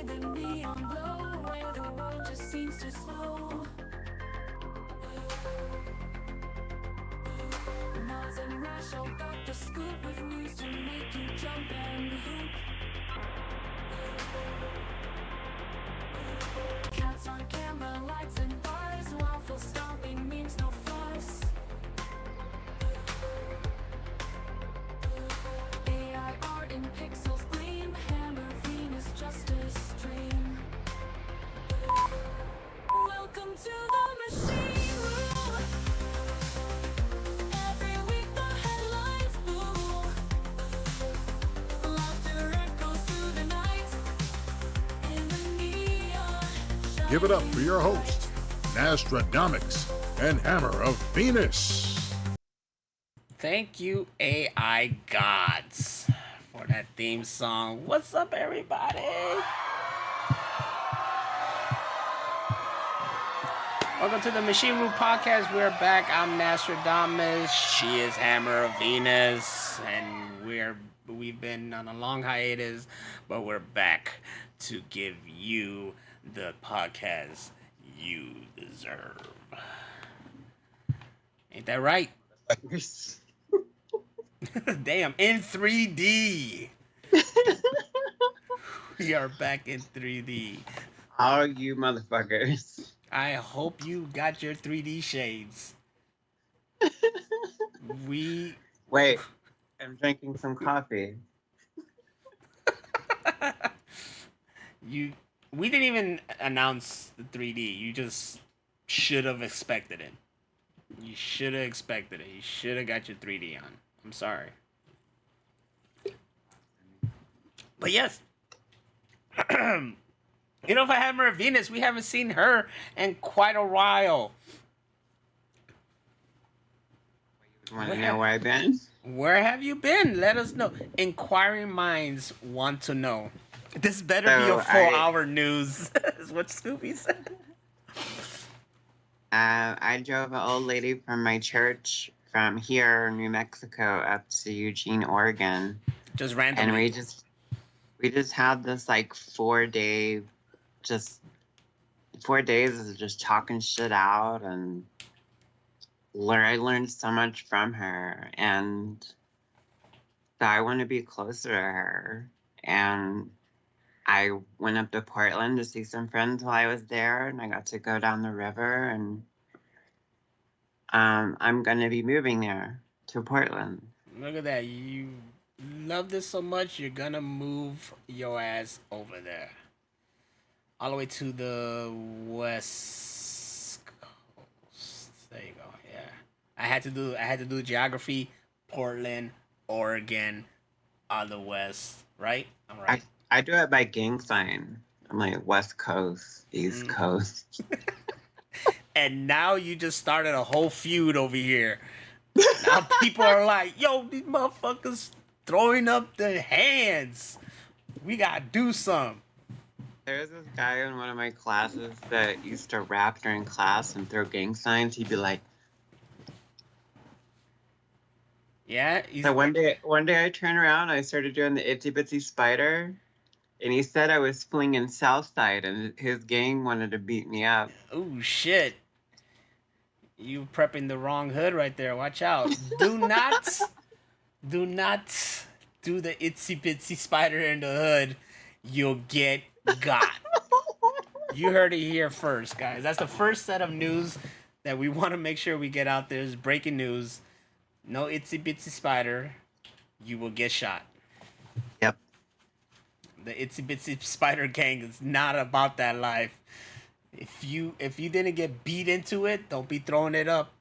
by the neon glow, where the world just seems to slow. Nas and Rachel got the scoop with news to make you jump and hoop. Cats on camera, lights and bars, waffle stomping memes, no fuss. AI art in pixels gleam, Hammer Venus justice dream. Welcome to the machine room. Every week the headlines boom. Laughter echoes through the night. In the neon shine. Give it up for your host, Naztradamix and HammerOfVenus. Thank you, AI gods, for that theme song. What's up, everybody? Welcome to the Machine Room Podcast. We're back. I'm Naztradamix. She is HammerOfVenus, and we've been on a long hiatus, but we're back to give you the podcast you deserve. Ain't that right? Damn, in 3D. We are back in 3D. All you motherfuckers. I hope you got your 3D shades. We Wait, I'm drinking some coffee. we didn't even announce the 3D. You just should have expected it. You should have expected it. You should have got your 3D on. I'm sorry. But yes. You know, for HammerOfVenus, we haven't seen her in quite a while. Want to know where I've been? Where have you been? Let us know. Inquiring minds want to know. This better be a 4-hour news, is what Scooby said. I drove an old lady from my church from here, New Mexico, up to Eugene, Oregon. Just randomly. And we just had this like 4 days of just talking shit out, and I learned so much from her, and so I want to be closer to her. And I went up to Portland to see some friends while I was there, and I got to go down the river, and I'm going to be moving there to Portland. Look at that. You love this so much, you're going to move your ass over there. All the way to the west coast. There you go. Yeah. I had to do geography. Portland, Oregon, on the west, right? I'm right. I do it by gang sign. I'm like West Coast, East Coast. And now you just started a whole feud over here. Now people are like, yo, these motherfuckers throwing up their hands. We gotta do something. There's this guy in one of my classes that used to rap during class and throw gang signs. He'd be like, yeah. so one day I turned around, I started doing the itsy bitsy spider, and he said I was flinging Southside, and his gang wanted to beat me up. Oh shit! You prepping the wrong hood right there. Watch out! Do not do the itsy bitsy spider in the hood. You'll get got. You heard it here first, guys. That's the first set of news that we want to make sure we get out there. Is breaking news. No itsy bitsy spider. You will get shot. Yep. The itsy bitsy spider gang is not about that life. If you didn't get beat into it, don't be throwing it up.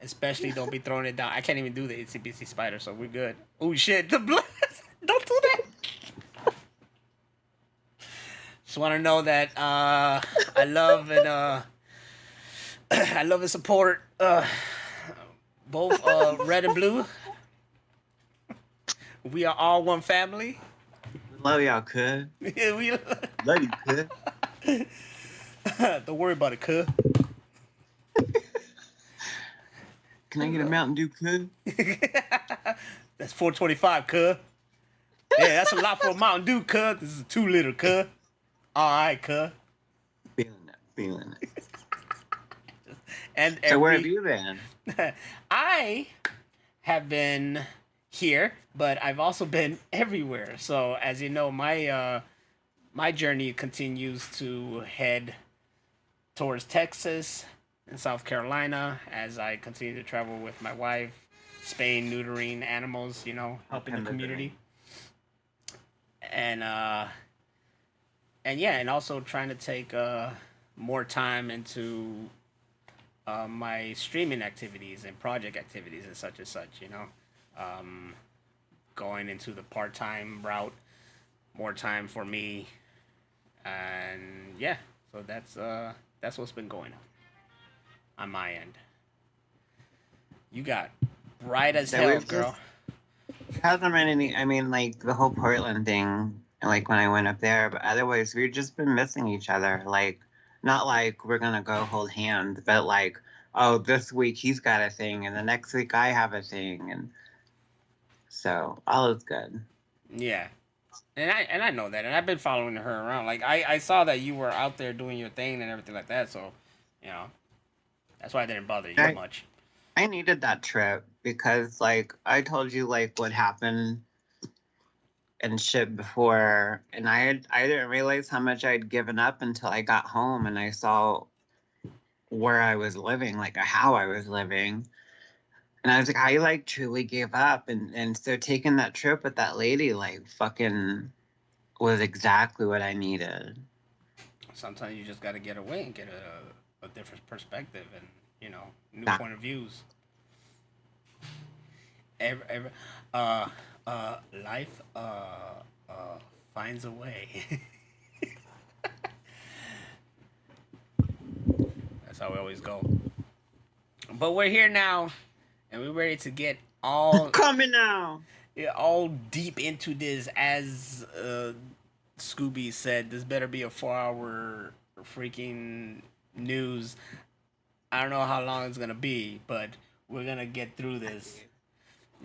Especially don't be throwing it down. I can't even do the itsy bitsy spider, so we're good. Oh shit, the blood. Don't do that. Just want to know that I love and support both red and blue. We are all one family. Love y'all, cuz. Yeah, we Love you, cuz. Don't worry about it, cuz. Can I get a Mountain Dew, cuz? That's $4.25, cuz. Yeah, that's a lot for a Mountain Dew, cuz. This is a 2-liter, cuz. All right, cuh. Feeling it. And So where have you been? I have been here, but I've also been everywhere. So as you know, my journey continues to head towards Texas and South Carolina as I continue to travel with my wife, spaying, neutering animals, helping the community. And yeah, and also trying to take more time into my streaming activities and project activities and such, um, going into the part-time route, more time for me, and yeah, so that's what's been going on my end. You got bright as So hell, we've girl. hasn't been any. I mean, like the whole Portland thing, like when I went up there. But otherwise, we've just been missing each other. Like, not like we're gonna go hold hands, but like, oh, this week he's got a thing, and the next week I have a thing, and so all is good. Yeah, and I know that, and I've been following her around. Like I saw that you were out there doing your thing and everything like that. So, you know, that's why I didn't bother you I much. I needed that trip because, like, I told you like what happened and shit before, and I didn't realize how much I'd given up until I got home and I saw where I was living, like how I was living. And I was like, I like truly gave up. And so taking that trip with that lady, like fucking was exactly what I needed. Sometimes you just got to get away and get a different perspective and new That, point of views. Every life finds a way. That's how we always go. But we're here now, and we're ready to get coming now. all deep into this. As Scooby said, this better be a 4 hour freaking news. I don't know how long it's gonna be, but we're gonna get through this.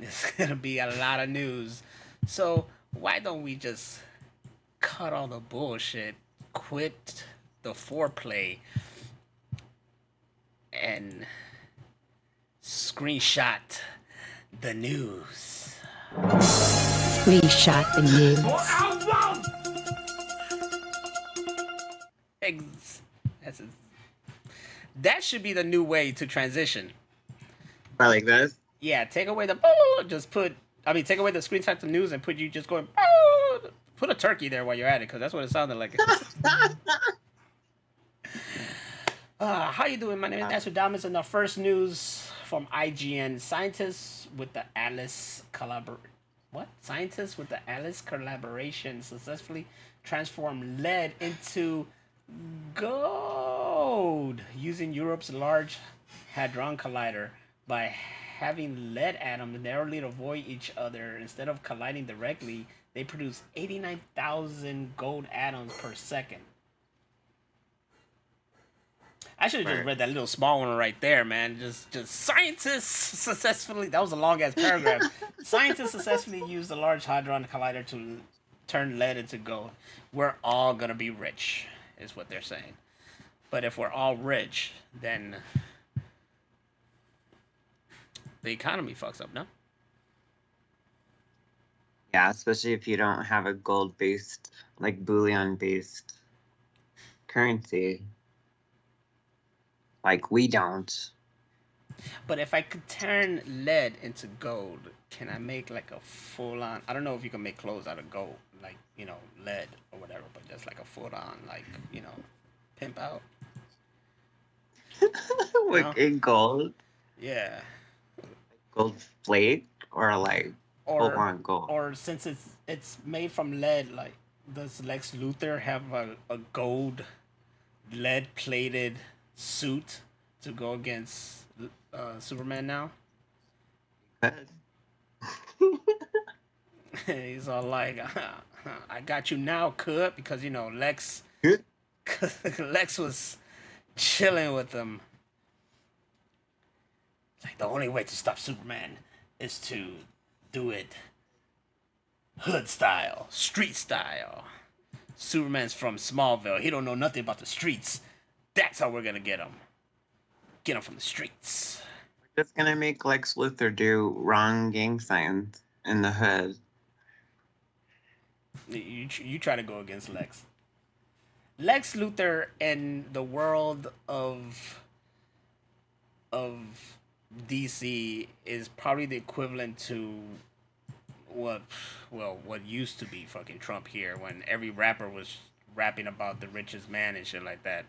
It's gonna be a lot of news. So why don't we just cut all the bullshit, quit the foreplay, and screenshot the news. Screenshot the news. That's that should be the new way to transition. Or like this. Yeah, take away the take away the screenshot the news and put you just going put a turkey there while you're at it, because that's what it sounded like. How you doing? My name is Naztradamix, and the first news from IGN: Scientists with the Atlas collaboration successfully transformed lead into gold using Europe's Large Hadron Collider. By having lead atoms narrowly avoid each other instead of colliding directly, they produce 89,000 gold atoms per second. I should have just read that little small one right there, man. Just scientists successfully. That was a long ass paragraph. Scientists successfully used the Large Hadron Collider to turn lead into gold. We're all gonna be rich, is what they're saying. But if we're all rich, then the economy fucks up, no? Yeah, especially if you don't have a gold-based, like bullion-based currency. Like we don't. But if I could turn lead into gold, can I make like a full-on? I don't know if you can make clothes out of gold, like lead or whatever, but just like a full-on, like pimp out. Like in gold. Yeah. Gold flake or like full on gold. Or since it's made from lead, like does Lex Luthor have a gold lead plated suit to go against Superman now? Good. He's all like, I got you now, cut, because Lex Lex was chilling with them. Like, the only way to stop Superman is to do it hood style, street style. Superman's from Smallville. He don't know nothing about the streets. That's how we're gonna get him. Get him from the streets. Just gonna make Lex Luthor do wrong gang signs in the hood. You try to go against Lex. Lex Luthor in the world of DC is probably the equivalent to what used to be fucking Trump here, when every rapper was rapping about the richest man and shit like that.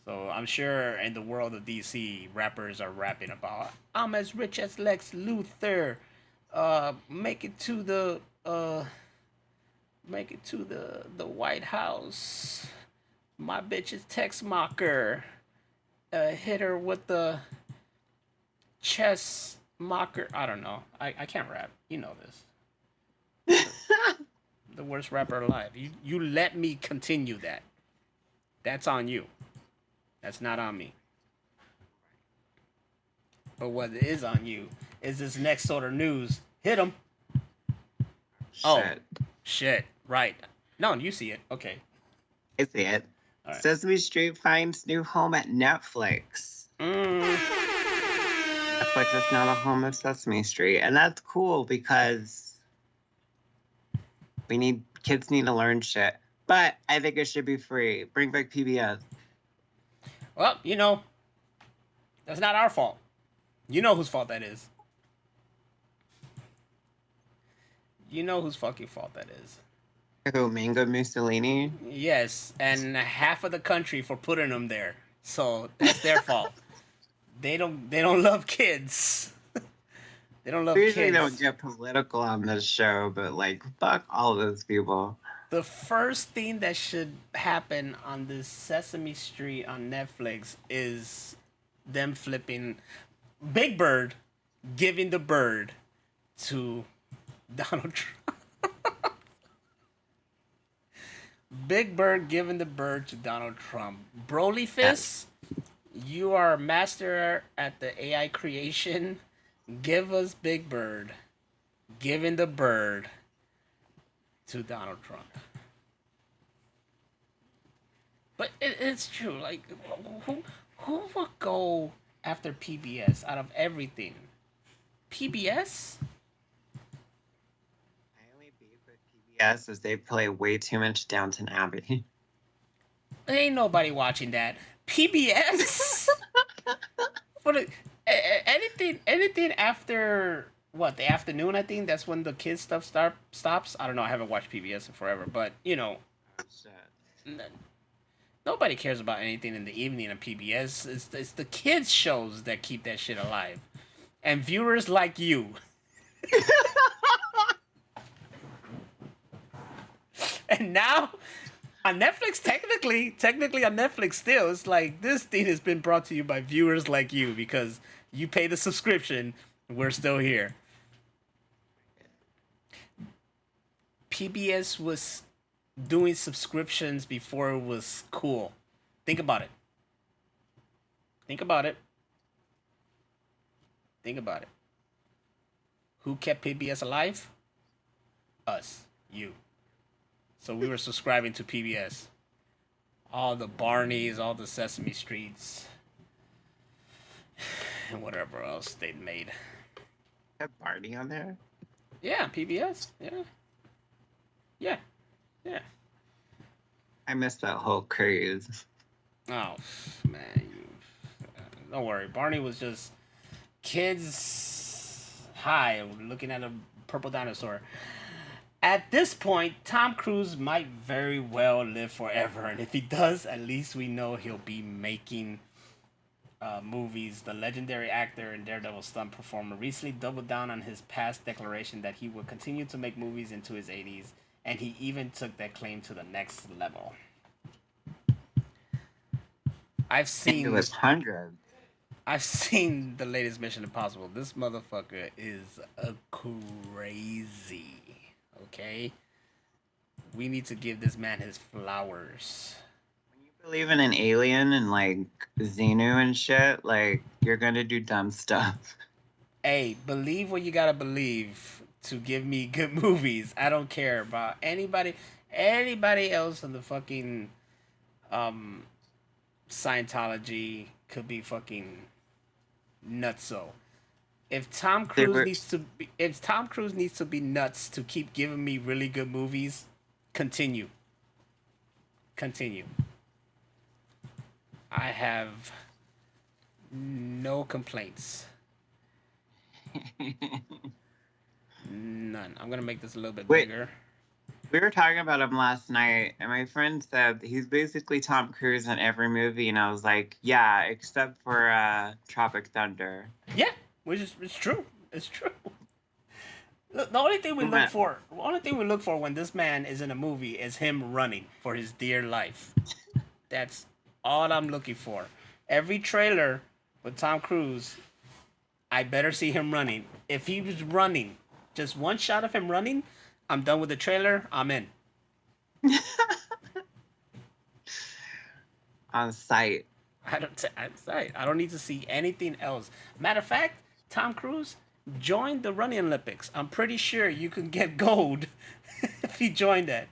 So I'm sure in the world of DC, rappers are rapping about, I'm as rich as Lex Luthor. Make it to the White House. My bitch is Tex Mocker. Hit her with the chess mocker. I don't know. I can't rap. You know this. The worst rapper alive. You let me continue that. That's on you. That's not on me. But what is on you is this next sort of news. Hit him. Oh, shit. Right. No, you see it. Okay. I see it. All right. Sesame Street finds new home at Netflix. Netflix is not a home of Sesame Street. And that's cool because kids need to learn shit. But I think it should be free. Bring back PBS. Well, you know, that's not our fault. You know whose fault that is. You know whose fucking fault that is. Who, Mango Mussolini? Yes, and half of the country for putting them there. So that's their fault. They don't love kids. They don't love We kids. usually don't get political on this show, but like, fuck all those people. The first thing that should happen on this Sesame Street on Netflix is them flipping Big Bird, giving the bird to Donald Trump. Big Bird giving the bird to Donald Trump. Broly Fist, you are a master at the AI creation. Give us Big Bird giving the bird to Donald Trump. But it's true. Like, who would go after PBS out of everything? PBS? I only beef with PBS as they play way too much Downton Abbey. Ain't nobody watching that. PBS? What? Anything after what, the afternoon? I think that's when the kids stuff stops. I don't know. I haven't watched PBS in forever, but you know, nobody cares about anything in the evening on PBS. It's the kids shows that keep that shit alive, and viewers like you. And now on Netflix, technically on Netflix still, it's like this thing has been brought to you by viewers like you because you pay the subscription. We're still here. PBS was doing subscriptions before it was cool. Think about it. Think about it. Think about it. Who kept PBS alive? Us. You. So we were subscribing to PBS. All the Barneys, all the Sesame Streets, and whatever else they'd made. Have Barney on there? Yeah, PBS. Yeah. I missed that whole craze. Oh, man. Don't worry. Barney was just kids high looking at a purple dinosaur. At this point, Tom Cruise might very well live forever. And if he does, at least we know he'll be making movies. The legendary actor and Daredevil stunt performer recently doubled down on his past declaration that he would continue to make movies into his 80s. And he even took that claim to the next level. I've seen... It was hundreds. I've seen the latest Mission Impossible. This motherfucker is a crazy... Okay? We need to give this man his flowers. When you believe in an alien and, like, Xenu and shit, like, you're gonna do dumb stuff. Hey, believe what you gotta believe to give me good movies. I don't care about anybody. Anybody else in the fucking Scientology could be fucking nutso. They were If Tom Cruise needs to be nuts to keep giving me really good movies, continue. Continue. I have no complaints. None. I'm gonna make this a little bit Wait. bigger. We were talking about him last night, and my friend said he's basically Tom Cruise in every movie, and I was like, yeah, except for Tropic Thunder. Yeah, which is it's true. It's true. Look, the only thing we look for, when this man is in a movie is him running for his dear life. That's all I'm looking for. Every trailer with Tom Cruise, I better see him running. If he was running, just one shot of him running, I'm done with the trailer. I'm in. On site. I don't need to see anything else. Matter of fact, Tom Cruise joined the running Olympics. I'm pretty sure you can get gold if he joined that.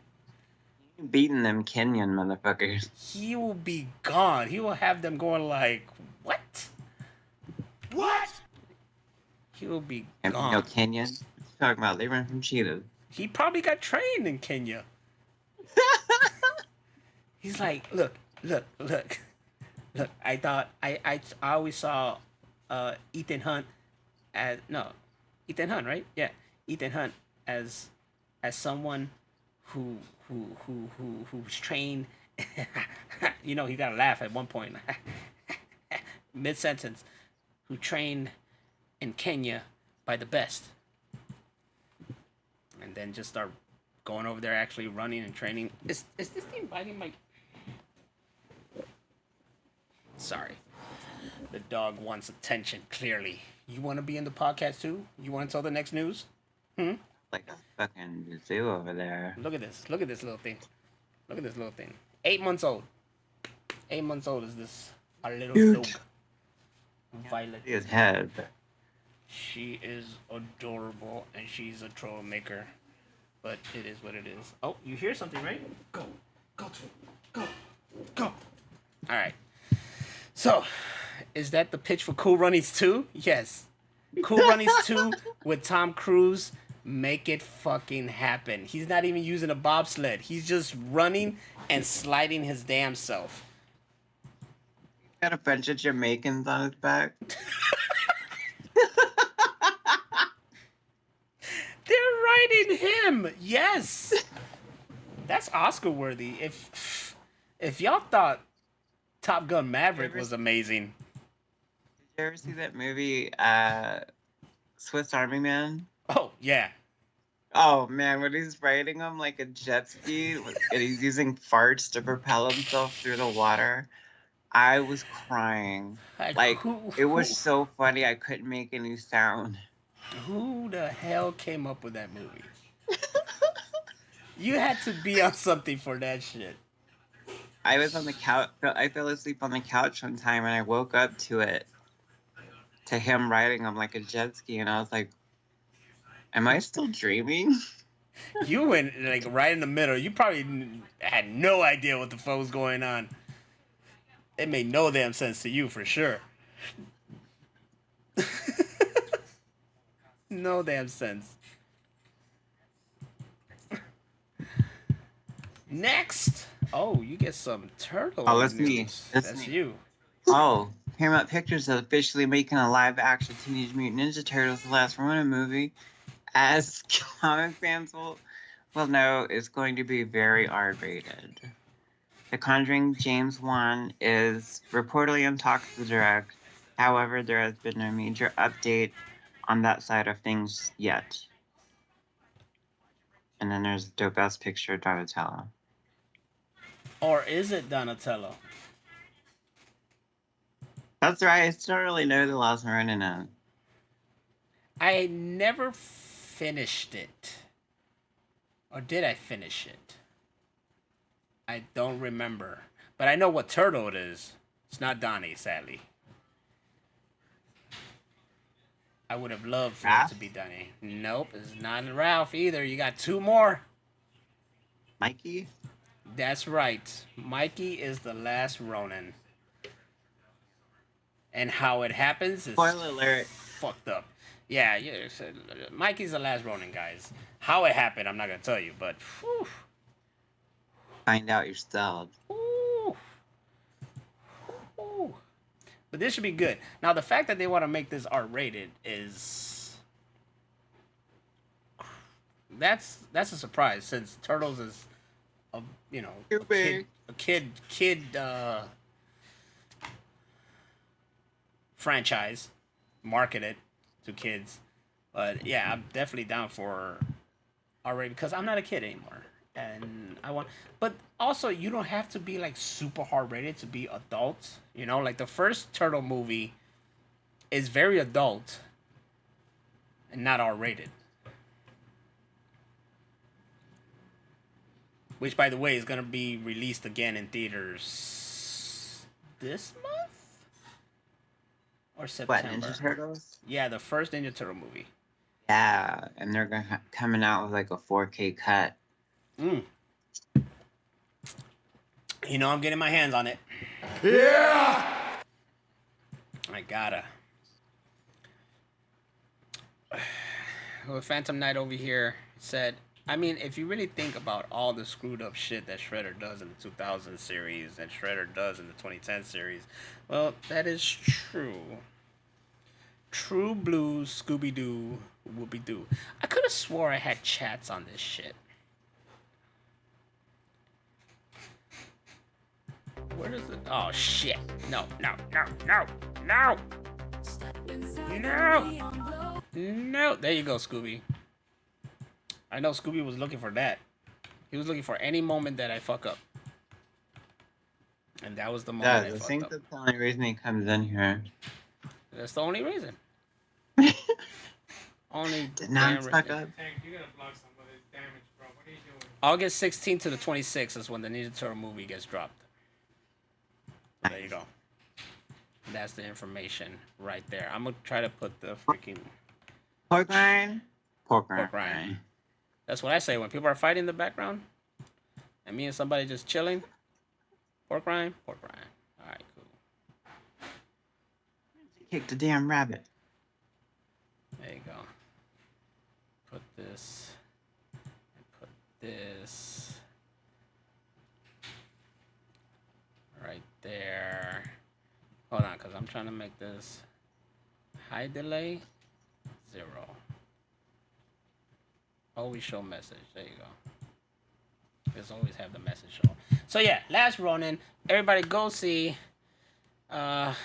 Beating them Kenyan motherfuckers. He will be gone. He will have them going like, what? What? He will be And gone. no Kenyan. What you talking about? They run from cheetahs. He probably got trained in Kenya. He's like, look. I thought I always saw Ethan Hunt Ethan Hunt, right? Yeah, Ethan Hunt as someone who's trained. You know, he got to laugh at one point, mid sentence. Who trained in Kenya by the best, and then just start going over there, actually running and training. Is this thing biting my? Sorry. The dog wants attention, clearly. You want to be in the podcast too? You want to tell the next news? Like a fucking zoo over there. Look at this. Look at this little thing. Look at this little thing. 8 months old. 8 months old is this. Our little Cute. dog. Violet. See his head. But She is adorable and she's a troublemaker. But it is what it is. Oh, you hear something, right? Go. Go to it. Go. Go. Alright. So, is that the pitch for Cool Runnings 2? Yes. Cool Runnings 2 with Tom Cruise. Make it fucking happen. He's not even using a bobsled. He's just running and sliding his damn self. got a bunch of Jamaicans on his back. They're riding him. Yes. That's Oscar worthy. If y'all thought Top Gun Maverick was amazing. Did you ever see that movie, Swiss Army Man? Oh, yeah. Oh man, when he's riding him like a jet ski and he's using farts to propel himself through the water, I was crying. Like, it was so funny I couldn't make any sound. Who the hell came up with that movie? You had to be on something for that shit. I was on the couch. I fell asleep on the couch one time and I woke up to it, to him riding him like a jet ski, and I was like, am I still dreaming? You went like right in the middle. You probably had no idea what the fuck was going on. It made no damn sense to you for sure. No damn sense. Next. Oh, you get some turtle. Oh, that's news. me. That's me. you. Oh, Paramount Pictures is officially making a live-action Teenage Mutant Ninja Turtles: The Last Ronin movie. As comic fans will know, it's going to be very R-rated. The Conjuring James Wan is reportedly in talks to direct. However, there has been no major update on that side of things yet. And then there's the Best Picture, Donatello. Or is it Donatello? That's right. I still don't really know the last Ronin yet. I never finished it. Or did I finish it? I don't remember. But I know what turtle it is. It's not Donnie, sadly. I would have loved for it to be Donnie. Nope, it's not Ralph either. You got two more. Mikey? That's right. Mikey is the last Ronin. And how it happens is Spoiler alert. fucked up. Yeah, yeah. Mikey's the last Ronin, guys. How it happened, I'm not gonna tell you, but whew, Find out yourself. whew, whew. But this should be good. Now, the fact that they want to make this R-rated is that's a surprise since Turtles is a Too big. a kid franchise marketed to kids. But yeah, I'm definitely down for R-rated because I'm not a kid anymore. And I want, but also you don't have to be like super hard rated to be adult. Like the first Turtle movie is very adult and not R rated. Which, by the way, is gonna be released again in theaters this month or What, September. Ninja Turtles? Yeah, the first Ninja Turtle movie. Yeah, and they're coming out with like a 4K cut. Mm. I'm getting my hands on it. Yeah! I gotta. Well, Phantom Knight over here said, I mean, if you really think about all the screwed up shit that Shredder does in the 2000 series and Shredder does in the 2010 series, well, that is true. True blue, Scooby-Doo, Whoopie-Doo. I could have swore I had chats on this shit. Where is it? Oh, shit. No. No. There you go, Scooby. I know Scooby was looking for that. He was looking for any moment that I fuck up. And that was the moment Yeah, I I fucked think up. that's the only reason he comes in here. That's the only reason. Only Did not damn fuck reason. up. Tank, you gotta block somebody's damage, bro. What are you doing? August 16th to the 26th is when the Ninja Turtle movie gets dropped. There you go. That's the information right there. I'm gonna try to put the freaking Pork rind? Pork Pork rind. rind. That's what I say when people are fighting in the background, and me and somebody just chilling. Pork rind. All right, cool. Kick the damn rabbit. There you go. Put this. And put this. Right there. Hold on, because I'm trying to make this high delay 0. Always show message. There you go. Just always have the message show. So yeah, Last Ronin. Everybody go see when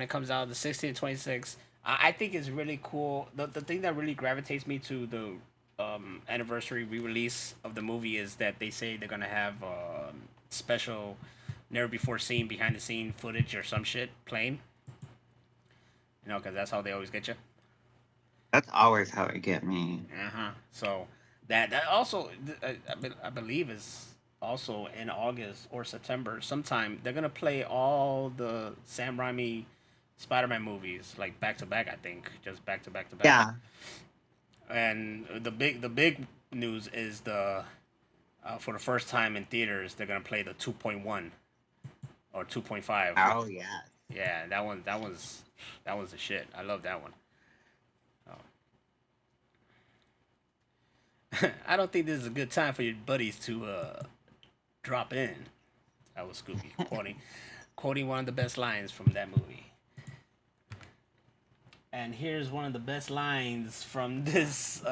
it comes out, the 16th, 26th. I think it's really cool. The thing that really gravitates me to the anniversary re-release of the movie is that they say they're gonna have special, never before seen behind the scene footage or some shit playing. Because that's how they always get you. That's always how it get me. So that also I believe is also in August or September sometime. They're gonna play all the Sam Raimi Spider-Man movies like back to back. I think just back to back to back. Yeah. And the big news is the for the first time in theaters they're gonna play the 2.1 or 2.5. Oh yeah. Yeah, that was the shit. I love that one. I don't think this is a good time for your buddies to drop in. That was Scooby quoting one of the best lines from that movie. And here's one of the best lines from this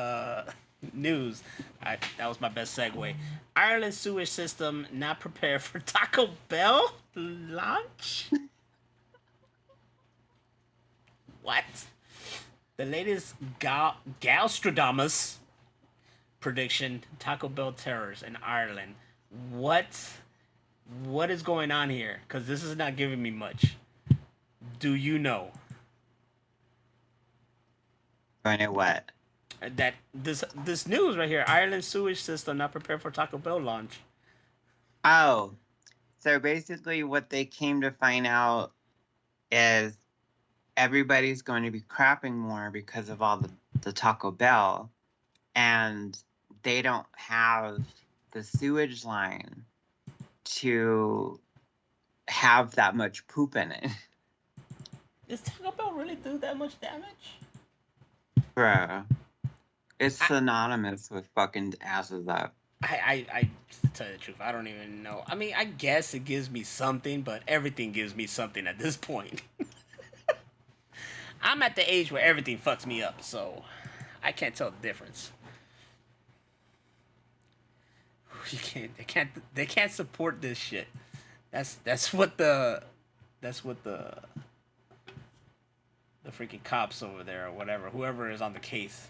news. That was my best segue. Ireland's sewage system not prepared for Taco Bell launch? What? The latest Galstradamus prediction: Taco Bell terrors in Ireland. What is going on here? Because this is not giving me much. Do you know? Going to what? That this news right here: Ireland's sewage system not prepared for Taco Bell launch. Oh, so basically what they came to find out is everybody's going to be crapping more because of all the Taco Bell, and they don't have the sewage line to have that much poop in it. Does Taco Bell really do that much damage? Bruh. It's synonymous with fucking asses up. I to tell you the truth, I don't even know. I mean, I guess it gives me something, but everything gives me something at this point. I'm at the age where everything fucks me up, so I can't tell the difference. You can't. They can't support this shit. That's what the freaking cops over there or whatever, whoever is on the case.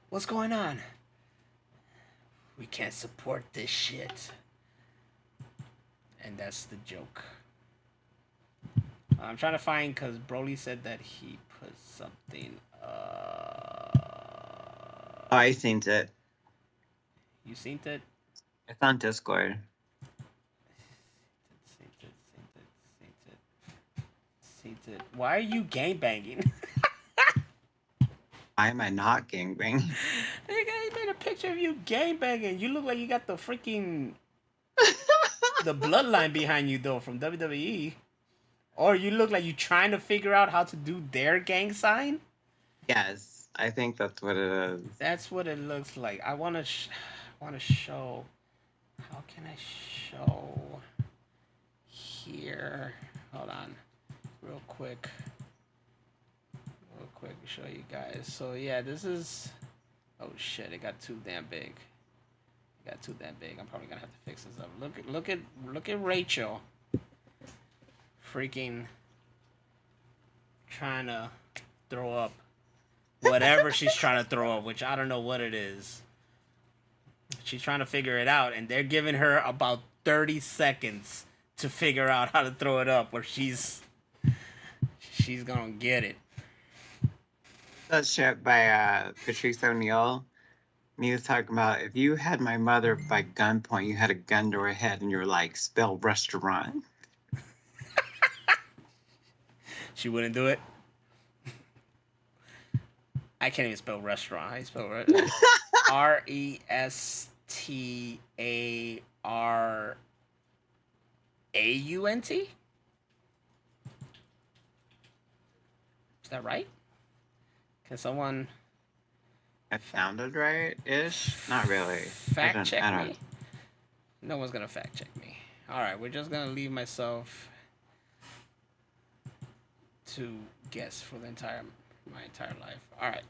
What's going on? We can't support this shit. And that's the joke. I'm trying to find, because Broly said that he put something. Oh, I seen it. You seen it? It's on Discord. Seen it. Why are you gangbanging? Why am I not gangbang? Nigga, he made a picture of you gangbanging. You look like you got the freaking the bloodline behind you though from WWE. Or you look like you trying to figure out how to do their gang sign. Yes, I think that's what it is. That's what it looks like. I want to show. How can I show here? Hold on, real quick to show you guys. So yeah, this is. Oh shit! It got too damn big. I'm probably gonna have to fix this up. Look at Rachel. Freaking trying to throw up whatever she's trying to throw up, which I don't know what it is. She's trying to figure it out, and they're giving her about 30 seconds to figure out how to throw it up, where she's gonna get it. That shit by Patrice O'Neal. And he was talking about, if you had my mother by gunpoint, you had a gun to her head, and you were like, spell restaurant. She wouldn't do it. I can't even spell restaurant. How do you spell RESTARAUNT? Is that right? Can someone It sounded right-ish? Not really. fact check me? No one's gonna fact check me. Alright, we're just gonna leave myself to guess for my entire life. Alright.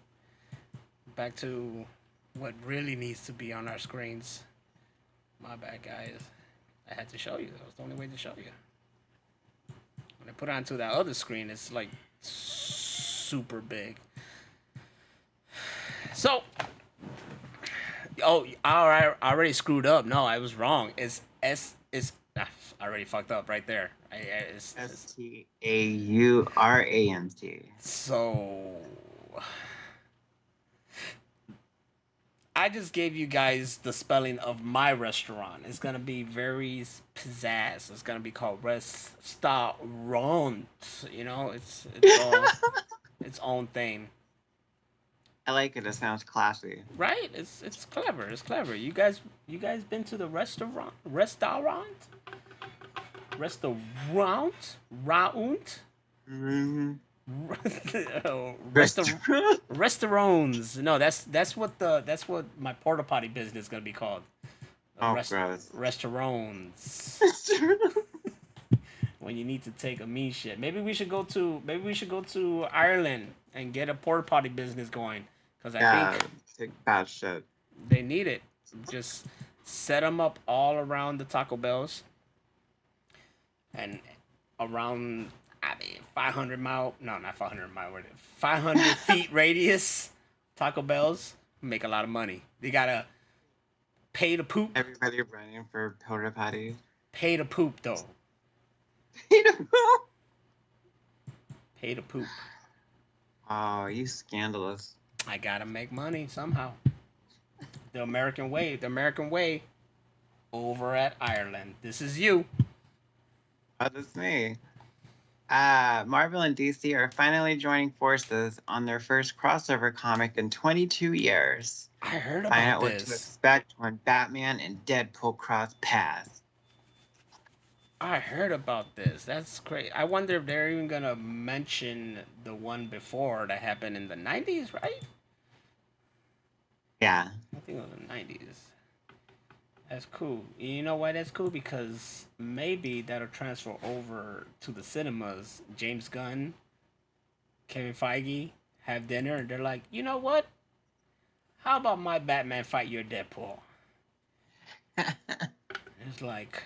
Back to what really needs to be on our screens. My bad, guys. I had to show you. That was the only way to show you. When I put it onto that other screen, it's like super big. So, oh, I already screwed up. No, I was wrong. It's I already fucked up right there. It's STAURANT. So, I just gave you guys the spelling of my restaurant. It's gonna be very pizzazz. It's gonna be called Restaurant. You know, it's all its own thing. I like it. It sounds classy. Right? It's clever. It's clever. You guys been to the restaurant? Restaurant? Mm-hmm. Restaurants. No, that's what my porta potty business is gonna be called. Gross. Restaurants. When you need to take a mean shit. Maybe we should go to Ireland and get a porta potty business going. Because I think take bad shit. they need it. Just set them up all around the Taco Bells. And around, 500 feet radius Taco Bells. Make a lot of money. They gotta pay to poop. Everybody running for porta potty. Pay to poop, though. Pay to poop? Pay to poop. Oh, you scandalous. I gotta make money somehow. The American way over at Ireland. This is you. That is me. Marvel and DC are finally joining forces on their first crossover comic in 22 years. I heard Find about out what to this. expect when Batman and Deadpool cross paths. I heard about this. That's great. I wonder if they're even gonna mention the one before that happened in the 90s, right? Yeah. I think it was the 90s. That's cool. You know why that's cool? Because maybe that'll transfer over to the cinemas. James Gunn, Kevin Feige have dinner, and they're like, you know what? How about my Batman fight your Deadpool? It's like,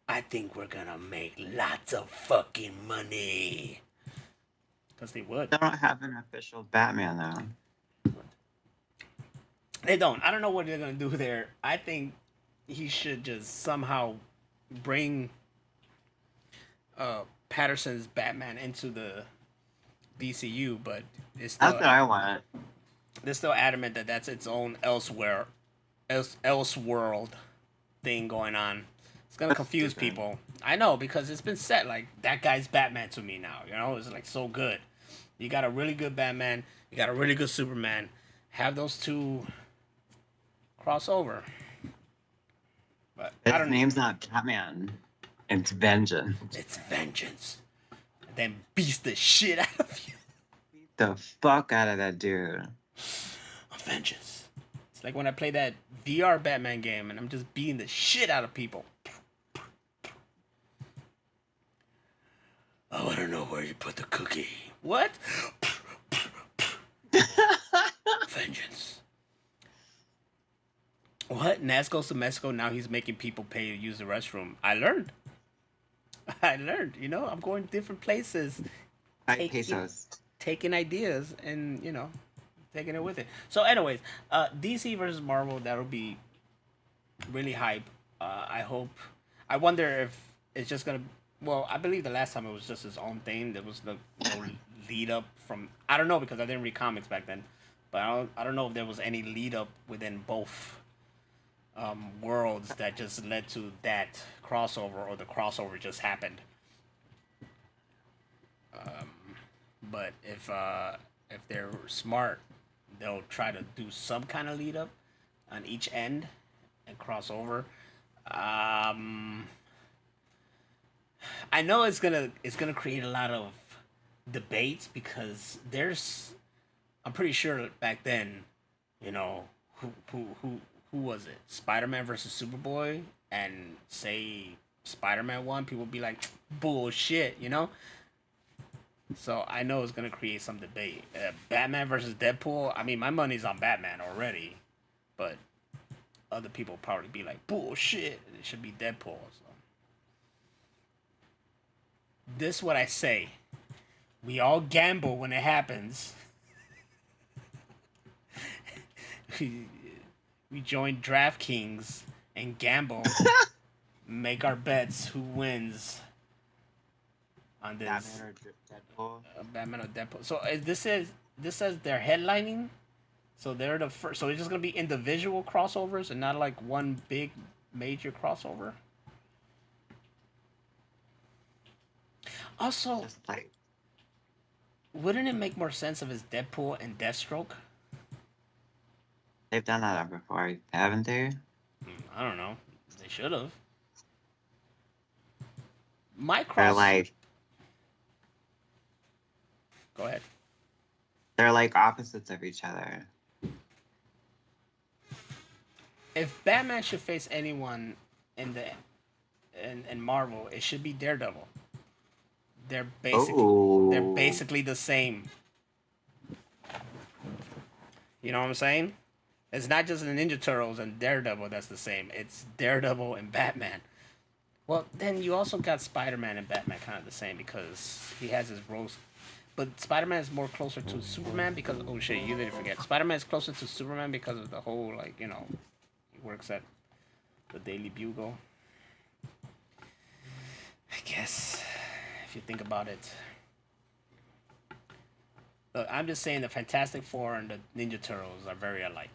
I think we're gonna make lots of fucking money. Because they would. They don't have an official Batman though. They don't. I don't know what they're gonna do there. I think he should just somehow bring Patterson's Batman into the DCU, but it's still That's what I want. they're still adamant that that's its own elseworld thing going on. It's gonna That's confuse stupid. people. I know because it's been set like that guy's Batman to me now. You know, it's like so good. You got a really good Batman. You got a really good Superman. Have those two cross over. But I His don't. name's not Batman. It's Vengeance. It's vengeance. Then beast the shit out of you. Beat the fuck out of that dude. Vengeance. It's like when I play that VR Batman game and I'm just beating the shit out of people. Oh, I don't know where you put the cookie. What? Vengeance. What? Naz goes to Mexico. Now he's making people pay to use the restroom. I learned. You know, I'm going to different places. 5 Take- pesos. Taking ideas and, you know, taking it with it. So, anyways, DC versus Marvel, that'll be really hype. I hope. I wonder if it's just gonna. Well, I believe the last time it was just its own thing. There was no lead up from. I don't know because I didn't read comics back then, but I don't know if there was any lead up within both worlds that just led to that crossover, or the crossover just happened. But if they're smart, they'll try to do some kind of lead up on each end and cross over. I know it's gonna create a lot of debates because I'm pretty sure back then, you know, who was it? Spider-Man versus Superboy, and say Spider-Man won, people would be like, bullshit, you know. So I know it's gonna create some debate. Batman versus Deadpool. I mean, my money's on Batman already, but other people probably be like, bullshit. It should be Deadpool. So. This what I say. We all gamble when it happens. we join DraftKings and gamble. Make our bets who wins on this. Batman or Deadpool. Batman or Deadpool. So this says they're headlining. So they're the first. So it's just gonna be individual crossovers and not like one big major crossover. Also, Just like wouldn't it make more sense if it's Deadpool and Deathstroke? they've done that before, haven't they? I don't know. They should have. My They're cross. like Go ahead. they're like opposites of each other. If Batman should face anyone in Marvel, it should be Daredevil. They're basically the same. You know what I'm saying? It's not just the Ninja Turtles and Daredevil that's the same. It's Daredevil and Batman. Well, then you also got Spider-Man and Batman kind of the same because he has his roles. But Spider-Man is more closer to Superman because oh shit, you didn't forget. Spider-Man is closer to Superman because of the whole like, you know, he works at the Daily Bugle. I guess if you think about it. Look, I'm just saying the Fantastic Four and the Ninja Turtles are very alike.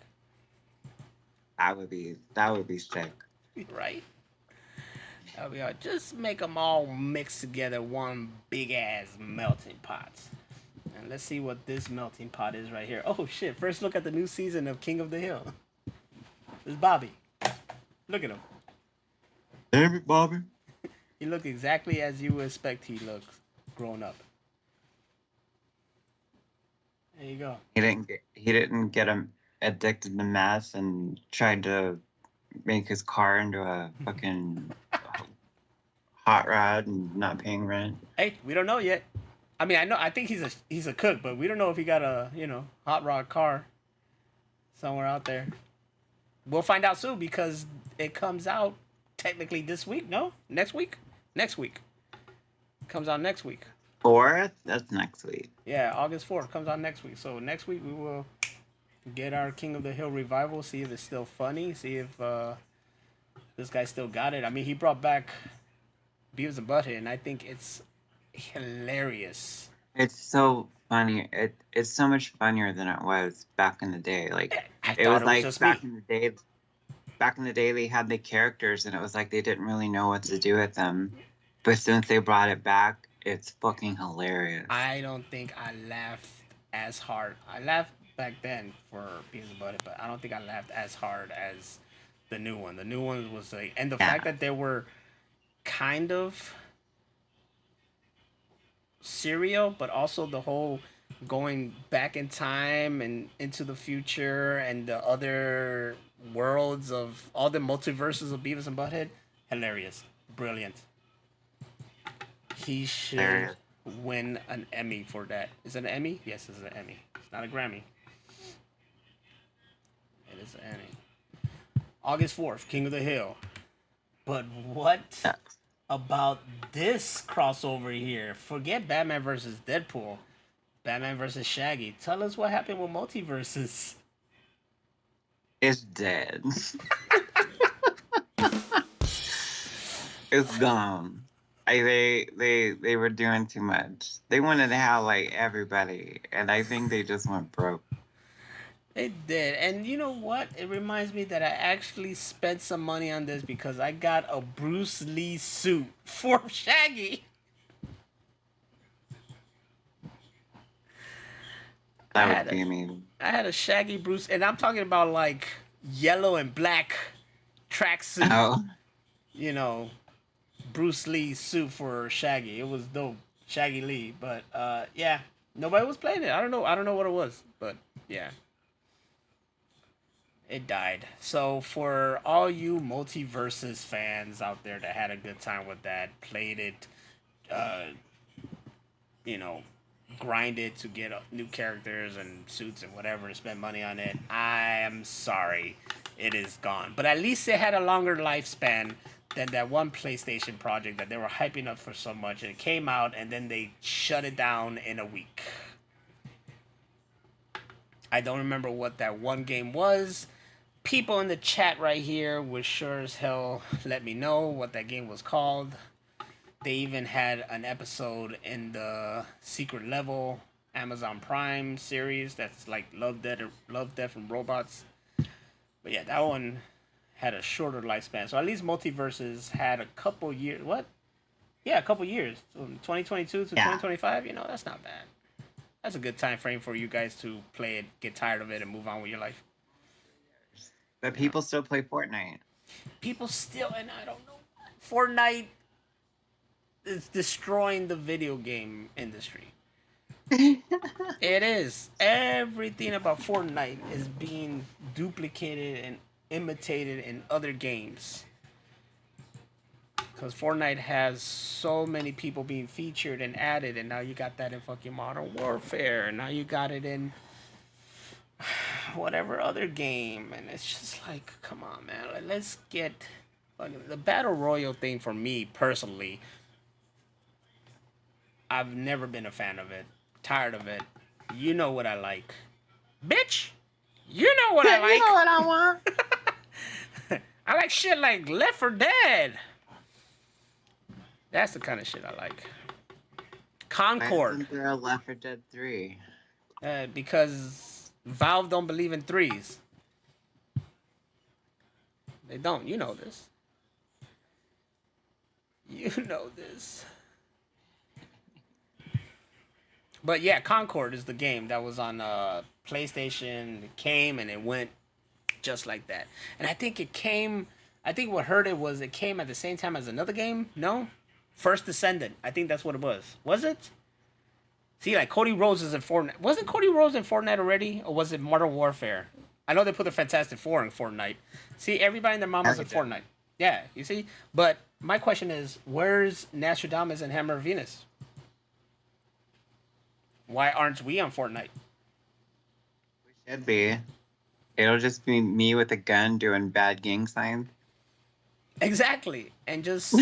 That would be sick. Right? That'll be all. Just make them all mix together, one big ass melting pot. And let's see what this melting pot is right here. Oh shit! First look at the new season of King of the Hill. This is Bobby. Look at him. Damn it, Bobby. He looks exactly as you would expect he looks grown up. There you go. He didn't get him addicted to meth and tried to make his car into a fucking hot rod and not paying rent. Hey, we don't know yet. I mean, I think he's a cook, but we don't know if he got a hot rod car somewhere out there. We'll find out soon because it comes out technically this week. No, next week. Next week. Comes out next week. 4th? That's next week. Yeah, August 4th comes out next week. So next week we will get our King of the Hill revival. See if it's still funny. See if this guy still got it. I mean, he brought back Beavis and Butthead, and I think it's hilarious. It's so funny. It's so much funnier than it was back in the day. Like I it thought was it like just back me. in the day. Back in the day, they had the characters, and it was like they didn't really know what to do with them. But since they brought it back, it's fucking hilarious. I don't think I laughed as hard. I laughed back then for Beavis and Butthead, but I don't think I laughed as hard as the new one. The new one was like, and the fact that they were kind of serial, but also the whole going back in time and into the future and the other worlds of all the multiverses of Beavis and Butthead, hilarious, brilliant. He should Hilarious. win an Emmy for that. Is it an Emmy? Yes, it's an Emmy. It's not a Grammy. It is an Emmy. August 4th, King of the Hill. But what Yeah. about this crossover here? Forget Batman versus Deadpool. Batman versus Shaggy. Tell us what happened with multiverses. It's dead. It's gone. They were doing too much. They wanted to have like everybody, and I think they just went broke. They did. And you know what? It reminds me that I actually spent some money on this because I got a Bruce Lee suit for Shaggy. That I had would be amazing. I had a Shaggy Bruce, and I'm talking about like yellow and black tracksuit, Oh, you know, Bruce Lee suit for Shaggy. It was dope. Shaggy Lee. But yeah. Nobody was playing it. I don't know what it was. But yeah. It died. So for all you multiverses fans out there that had a good time with that, played it, you know, grind it to get new characters and suits and whatever, and spend money on it, I am sorry. It is gone. But at least it had a longer lifespan than that one PlayStation project that they were hyping up for so much. And it came out and then they shut it down in a week. I don't remember what that one game was. People in the chat right here would sure as hell let me know what that game was called. They even had an episode in the Secret Level Amazon Prime series that's like Love, Death, and Robots. But yeah, that one had a shorter lifespan. So at least Multiverses had a couple years. What? Yeah, a couple years. So 2022 to 2025, you know, that's not bad. That's a good time frame for you guys to play it, get tired of it, and move on with your life. but people still play Fortnite. People still, and I don't know, Fortnite is destroying the video game industry. It is. Everything about Fortnite is being duplicated and imitated in other games. Because Fortnite has so many people being featured and added, and now you got that in fucking Modern Warfare, and now you got it in whatever other game, and it's just like, come on, man, let's get the Battle Royale thing for me personally. I've never been a fan of it. Tired of it. You know what I like. Bitch! You know what I like. You know what I want? I like shit like Left 4 Dead. That's the kind of shit I like. Concord. Why isn't there a Left 4 Dead 3? Because Valve don't believe in threes. They don't. You know this. You know this. But yeah, Concord is the game that was on PlayStation. It came and it went just like that. And I think it came. I think what hurt it was it came at the same time as another game. No, First Descendant. I think that's what it was. Was it? See, like Cody Rhodes is in Fortnite. Wasn't Cody Rhodes in Fortnite already, or was it Modern Warfare? I know they put the Fantastic Four in Fortnite. See, everybody and their mama's in Fortnite. Yeah, you see. But my question is, where's Naztradamix and HammerOfVenus? Why aren't we on Fortnite? We should be. It'll just be me with a gun doing bad gang signs. Exactly, and just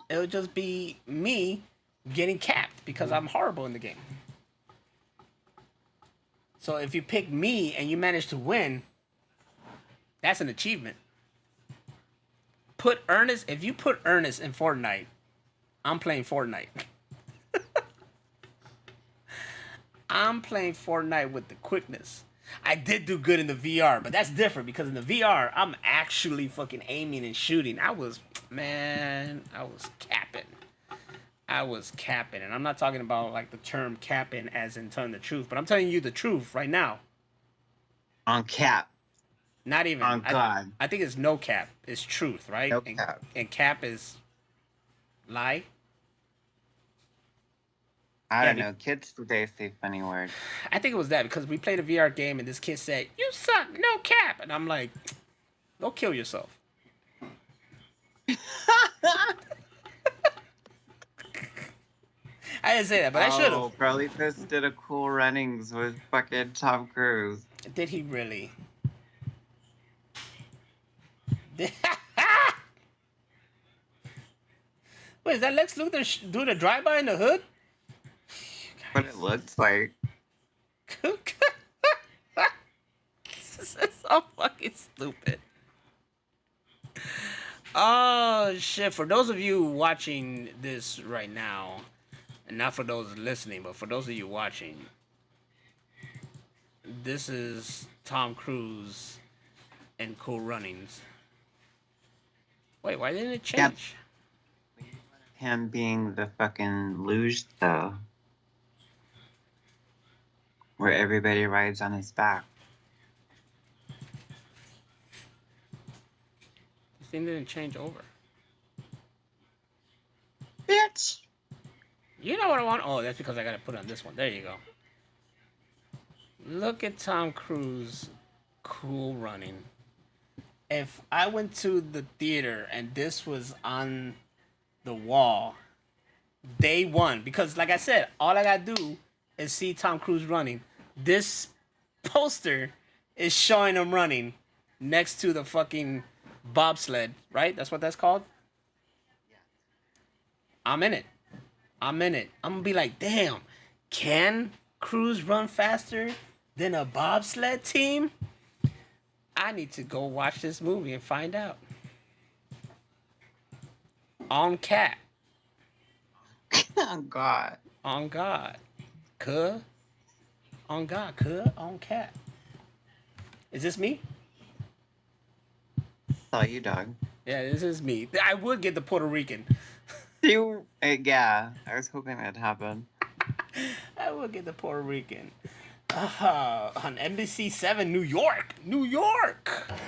it'll just be me getting capped because I'm horrible in the game. So if you pick me and you manage to win, that's an achievement. If you put Ernest in Fortnite, I'm playing Fortnite. I'm playing Fortnite with the quickness. I did do good in the VR, but that's different because in the VR, I'm actually fucking aiming and shooting. I was capping. And I'm not talking about like the term capping as in telling the truth, but I'm telling you the truth right now. On cap. Not even. On God. I think it's no cap. It's truth, right? No cap. And cap is lie. I don't know. Kids today say funny words. I think it was that because we played a VR game and this kid said, "You suck, no cap," and I'm like, "Go kill yourself." I didn't say that, but I should have. Probably just did a cool runnings with fucking Tom Cruise. Did he really? Wait, is that Lex Luthor doing a drive-by in the hood? What it looks like. This is so fucking stupid. Oh shit! For those of you watching this right now, and not for those listening, but for those of you watching, this is Tom Cruise and Cool Runnings. Wait, why didn't it change? Yep. Him being the fucking luge though. Where everybody rides on his back. This thing didn't change over. Bitch! You know what I want? Oh, that's because I gotta put on this one. There you go. Look at Tom Cruise, Cool Running. If I went to the theater and this was on the wall, day one, because like I said, all I gotta do is see Tom Cruise running. This poster is showing him running next to the fucking bobsled, right? That's what that's called? Yeah. I'm in it. I'm gonna be like, damn, can Cruise run faster than a bobsled team? I need to go watch this movie and find out. On cat. Oh, God. On God. On God. On cat. Is this me? Saw you, dog. Yeah, this is me. I would get the Puerto Rican. Yeah, I was hoping that'd happen. I would get the Puerto Rican. On NBC7, New York.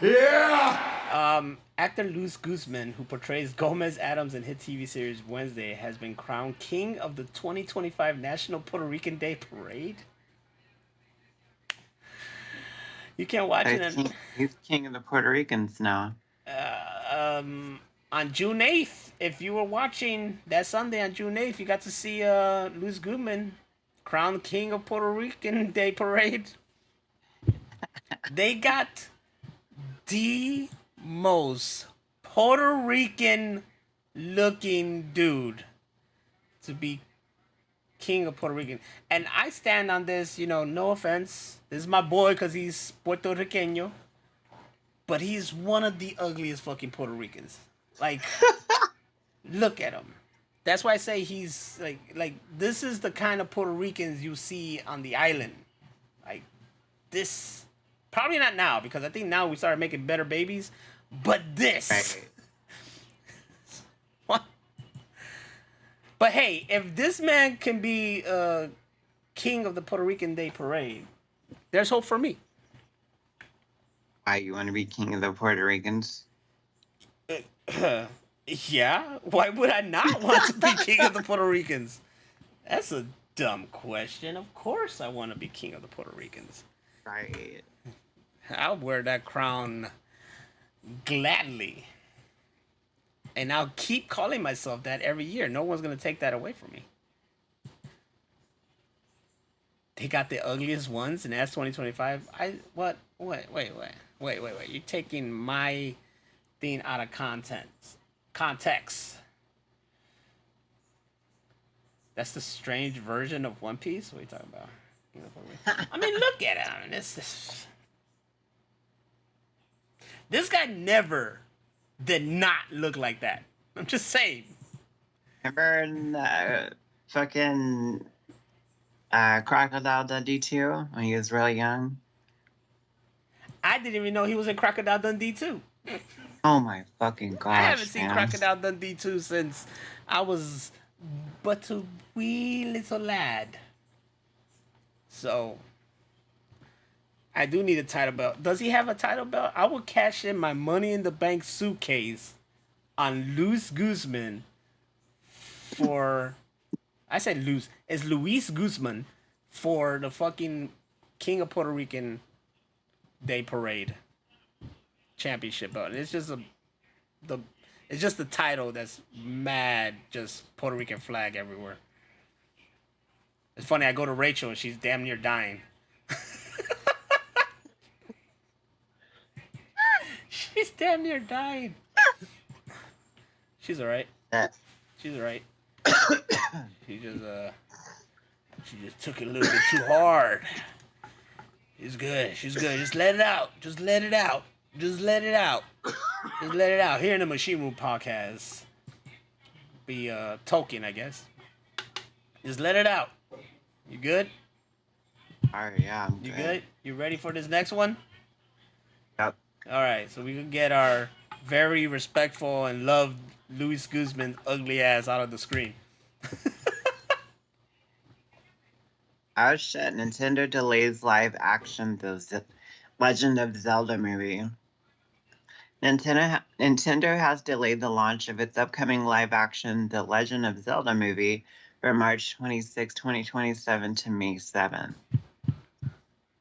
Yeah! Actor Luis Guzman, who portrays Gomez Adams in hit TV series Wednesday, has been crowned king of the 2025 National Puerto Rican Day Parade. You can't watch it. He's king of the Puerto Ricans now. On June 8th, if you were watching that Sunday on June 8th, you got to see Luis Guzman crowned king of Puerto Rican Day Parade. They got the most Puerto Rican looking dude to be king of Puerto Rican. And I stand on this, no offense. This is my boy because he's Puerto Riqueño. But he's one of the ugliest fucking Puerto Ricans. Like, look at him. That's why I say he's like this is the kind of Puerto Ricans you see on the island. Like this, probably not now because I think now we started making better babies. But this, Right. what? But hey, if this man can be king of the Puerto Rican Day Parade, there's hope for me. Why you want to be king of the Puerto Ricans? Yeah, why would I not want to be king of the Puerto Ricans? That's a dumb question. Of course I want to be king of the Puerto Ricans. Right. I'll wear that crown gladly. And I'll keep calling myself that every year. No one's going to take that away from me. They got the ugliest ones, and that's 2025. Wait. You're taking my thing out of context. That's the strange version of One Piece? What are you talking about? I mean, look at it. I mean, this guy never did not look like that. I'm just saying. Remember in fucking Crocodile Dundee 2 when he was really young? I didn't even know he was in Crocodile Dundee 2. Oh my fucking gosh. I haven't seen man. Crocodile Dundee 2 since I was but a wee little lad. So, I do need a title belt. Does he have a title belt? I will cash in my Money in the Bank suitcase on Luis Guzman for... I said Luis. It's Luis Guzman for the fucking King of Puerto Rican Day Parade championship belt. It's just it's just the title that's mad, just Puerto Rican flag everywhere. It's funny, I go to Rachel and she's damn near dying. She's damn near dying. She's alright. She's alright. She just took it a little bit too hard. She's good. Just let it out. Just let it out. Here in the Machine Room podcast. Be Tolkien, I guess. Just let it out. You good? Alright, yeah, I'm You good? You ready for this next one? Yep. Alright, so we can get our very respectful and loved Luis Guzman's ugly ass out of the screen. Oh shit, Nintendo delays live action The Legend of Zelda movie. Nintendo has delayed the launch of its upcoming live action The Legend of Zelda movie from March 26, 2027 to May 7,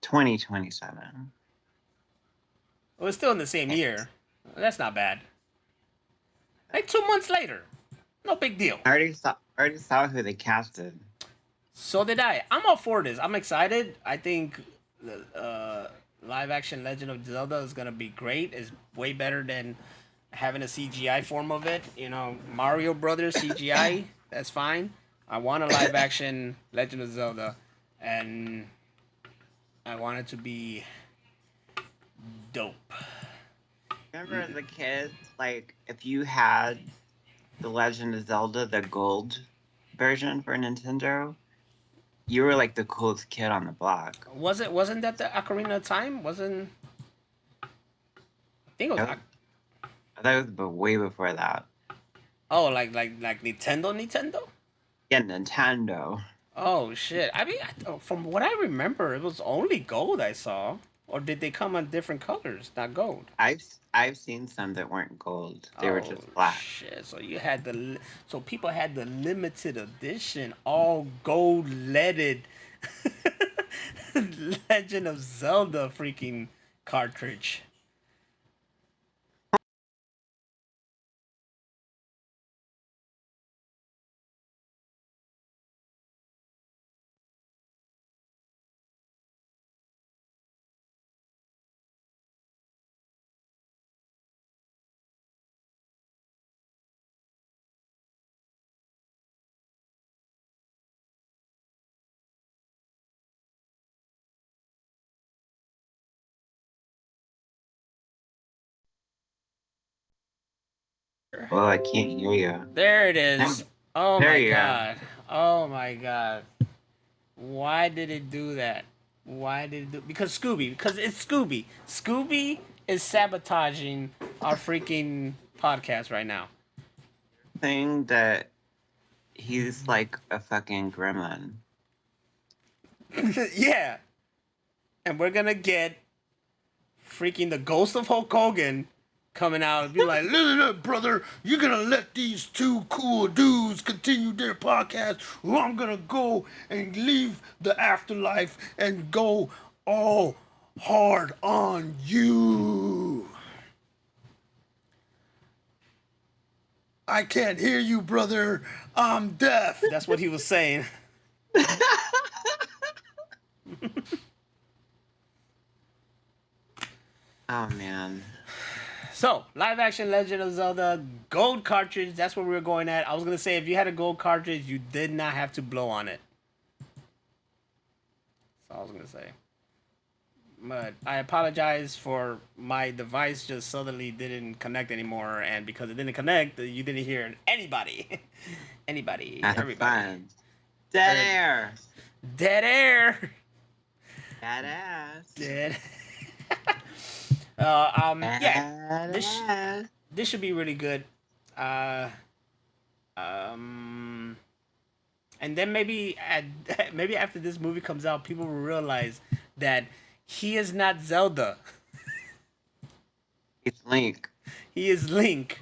2027. Well, it's still in the same year. That's not bad. Like 2 months later. No big deal. I already saw who they casted. So did I. I'm all for this. I'm excited. I think the live action Legend of Zelda is going to be great. It's way better than having a CGI form of it. You know, Mario Brothers CGI, that's fine. I want a live action Legend of Zelda, and I want it to be dope. Remember as a kid, like, if you had The Legend of Zelda, the gold version for Nintendo, you were like the coolest kid on the block. Wasn't that the Ocarina of Time? I think it was. I thought it was way before that. Oh, like Nintendo? Yeah, Nintendo. Oh shit! I mean, from what I remember, it was only gold I saw, or did they come on different colors, not gold? I've seen some that weren't gold. They were just black. Shit! So so people had the limited edition, all gold leaded Legend of Zelda freaking cartridge. Well, I can't hear you. There it is. Oh There my you are. god. Oh my god. Why did it do that? Because Scooby. Because it's Scooby. Scooby is sabotaging our freaking podcast right now. Thing that He's like a fucking gremlin. Yeah. And we're gonna get freaking the ghost of Hulk Hogan coming out and be like, look, brother, you're gonna let these two cool dudes continue their podcast, or I'm gonna go and leave the afterlife and go all hard on you. I can't hear you, brother. I'm deaf. That's what he was saying. Oh man. So, live action Legend of Zelda gold cartridge. That's what we were going at. I was gonna say if you had a gold cartridge, you did not have to blow on it. That's all I was gonna say. But I apologize for my device just suddenly didn't connect anymore, and because it didn't connect, you didn't hear anybody, anybody, That's everybody. fun. Dead air. Dead air. Badass. Dead. Yeah. Badass. This should be really good. And then maybe maybe after this movie comes out, people will realize that he is not Zelda. It's Link. He is Link,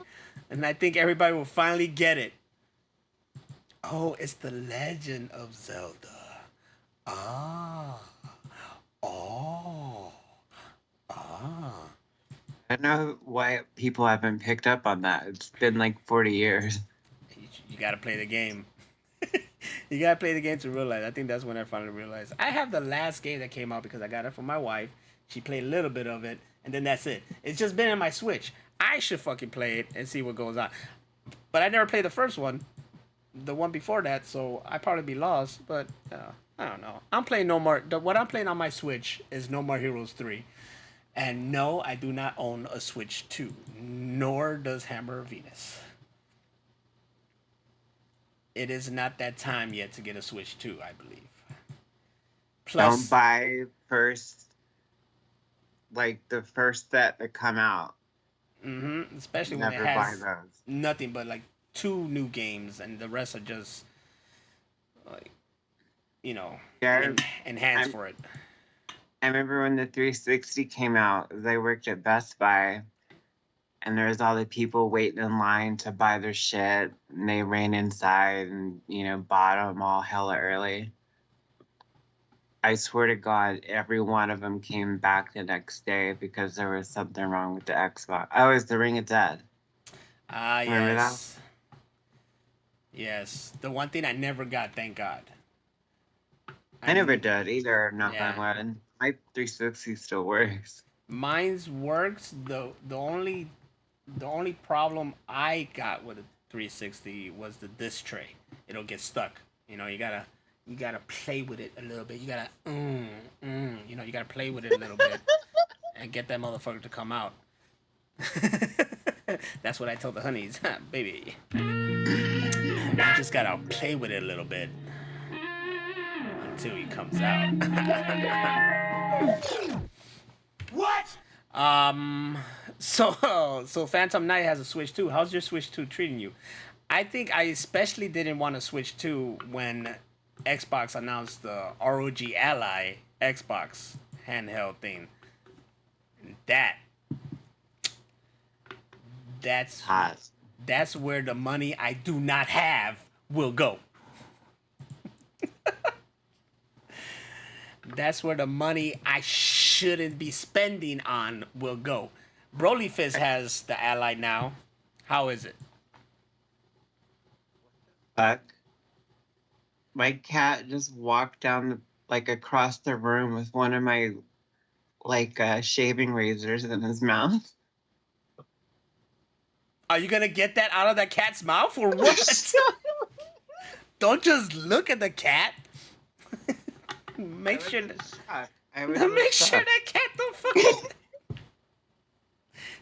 and I think everybody will finally get it. Oh, it's the Legend of Zelda. Ah. Oh. Ah. I don't know why people haven't picked up on that. It's been like 40 years. You gotta play the game. You gotta play the game to realize. I think that's when I finally realized. I have the last game that came out because I got it from my wife. She played a little bit of it, and then that's it. It's just been in my Switch. I should fucking play it and see what goes on. But I never played the first one, the one before that, so I'd probably be lost. But I don't know. I'm playing No More. What I'm playing on my Switch is No More Heroes 3. And no, I do not own a Switch 2, nor does HammerOfVenus. It is not that time yet to get a Switch 2, I believe. Plus, Don't buy the first set that come out. especially when Never it buy has those. nothing but like 2 new games, and the rest are just like, Yeah, enhanced for it. I remember when the 360 came out, they worked at Best Buy, and there was all the people waiting in line to buy their shit, and they ran inside and, bought them all hella early. I swear to God, every one of them came back the next day because there was something wrong with the Xbox. Oh, it's the Ring of Dead. Ah, Remember yes. Yes. The one thing I never got, thank God. I never did either, knock Yeah. on wood. My 360 still works. Mine's works. The only problem I got with the 360 was the disc tray. It'll get stuck. You gotta play with it a little bit. You gotta you gotta play with it a little bit and get that motherfucker to come out. That's what I told the honeys, baby. You just gotta play with it a little bit until he comes out. What? So Phantom Knight has a Switch 2. How's your Switch 2 treating you? I think I especially didn't want a Switch 2 when Xbox announced the ROG Ally Xbox handheld thing. That's Hot. that's where the money I do not have will go. That's where the money I shouldn't be spending on will go. Broly Fist has the Ally now. How is it? Fuck. My cat just walked down across the room with one of my shaving razors in his mouth. Are you gonna get that out of that cat's mouth or what? Don't just look at the cat. Make sure that cat don't fucking.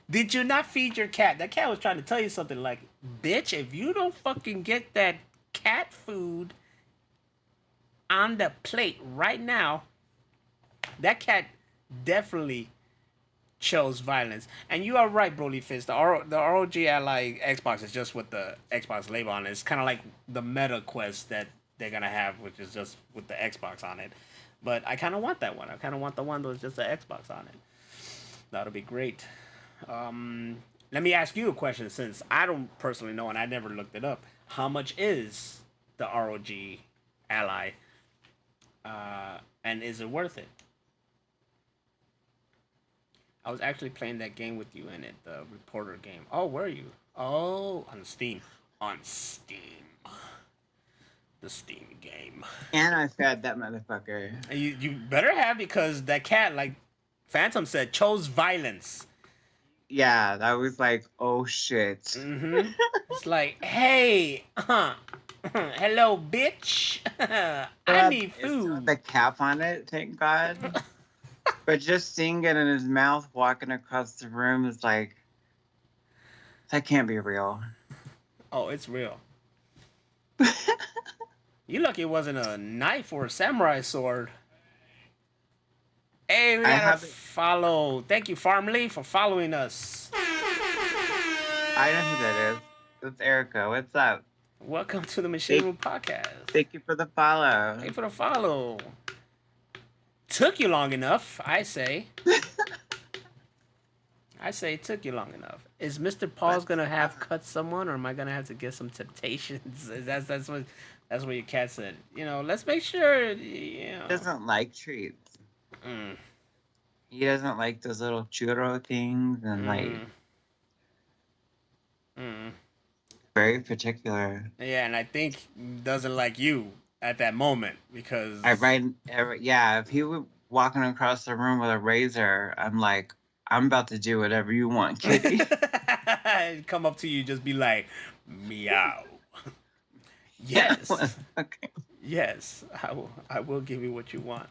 Did you not feed your cat? That cat was trying to tell you something like, bitch, if you don't fucking get that cat food on the plate right now, that cat definitely chose violence. And you are right, Broly Fist. The ROG Ally Xbox is just with the Xbox label on it. It's kind of like the meta quest that they're gonna have, which is just with the Xbox on it. But I kind of want that one. I kind of want the one with just the Xbox on it. That'll be great. Let me ask you a question, since I don't personally know and I never looked it up. How much is the ROG Ally? And is it worth it? I was actually playing that game with you in it, the reporter game. Oh, where are you? Oh, on Steam. On Steam. The Steam game. And I fed that motherfucker. You better have, because that cat, like Phantom said, chose violence. Yeah, that was like, oh shit. Mm-hmm. It's like, hey, hello, bitch. I need It's not food. the cap on it, thank God. But just seeing it in his mouth walking across the room is like, that can't be real. Oh, it's real. You lucky it wasn't a knife or a samurai sword. Hey, we gotta follow. Thank you, Farmly, for following us. I know who that is. It's Erica. What's up? Welcome to the Machine Room Podcast. Thank you for the follow. Thank you for the follow. Took you long enough, I say. I say it took you long enough. Is Mr. Paul's gonna have cut someone, or am I gonna have to get some temptations? That's what your cat said. You know, let's make sure. You know. He doesn't like treats. Mm. He doesn't like those little churro things and like very particular. Yeah, and I think doesn't like you at that moment, because Yeah, if he were walking across the room with a razor, I'm like, I'm about to do whatever you want, kitty. come up to you, just be like, meow. Yes. Okay. Yes, I will give you what you want.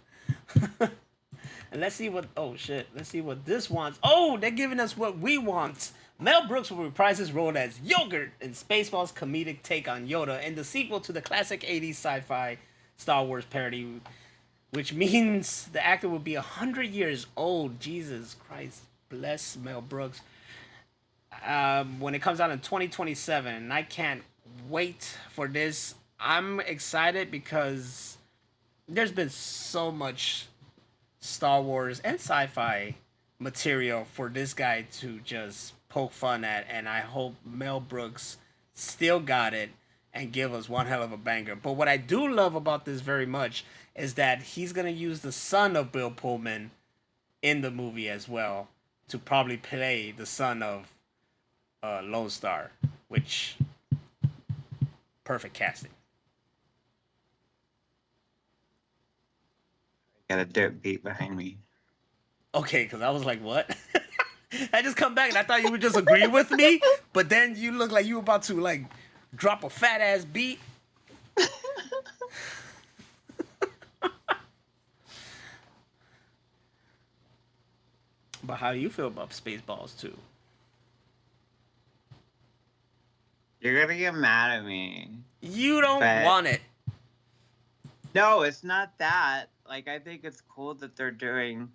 And let's see what, oh shit, let's see what this wants. Oh, they're giving us what we want. Mel Brooks will reprise his role as Yogurt in Spaceballs' comedic take on Yoda in the sequel to the classic 80s sci-fi Star Wars parody, which means the actor will be 100 years old. Jesus Christ, bless Mel Brooks. When it comes out in 2027, and I can't wait for this. I'm excited because there's been so much Star Wars and sci-fi material for this guy to just poke fun at, and I hope Mel Brooks still got it and give us one hell of a banger. But what I do love about this very much is that he's gonna use the son of Bill Pullman in the movie as well, to probably play the son of Lone Star, which perfect casting. Got a dirt beat behind me. Okay, because I was like, what? I just come back and I thought you would just agree with me, but then you look like you were about to like drop a fat ass beat. But how do you feel about Spaceballs 2? You're gonna get mad at me. You don't want it. No, it's not that. Like, I think it's cool that they're doing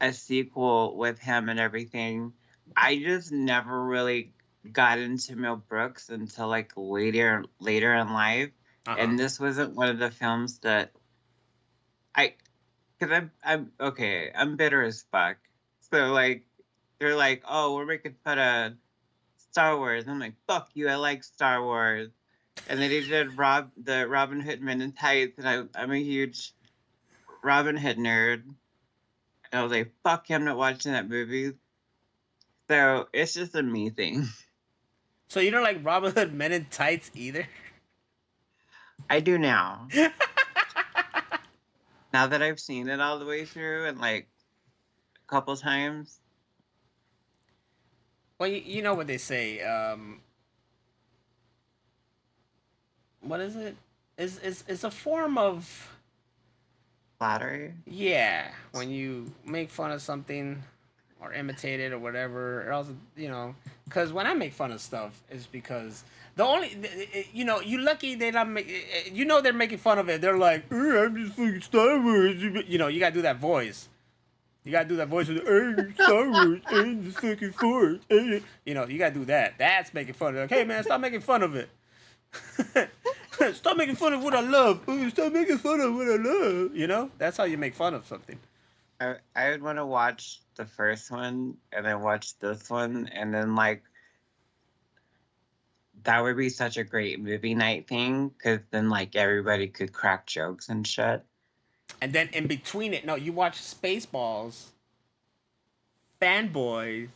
a sequel with him and everything. I just never really got into Mel Brooks until like later in life, and this wasn't one of the films that because I'm bitter as fuck. So like they're like, oh, we're making fun of Star Wars. I'm like, fuck you, I like Star Wars. And then they did the Robin Hood Men in Tights, and I'm a huge Robin Hood nerd. And I was like, fuck you, I'm not watching that movie. So it's just a me thing. So you don't like Robin Hood Men in Tights either? I do now. Now that I've seen it all the way through and like a couple times. Well, you know what they say. What is it? It's a form of Flattery? Yeah, when you make fun of something or imitate it or whatever, or else, you know, because when I make fun of stuff, it's because you know, you lucky they not you know, they're making fun of it. They're like, I'm just fucking Star Wars. You know, you gotta do that voice. You gotta do that voice with Star Wars and the fucking Force. You know, you gotta do that. That's making fun of it. Like, hey man, stop making fun of it. Stop making fun of what I love. Stop making fun of what I love. You know, that's how you make fun of something. I would want to watch the first one and then watch this one, and then like that would be such a great movie night thing, because then like everybody could crack jokes and shit. And then in between it, no, you watch Spaceballs, Fanboys,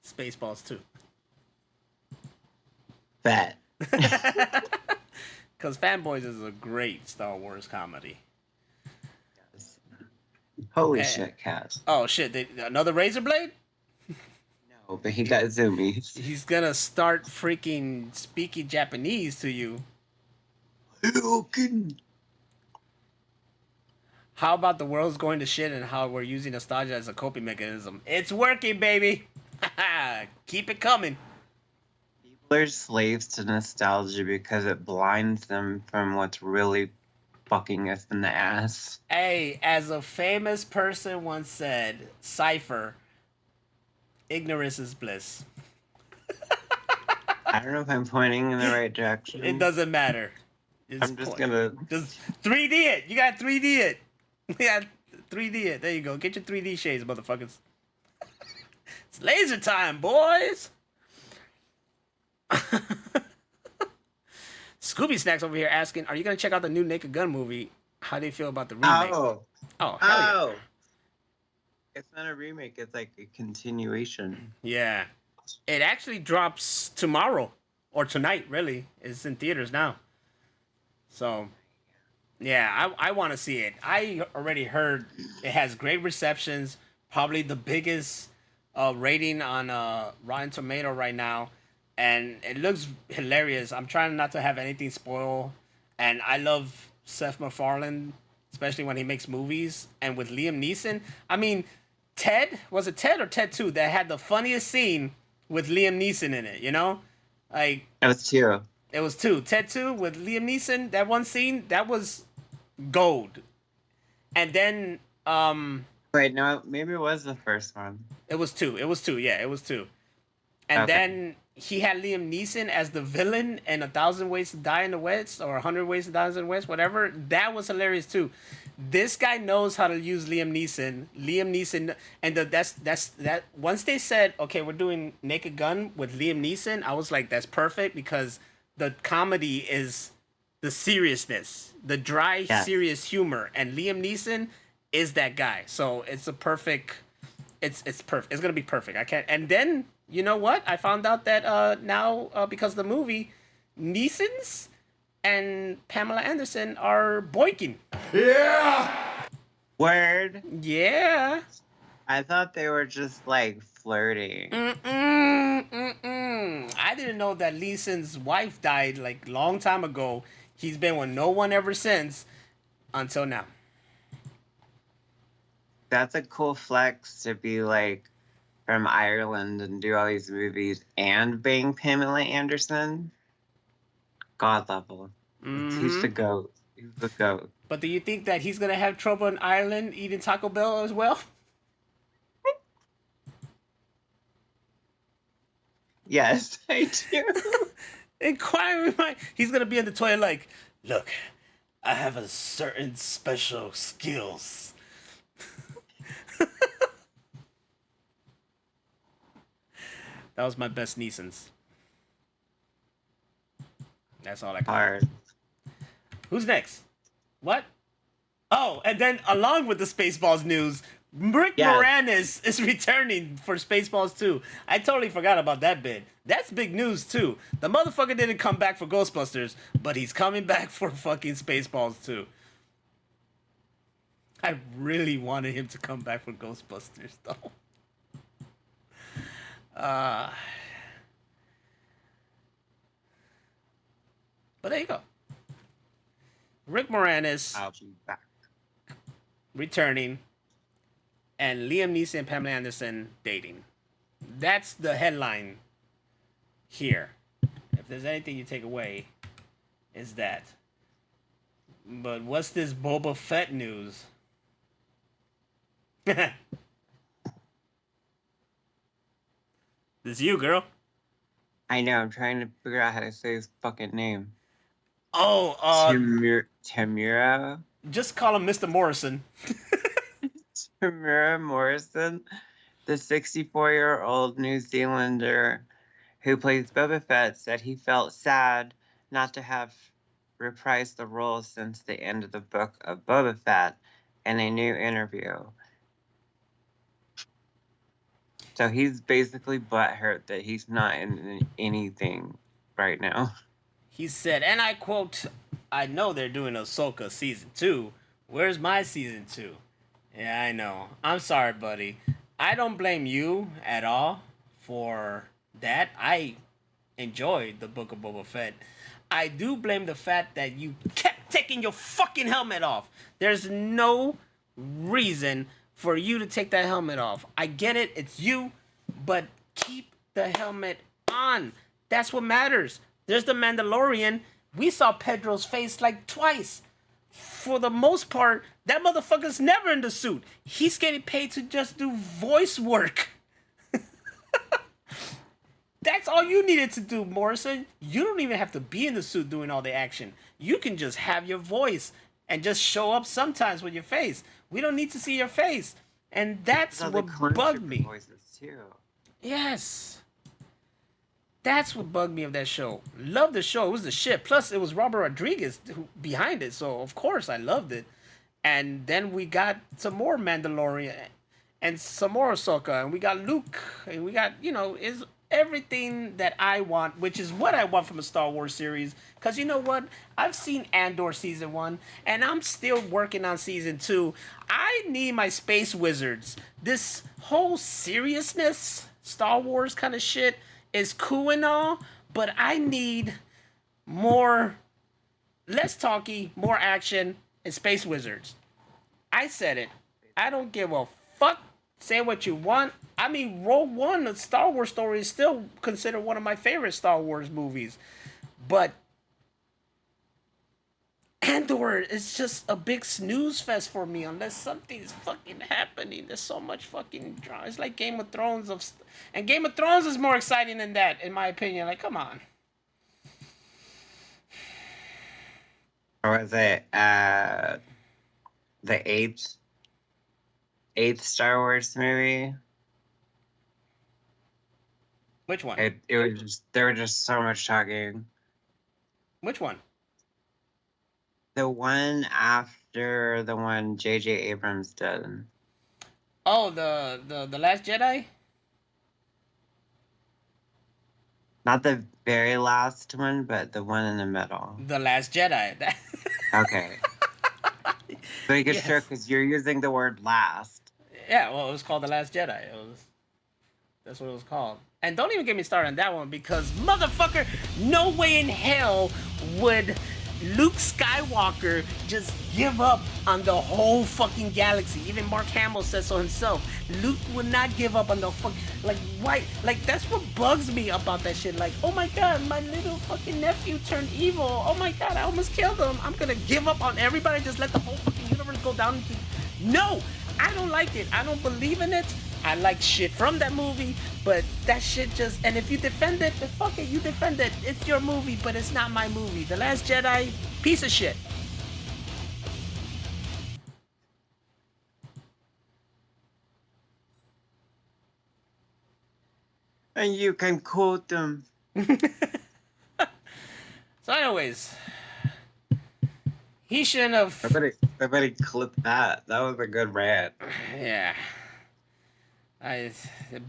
Spaceballs 2. Bet. Because Fanboys is a great Star Wars comedy. Holy Man. shit, Cass. Oh shit, another Razor Blade? No, but he got zoomies. He's gonna start freaking speaking Japanese to you. How about the world's going to shit and how we're using nostalgia as a coping mechanism? It's working, baby! Keep it coming. People are slaves to nostalgia because it blinds them from what's really fucking us in the ass. Hey, as a famous person once said, Cypher, ignorance is bliss. I don't know if I'm pointing in the right direction. It doesn't matter. I'm just gonna... Just 3D it. You got 3D it. You got 3D it. There you go. Get your 3D shades, motherfuckers. It's laser time, boys. Scooby Snacks over here asking, are you going to check out the new Naked Gun movie? How do you feel about the remake? Oh, hell yeah. oh. It's not a remake. It's like a continuation. Yeah. It actually drops tomorrow. Or tonight, really. It's in theaters now. So, yeah, I want to see it. I already heard it has great receptions. Probably the biggest rating on Rotten Tomato right now. And it looks hilarious. I'm trying not to have anything spoil. And I love Seth MacFarlane, especially when he makes movies. And with Liam Neeson. I mean, Ted, was it Ted or Ted 2 that had the funniest scene with Liam Neeson in it, you know? Like, It was 2. it was 2. Ted 2 with Liam Neeson, that one scene, that was gold. And then, Wait, no, maybe it was the first one. it was 2. It was 2, yeah, it was 2. And Okay. then he had Liam Neeson as the villain in 1,000 Ways to Die in the West, or 100 Ways to Die in the West, whatever. That was hilarious too. This guy knows how to use Liam Neeson. And that. Once they said, okay, we're doing Naked Gun with Liam Neeson, I was like, that's perfect, because the comedy is the seriousness, the dry, serious humor, and Liam Neeson is that guy. So it's a perfect. It's perfect. It's gonna be perfect. I can't. And then, you know what? I found out that now because of the movie, Neeson's and Pamela Anderson are boyking. Word. Yeah. I thought they were just like flirting. I didn't know that Neeson's wife died like long time ago. He's been with no one ever since, until now. That's a cool flex to be like from Ireland and do all these movies and bang Pamela Anderson. God level. He's the GOAT. He's the GOAT. But do you think that he's gonna have trouble in Ireland eating Taco Bell as well? Yes, I do. Inquiring mind. He's gonna be in the toilet like, look, I have a certain special skills. That was my best Neeson's. That's all I got. Hard. Who's next? What? Oh, and then along with the Spaceballs news, Rick Moranis is returning for Spaceballs 2. I totally forgot about that bit. That's big news too. The motherfucker didn't come back for Ghostbusters, but he's coming back for fucking Spaceballs 2. I really wanted him to come back for Ghostbusters though. But there you go. Rick Moranis I'll be back. returning, and Liam Neeson and Pamela Anderson dating. That's the headline here. If there's anything you take away, is that. But what's this Boba Fett news? This you, girl. I know. I'm trying to figure out how to say his fucking name. Oh, Tamura just call him Mr. Morrison. Morrison, the 64-year-old New Zealander who plays Boba Fett, said he felt sad not to have reprised the role since the end of the book of Boba Fett in a new interview. So he's basically butthurt that he's not in anything right now. He said, and I quote, I know they're doing Ahsoka season 2. Where's my season 2? Yeah, I know. I'm sorry, buddy. I don't blame you at all for that. I enjoyed the Book of Boba Fett. I do blame the fact that you kept taking your fucking helmet off. There's no reason for you to take that helmet off. I get it, it's you, but keep the helmet on. That's what matters. There's the Mandalorian. We saw Pedro's face like twice. For the most part, that motherfucker's never in the suit. He's getting paid to just do voice work. That's all you needed to do, Morrison. You don't even have to be in the suit doing all the action. You can just have your voice and just show up sometimes with your face. We don't need to see your face. And that's what bugged me. Voices too. Yes. That's what bugged me of that show. Loved the show. It was the shit. Plus, it was Robert Rodriguez behind it. So, of course, I loved it. And then we got some more Mandalorian and some more Ahsoka. And we got Luke. And we got, is everything that I want, which is what I want from a Star Wars series. Because you know what? I've seen Andor season 1. And I'm still working on season 2. I need my space wizards. This whole seriousness, Star Wars kind of shit is cool and all, but I need more, less talky, more action, and space wizards. I said it. I don't give a fuck. Say what you want. I mean, Rogue One, the Star Wars story, is still considered one of my favorite Star Wars movies. But Andor is just a big snooze fest for me unless something's fucking happening. There's so much fucking drama. It's like Game of Thrones and Game of Thrones is more exciting than that, in my opinion. Like, come on. Or was it the eighth Star Wars movie? Which one? It was just, there was just so much talking. Which one? The one after the one J.J. Abrams did. Oh, the Last Jedi? Not the very last one, but the one in the middle. The Last Jedi. Okay. Make it Yes. sure, because you're using the word last. Yeah, well, it was called The Last Jedi. That's what it was called. And don't even get me started on that one because, motherfucker, no way in hell would Luke Skywalker just give up on the whole fucking galaxy. Even Mark Hamill said so himself. Luke would not give up on the fuck. Like, why? Like, that's what bugs me about that shit. Like, oh my god, my little fucking nephew turned evil. Oh my god, I almost killed him. I'm gonna give up on everybody. Just let the whole fucking universe go down into. No, I don't like it. I don't believe in it. I like shit from that movie, but that shit just... And if you defend it, then fuck it, you defend it. It's your movie, but it's not my movie. The Last Jedi, piece of shit. And you can quote them. So anyways, he shouldn't have... Somebody clip that. That was a good rant. Yeah. I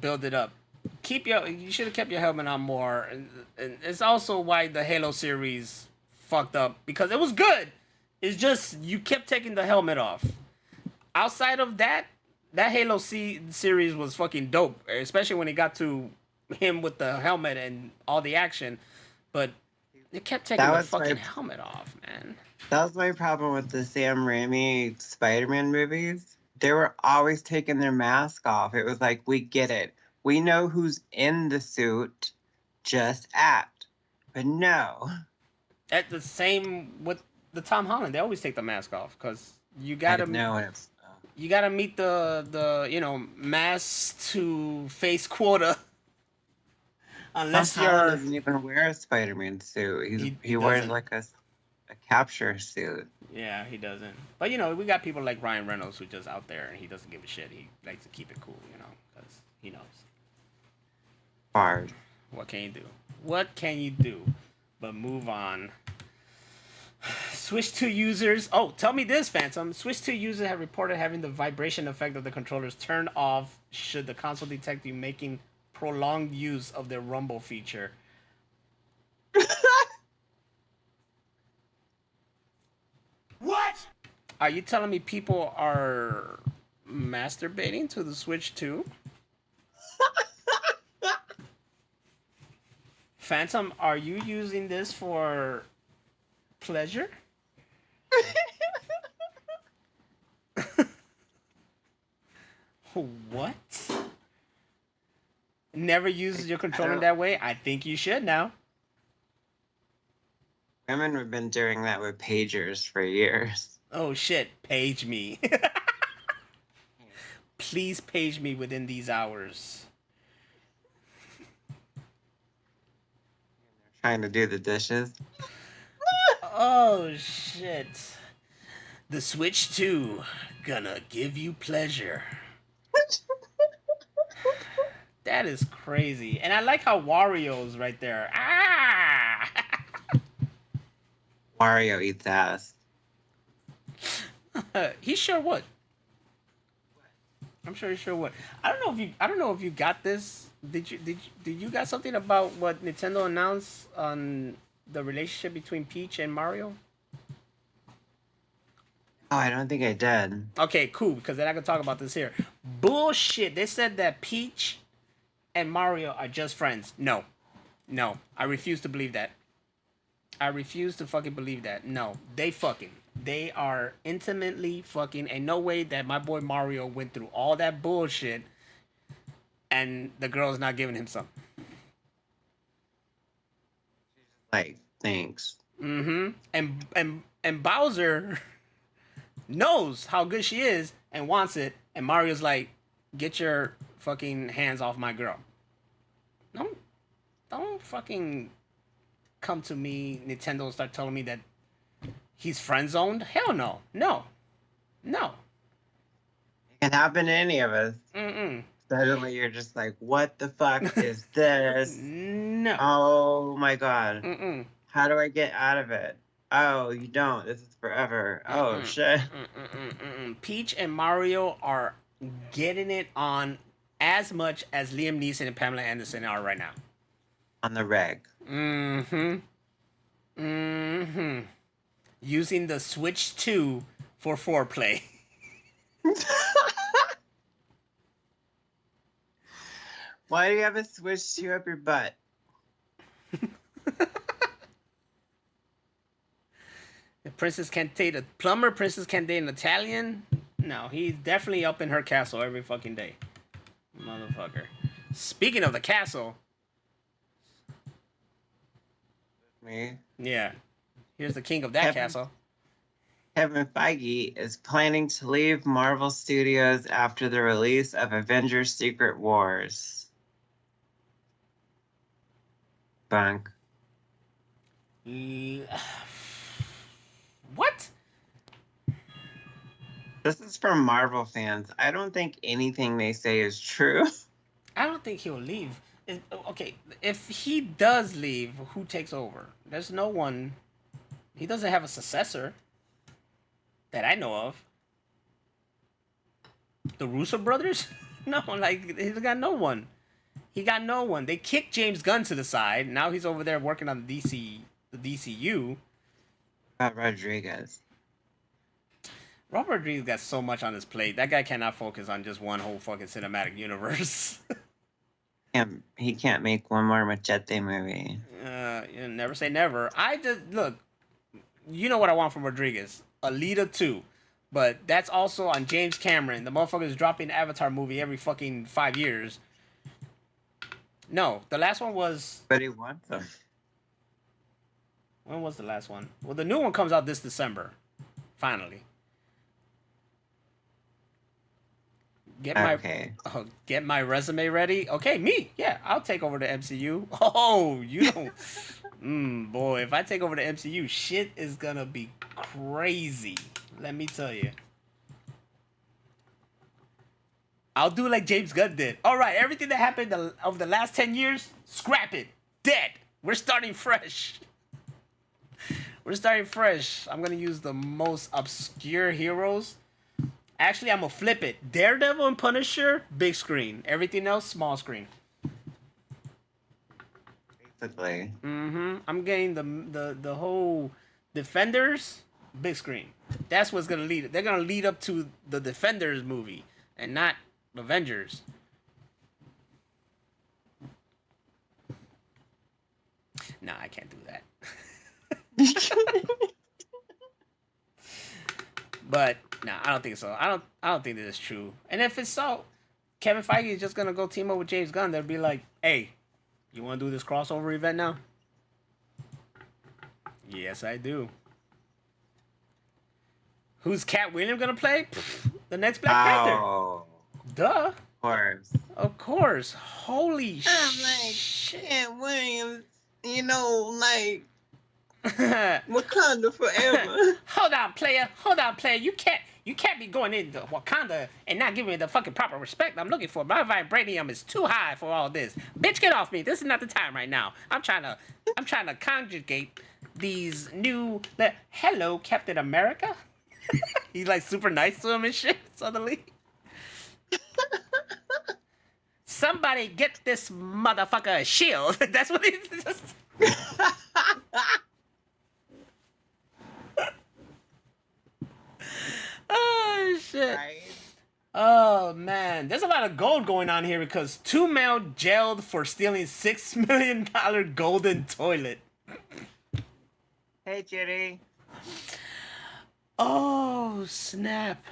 build it up. You should have kept your helmet on more. And it's also why the Halo series fucked up because it was good. It's just you kept taking the helmet off. Outside of that Halo series was fucking dope, especially when it got to him with the helmet and all the action. But it kept taking the fucking helmet off, man. That was my problem with the Sam Raimi Spider-Man movies. They were always taking their mask off. It was like, we get it. We know who's in the suit. Just act. But no. At the same with the Tom Holland, they always take the mask off because you gotta you gotta meet the mask to face quota. Unless Tom Holland you're... doesn't even wear a Spider-Man suit. He He wears doesn't. like a capture suit. Yeah, he doesn't. But, you know, we got people like Ryan Reynolds who just out there and he doesn't give a shit. He likes to keep it cool, you know, because he knows. Hard. What can you do? What can you do but move on? Switch 2 users. Oh, tell me this, Phantom. Switch 2 users have reported having the vibration effect of the controllers turned off should the console detect you making prolonged use of their rumble feature. What? Are you telling me people are masturbating to the Switch 2? Phantom, are you using this for pleasure? What? Never used your controller that way? I think you should now. Women have been doing that with pagers for years. Oh shit, page me. Please page me within these hours. Trying to do the dishes. Oh shit. The Switch 2 gonna give you pleasure. That is crazy. And I like how Wario's right there. Ah! Wario eats ass. He sure would. I'm sure he sure would. I don't know if you got this. Did you got something about what Nintendo announced on the relationship between Peach and Mario? Oh, I don't think I did. Okay, cool, because then I can talk about this here. Bullshit. They said that Peach and Mario are just friends. No. No. I refuse to believe that. I refuse to fucking believe that. No. They fucking. They are intimately fucking. Ain't no way that my boy Mario went through all that bullshit and the girl's not giving him some. Like, thanks. Mm-hmm. And Bowser knows how good she is and wants it, and Mario's like, get your fucking hands off my girl. Don't fucking come to me, Nintendo, and start telling me that he's friend zoned. Hell no. No. It can happen to any of us. Mm-mm. Suddenly you're just like, what the fuck is this? No. Oh my god. Mm-mm. How do I get out of it? Oh, you don't. This is forever. Oh, shit. Peach and Mario are getting it on as much as Liam Neeson and Pamela Anderson are right now. On the reg. Using the Switch 2 for foreplay. Why do you have a Switch 2 up your butt? The princess can't date a plumber. Princess can't date an Italian. No, he's definitely up in her castle every fucking day. Motherfucker. Speaking of the castle. Me? Yeah. Here's the king of that castle. Kevin Feige is planning to leave Marvel Studios after the release of Avengers Secret Wars. Bunk. What? This is from Marvel fans. I don't think anything they say is true. I don't think he'll leave. Okay, if he does leave, who takes over? There's no one. He doesn't have a successor that I know of. The Russo brothers? No, like, he's got no one. He got no one. They kicked James Gunn to the side. Now he's over there working on the DCU. Rodriguez. Robert Rodriguez got so much on his plate. That guy cannot focus on just one whole fucking cinematic universe. He can't make one more Machete movie. You never say never. I just look. You know what I want from Rodriguez? Alita 2. But that's also on James Cameron. The motherfucker's dropping the Avatar movie every fucking 5 years. No, the last one was... But he wants them. When was the last one? Well, the new one comes out this December. Finally. Okay. Get my resume ready. Okay, me. Yeah, I'll take over the MCU. Oh, you don't. Boy, if I take over the MCU, shit is gonna be crazy. Let me tell you. I'll do like James Gunn did. All right, everything that happened over the last 10 years, scrap it. Dead. We're starting fresh. We're starting fresh. I'm gonna use the most obscure heroes. Actually, I'm gonna flip it. Daredevil and Punisher, big screen. Everything else, small screen. Basically. I'm getting the whole Defenders, big screen. That's what's gonna lead. They're gonna lead up to the Defenders movie and not Avengers. Nah, I can't do that. But nah, I don't think so. I don't think that is true. And if it's so, Kevin Feige is just gonna go team up with James Gunn. They'll be like, "Hey, you want to do this crossover event now?" Yes, I do. Who's Cat Williams gonna play? The next Black Panther. Oh, Duh. of course. Of course. Holy I'm like, shit. Cat Williams, you know, like Wakanda forever. Hold on, player. Hold on, player. You can't be going into Wakanda and not giving me the fucking proper respect I'm looking for. My vibranium is too high for all this. Bitch, get off me. This is not the time right now. I'm trying to conjugate these new. Hello, Captain America. He's like super nice to him and shit. Suddenly. Somebody get this motherfucker a shield. That's what he's just. Oh shit. Right? Oh man, there's a lot of gold going on here because 2 male jailed for stealing $6 million golden toilet. Hey, Judy. Oh snap.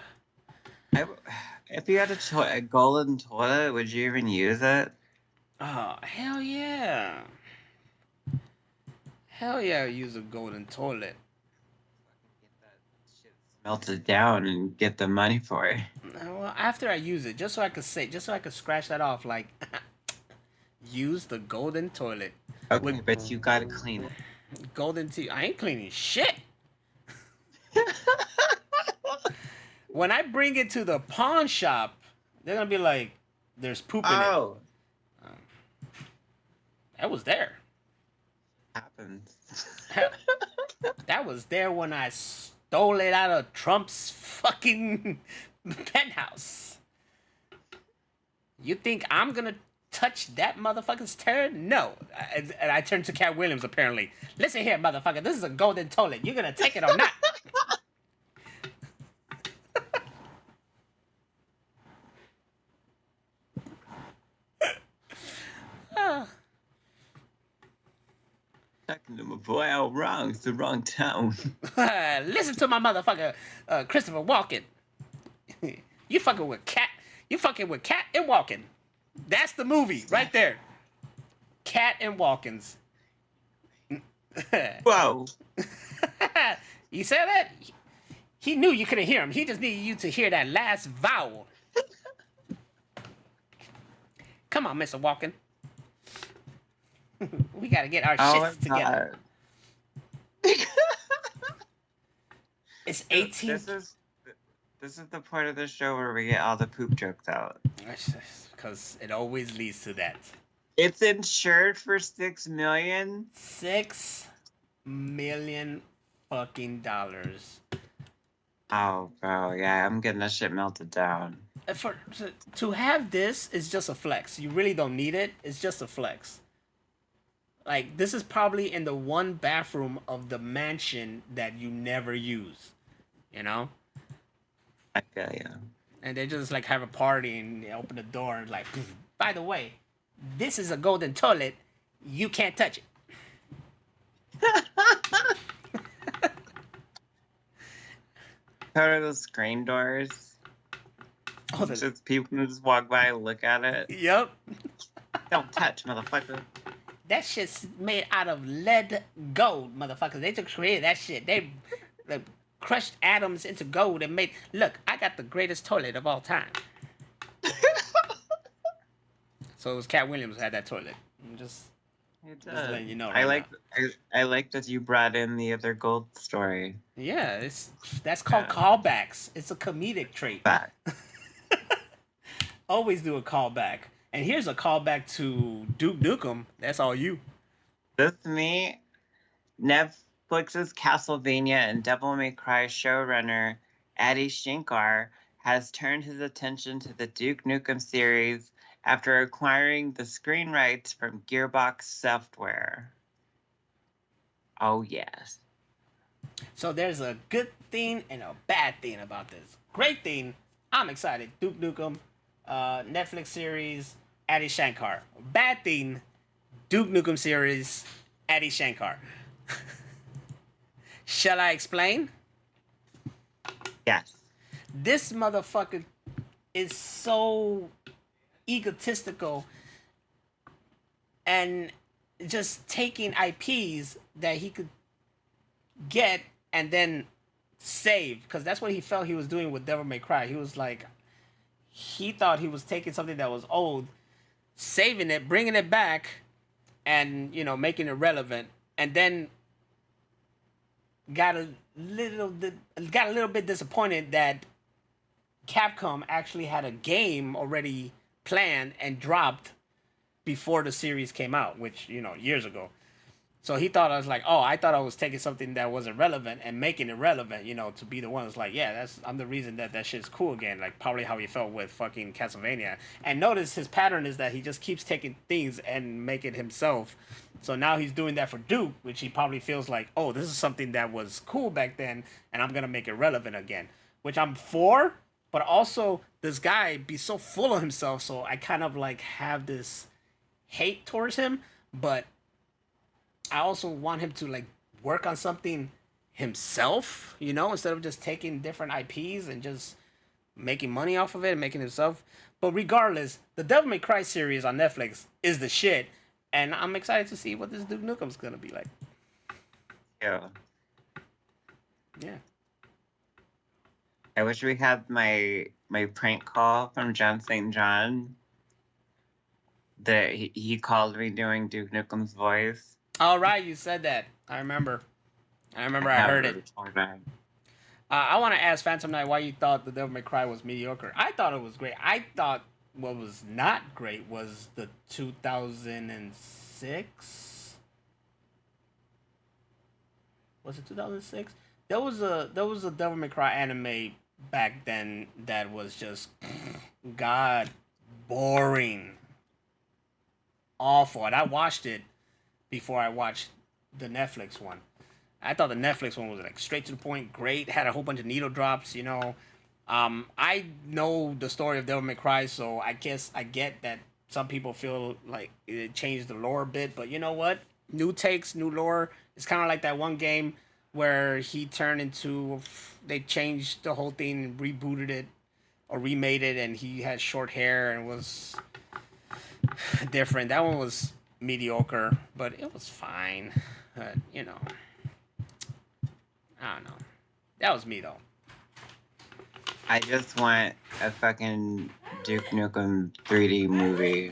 If you had a golden toilet, would you even use it? Oh hell yeah. Hell yeah, I use a golden toilet. Get that shit melted down and get the money for it. Well, after I use it, just so I could scratch that off, like, use the golden toilet. Okay, but you gotta clean it. Golden tea. I ain't cleaning shit. When I bring it to the pawn shop, they're gonna be like, "There's poop in it." That was there. Happens. That was there when I stole it out of Trump's fucking penthouse. You think I'm gonna touch that motherfucker's turd? No. And I turned to Cat Williams, apparently. Listen here, motherfucker. This is a golden toilet. You gonna take it or not? Talking to my boy all wrong. It's the wrong town. Listen to my motherfucker, Christopher Walken. You fucking with Cat. You fucking with Cat and Walken. That's the movie right there. Cat and Walkens. Whoa. You said that? He knew you couldn't hear him. He just needed you to hear that last vowel. Come on, Mr. Walken. We gotta get our shits together. It's 18. This is the part of the show where we get all the poop jokes out. Because it always leads to that. It's insured for $6 million. $6 million fucking dollars. Oh, bro, yeah, I'm getting that shit melted down. To have this is just a flex. You really don't need it. It's just a flex. Like, this is probably in the one bathroom of the mansion that you never use. You know? I feel you. And they just, like, have a party and they open the door and, like, by the way, this is a golden toilet. You can't touch it. How are those screen doors? Oh, Just people can just walk by and look at it. Yep. Don't touch, motherfucker. That shit's made out of lead gold, motherfuckers. They just created that shit. They crushed atoms into gold and made... Look, I got the greatest toilet of all time. So it was Cat Williams who had that toilet. Just letting you know I right like I like that you brought in the other gold story. yeah, that's called callbacks. It's a comedic trait. Back. Always do a callback. And here's a callback to Duke Nukem. That's all you. This me, Netflix's Castlevania and Devil May Cry showrunner Adi Shankar has turned his attention to the Duke Nukem series after acquiring the screen rights from Gearbox Software. Oh, yes. So there's a good thing and a bad thing about this. Great thing, I'm excited. Duke Nukem, Netflix series, Adi Shankar. Bad thing, Duke Nukem series, Adi Shankar. Shall I explain? Yes. This motherfucker is so egotistical and just taking IPs that he could get and then save, because that's what he felt he was doing with Devil May Cry. He was like, he thought he was taking something that was old, saving it, bringing it back, and making it relevant, and then got a little bit disappointed that Capcom actually had a game already planned and dropped before the series came out, which years ago. So he thought, I thought I was taking something that wasn't relevant and making it relevant, to be the one that's like, yeah, I'm the reason that shit's cool again. Like probably how he felt with fucking Castlevania. And notice his pattern is that he just keeps taking things and make it himself. So now he's doing that for Duke, which he probably feels like, oh, this is something that was cool back then, and I'm gonna make it relevant again, which I'm for. But also, this guy be so full of himself, so I kind of like have this hate towards him, but I also want him to like work on something himself, instead of just taking different IPs and just making money off of it and making himself. But regardless, the Devil May Cry series on Netflix is the shit, and I'm excited to see what this Duke Nukem's gonna be like. Yeah. Yeah. I wish we had my prank call from John St. John. That he called me doing Duke Nukem's voice. All right, you said that. I remember. I heard it. I want to ask Phantom Knight why you thought the Devil May Cry was mediocre. I thought it was great. I thought what was not great was the 2006. Was it 2006? There was a Devil May Cry anime back then that was just boring, awful. And I watched it before I watched the Netflix one. I thought the Netflix one was like straight to the point, great, had a whole bunch of needle drops, I know the story of Devil May Cry, so I guess I get that some people feel like it changed the lore a bit, but you know what? New takes, new lore. It's kind of like that one game where he turned into, they changed the whole thing, rebooted it, or remade it, and he had short hair and was different. That one was mediocre, but it was fine. I don't know. That was me, though. I just want a fucking Duke Nukem 3D movie.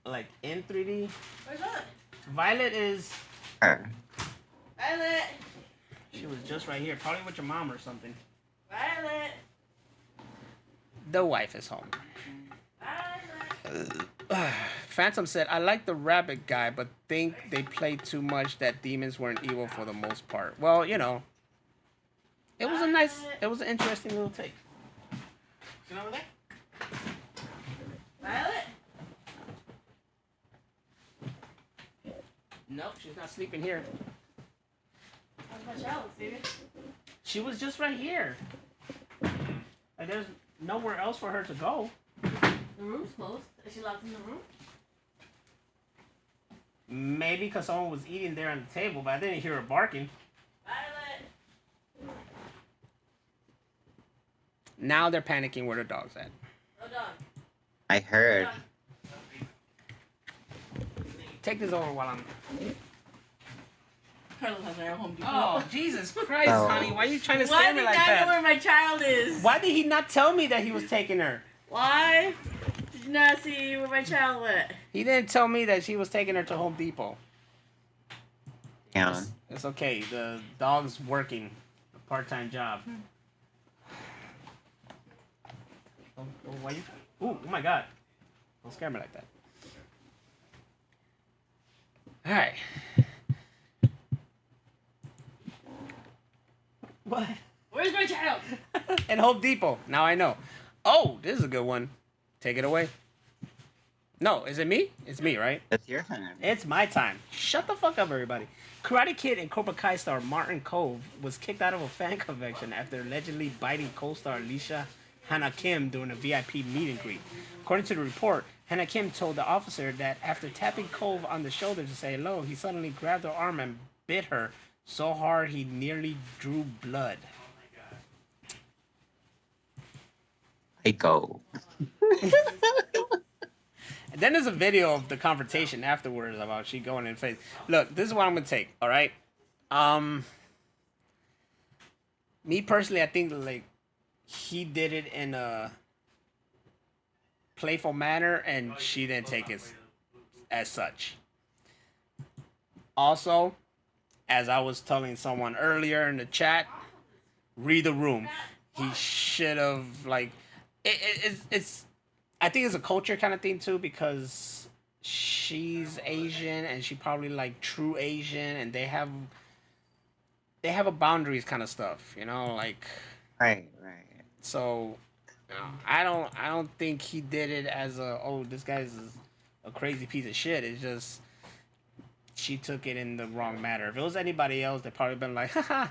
Like, in 3D? Where's that? Violet is... Her. Violet! She was just right here, probably with your mom or something. Violet! The wife is home. Violet! Phantom said, I like the rabbit guy, but think they played too much that demons weren't evil for the most part. Well, it was an interesting little take. You know that? Violet? Nope, she's not sleeping here. How's my child, Steven? She was just right here. Like, there's nowhere else for her to go. The room's closed. Is she locked in the room? Maybe because someone was eating there on the table, but I didn't hear her barking. Violet! Now they're panicking where the dog's at. No dog. I heard. Take this over while I'm... Carlos has her Home Depot. Oh, Jesus Christ, Oh. honey. Why are you trying to Why scare me did like I know that? where my child is? Why did he not tell me that he was taking her? Why? Did Nessie, where my child went? He didn't tell me that she was taking her to Home Depot. Damn. It's okay. The dog's working a part-time job. Oh, why you? Ooh, oh my God! Don't scare me like that. All right. What? Where's my child? And Home Depot. Now I know. Oh, this is a good one. Take it away. No, is it me? It's me, right? It's your turn. It's my time. Shut the fuck up, everybody. Karate Kid and Cobra Kai star Martin Kove was kicked out of a fan convention after allegedly biting co-star Alicia Hannah Kim during a VIP meet and greet. According to the report, Hannah Kim told the officer that after tapping Kove on the shoulder to say hello, he suddenly grabbed her arm and bit her so hard he nearly drew blood. I go. And then there's a video of the confrontation afterwards about she going in the face. Look, this is what I'm gonna take. All right. Me personally, I think like he did it in a playful manner, and she didn't take it as such. Also, as I was telling someone earlier in the chat, read the room. He should have like it's. I think it's a culture kind of thing too, because she's Asian and she probably like true Asian, and they have a boundaries kind of stuff, you know, like. Right. So, I don't think he did it as a this guy's a crazy piece of shit. It's just she took it in the wrong manner. If it was anybody else, they'd probably been like, haha,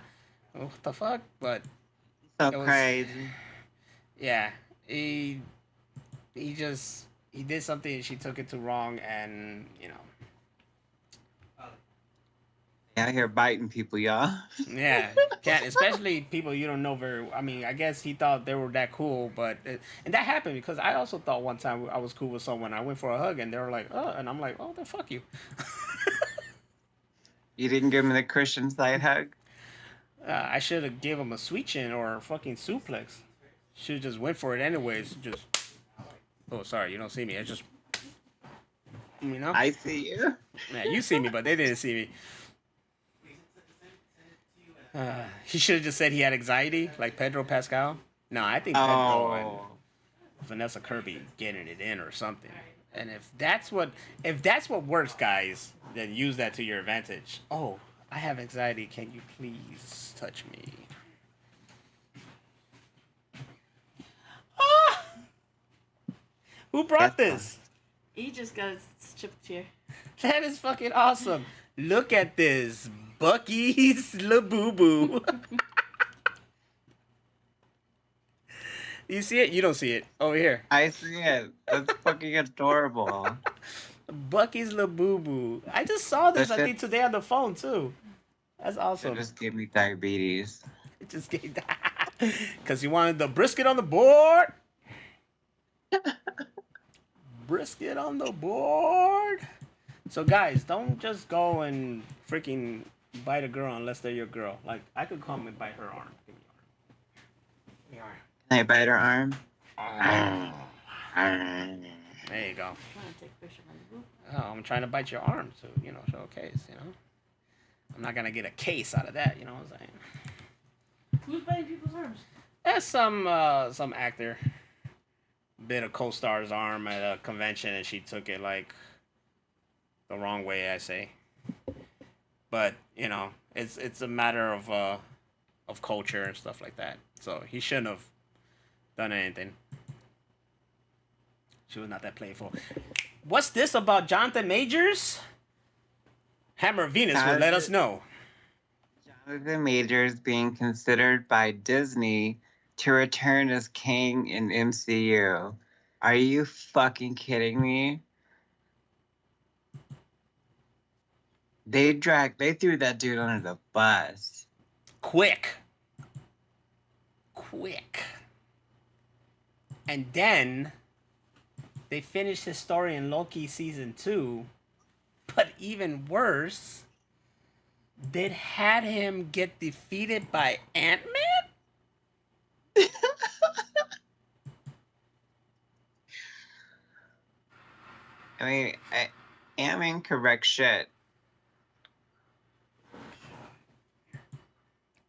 what the fuck? But So it was crazy. yeah, he did something and she took it too wrong, and you know. Out here biting people, y'all. Yeah, can't, especially people you don't know very. I mean, I guess he thought they were that cool, but and that happened because I also thought one time I was cool with someone. I went for a hug and they were like, "Oh," and I'm like, "Oh, then fuck you." You didn't give me the Christian side hug? I should have gave him a sweet chin or a fucking suplex. Should have just went for it anyways. Just. Oh, sorry, you don't see me. I just. You know. I see you. Yeah, you see me, but they didn't see me. He should have just said he had anxiety, like Pedro Pascal. No, I think Pedro and Vanessa Kirby getting it in or something. And if that's what works, guys, then use that to your advantage. Oh, I have anxiety. Can you please touch me? Ah! Who brought this? He just got his chipped here. That is fucking awesome. Look at this. Bucky's Labubu. You see it? You don't see it. Over here. I see it. That's fucking adorable. Bucky's Labubu. I just saw this, I think, today on the phone, too. That's It awesome. just gave me diabetes. It just gave that. Because you wanted the brisket on the board. Brisket on the board. So, guys, don't just go and freaking bite a girl unless they're your girl. Like, I could come and bite her arm. Give me your arm. Can I bite her arm? There you go. I'm trying to take a picture of the roof. Oh, I'm trying to bite your arm to, you know, show a case, you know. I'm not gonna get a case out of that, you know what I'm saying? Who's biting people's arms? That's some actor bit a co-star's arm at a convention and she took it like the wrong way, I say. But, you know, it's a matter of culture and stuff like that. So he shouldn't have done anything. She was not that playful. What's this about Jonathan Majors? Hammer of Venus will let us know. Jonathan Majors being considered by Disney to return as King in MCU. Are you fucking kidding me? They threw that dude under the bus. Quick. And then they finished his story in Loki season 2. But even worse, they had him get defeated by Ant-Man? I mean, I am incorrect shit.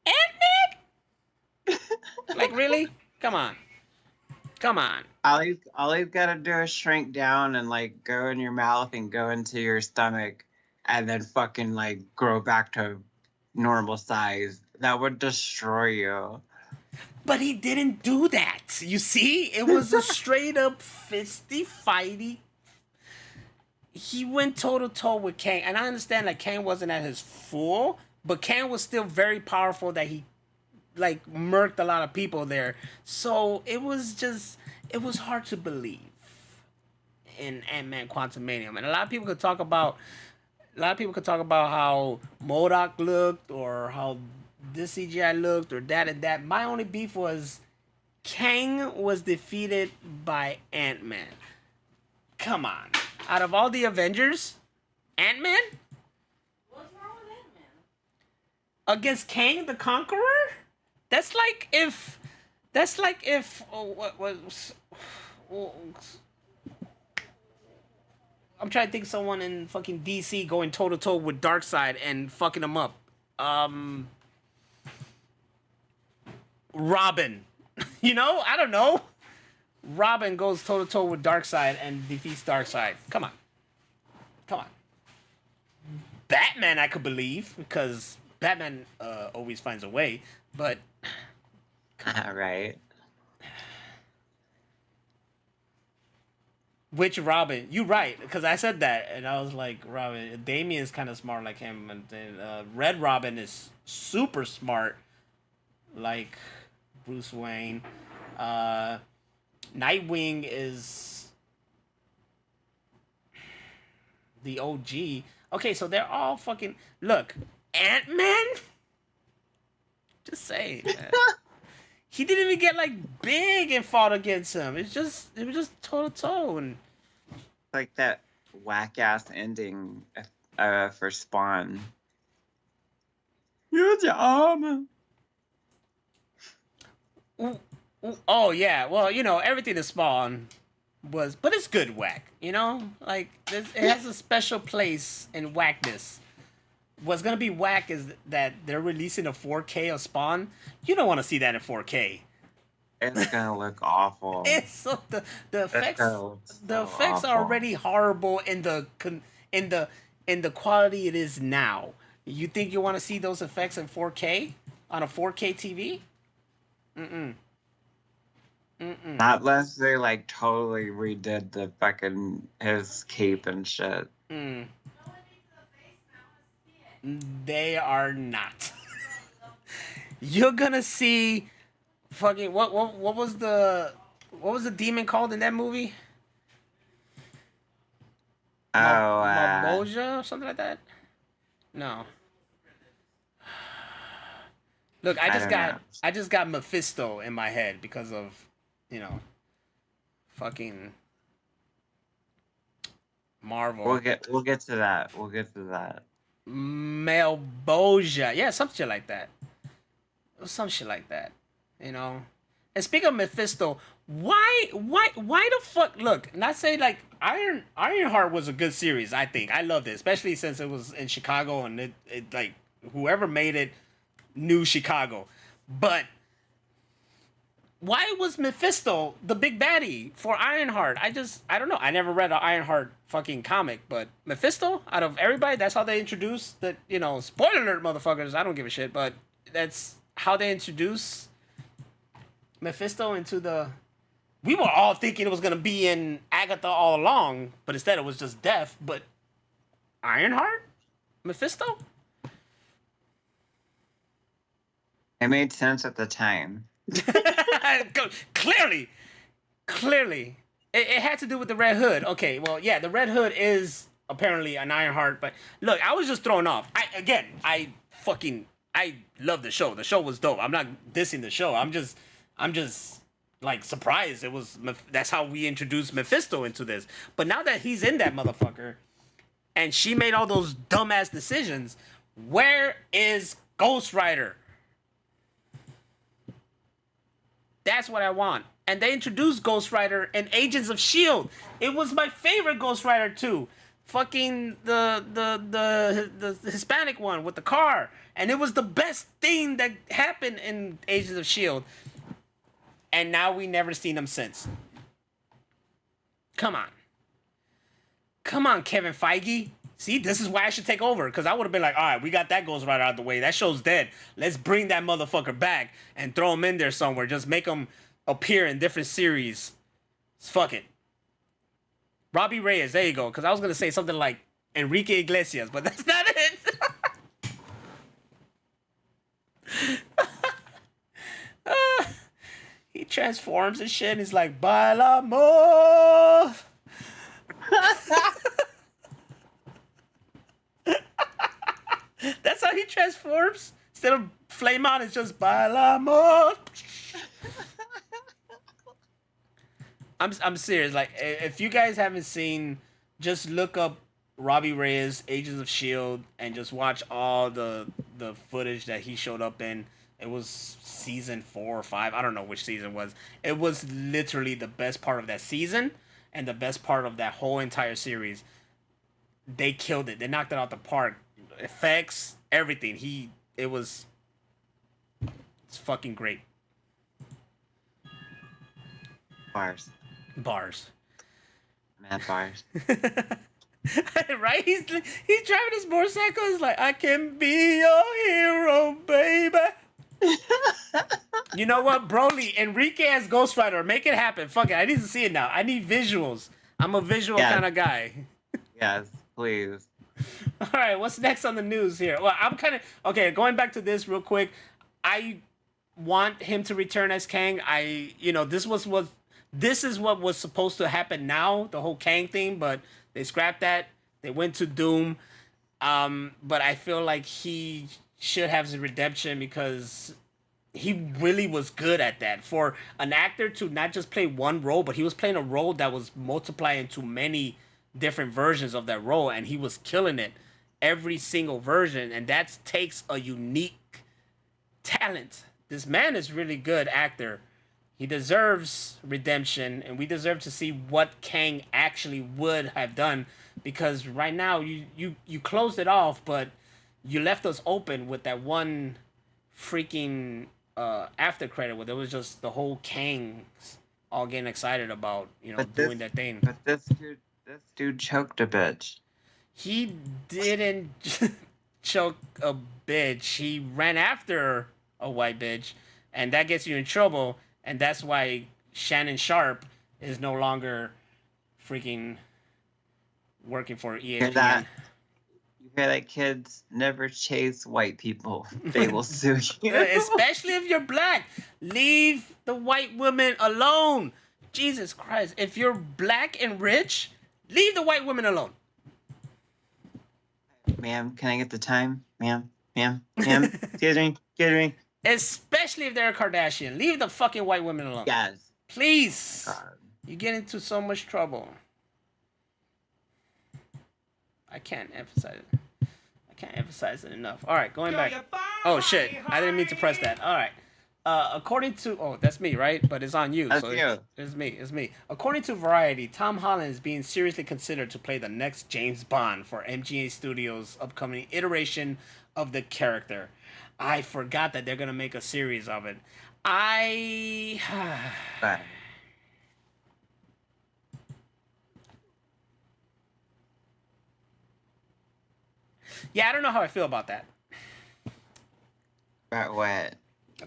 Ant-Man? Like, really? Come on. Come on. All you've got to do is shrink down and like go in your mouth and go into your stomach, and then fucking like grow back to normal size. That would destroy you. But he didn't do that. You see? It was a straight up fisty fighty. He went toe to toe with Kang. And I understand that Kang wasn't at his full, but Kang was still very powerful that he like murked a lot of people there. So it was hard to believe in Ant-Man Quantumanium. And a lot of people could talk about how MODOK looked or how this CGI looked or that and that. My only beef was Kang was defeated by Ant-Man. Come on. Out of all the Avengers, Ant-Man? What's wrong with Ant-Man? Against Kang the Conqueror? That's like if I'm trying to think of someone in fucking DC going toe to toe with Darkseid and fucking him up. Robin. You know? I don't know. Robin goes toe to toe with Darkseid and defeats Darkseid. Come on. Batman I could believe because Batman always finds a way, but Right. which Robin? You right, because I said that, and I was like, Robin. Damien's kind of smart like him, and then Red Robin is super smart, like Bruce Wayne. Nightwing is the OG. Okay, so they're all fucking look. Ant-Man. Just saying, man. He didn't even get like big and fought against him. It was just toe to toe and Like that whack ass ending for Spawn. Use your armor. oh yeah. Well, you know everything that Spawn was, but it's good whack. You know, like it has a special place in whackness. What's gonna be whack is that they're releasing a 4K of Spawn. You don't want to see that in 4K. It's gonna look awful. It's so the effects so the effects awful. are already horrible in the quality it is now. You think you want to see those effects in 4K on a 4K TV? Not unless they like totally redid the fucking his cape and shit. They are not. You're gonna see fucking what was the demon called in that movie? Oh, Maboja or something like that? No. Look, I just got Mephisto in my head because of, you know, fucking Marvel. we'll get to that. We'll get to that. Malboja. Yeah, some shit like that. Some shit like that. You know? And speaking of Mephisto, why the fuck look, not say like Ironheart was a good series, I think. I loved it, especially since it was in Chicago and it like whoever made it knew Chicago. But why was Mephisto the big baddie for Ironheart? I don't know. I never read an Ironheart fucking comic, but Mephisto, out of everybody, that's how they introduced that, you know, spoiler alert, motherfuckers, I don't give a shit, but that's how they introduce Mephisto into the... We were all thinking it was going to be in Agatha all along, but instead it was just Death, but Ironheart? Mephisto? It made sense at the time. Clearly. It had to do with the Red Hood. Okay, well, yeah, the Red Hood is apparently an Ironheart, but look, I was just thrown off. I love the show. The show was dope. I'm not dissing the show. I'm just like surprised. That's how we introduced Mephisto into this. But now that he's in that motherfucker, and she made all those dumbass decisions, where is Ghost Rider? That's what I want. And they introduced Ghost Rider and Agents of S.H.I.E.L.D. It was my favorite Ghost Rider too. Fucking the Hispanic one with the car. And it was the best thing that happened in Agents of S.H.I.E.L.D. And now we never seen him since. Come on. Come on, Kevin Feige. See, this is why I should take over. Because I would have been like, all right, we got that Ghost Rider out of the way. That show's dead. Let's bring that motherfucker back and throw him in there somewhere. Just make him appear in different series. Fuck it. Robbie Reyes, there you go. Because I was going to say something like Enrique Iglesias, but that's not it. He transforms and shit, and he's like, Baila more. That's how he transforms. Instead of flame on, it's just Baila more. I'm serious. Like, if you guys haven't seen, just look up Robbie Reyes, Agents of S.H.I.E.L.D., and just watch all the footage that he showed up in. It was season 4 or 5. I don't know which season it was. It was literally the best part of that season and the best part of that whole entire series. They killed it. They knocked it out the park. Effects, everything. It's fucking great. Bars. Mad bars. Right? He's driving his motorcycle. He's like, I can be your hero, baby. You know what, Broly? Enrique as Ghost Rider. Make it happen. Fuck it. I need to see it now. I need visuals. I'm a visual kind of guy. Yes, please. All right, what's next on the news here? Well, I'm kind of... Okay, going back to this real quick. I want him to return as Kang. This is what was supposed to happen now, the whole Kang thing, but they scrapped that. They went to Doom. But I feel like he should have his redemption because he really was good at that. For an actor to not just play one role, but he was playing a role that was multiplying into many different versions of that role, and he was killing it every single version, and that takes a unique talent. This man is really good actor. He deserves redemption, and we deserve to see what Kang actually would have done, because right now you closed it off, but you left us open with that one freaking after credit where there was just the whole Kang all getting excited about doing that thing. But this dude choked a bitch. He didn't choke a bitch. He ran after a white bitch, and that gets you in trouble. And that's why Shannon Sharp is no longer freaking working for ESPN. You hear that, kids? Never chase white people. They will sue you. Especially if you're black. Leave the white women alone. Jesus Christ. If you're black and rich, leave the white women alone. Ma'am, can I get the time? Ma'am. Excuse me. Especially if they're a Kardashian. Leave the fucking white women alone. Yes. Please. God. You get into so much trouble. I can't emphasize it enough. All right, going back. Oh, shit. I didn't mean to press that. All right. According to... Oh, that's me, right? But it's on you. That's so you. It's me. According to Variety, Tom Holland is being seriously considered to play the next James Bond for MGM Studios' upcoming iteration of the character. I forgot that they're going to make a series of it. Bye. Yeah, I don't know how I feel about that. About what?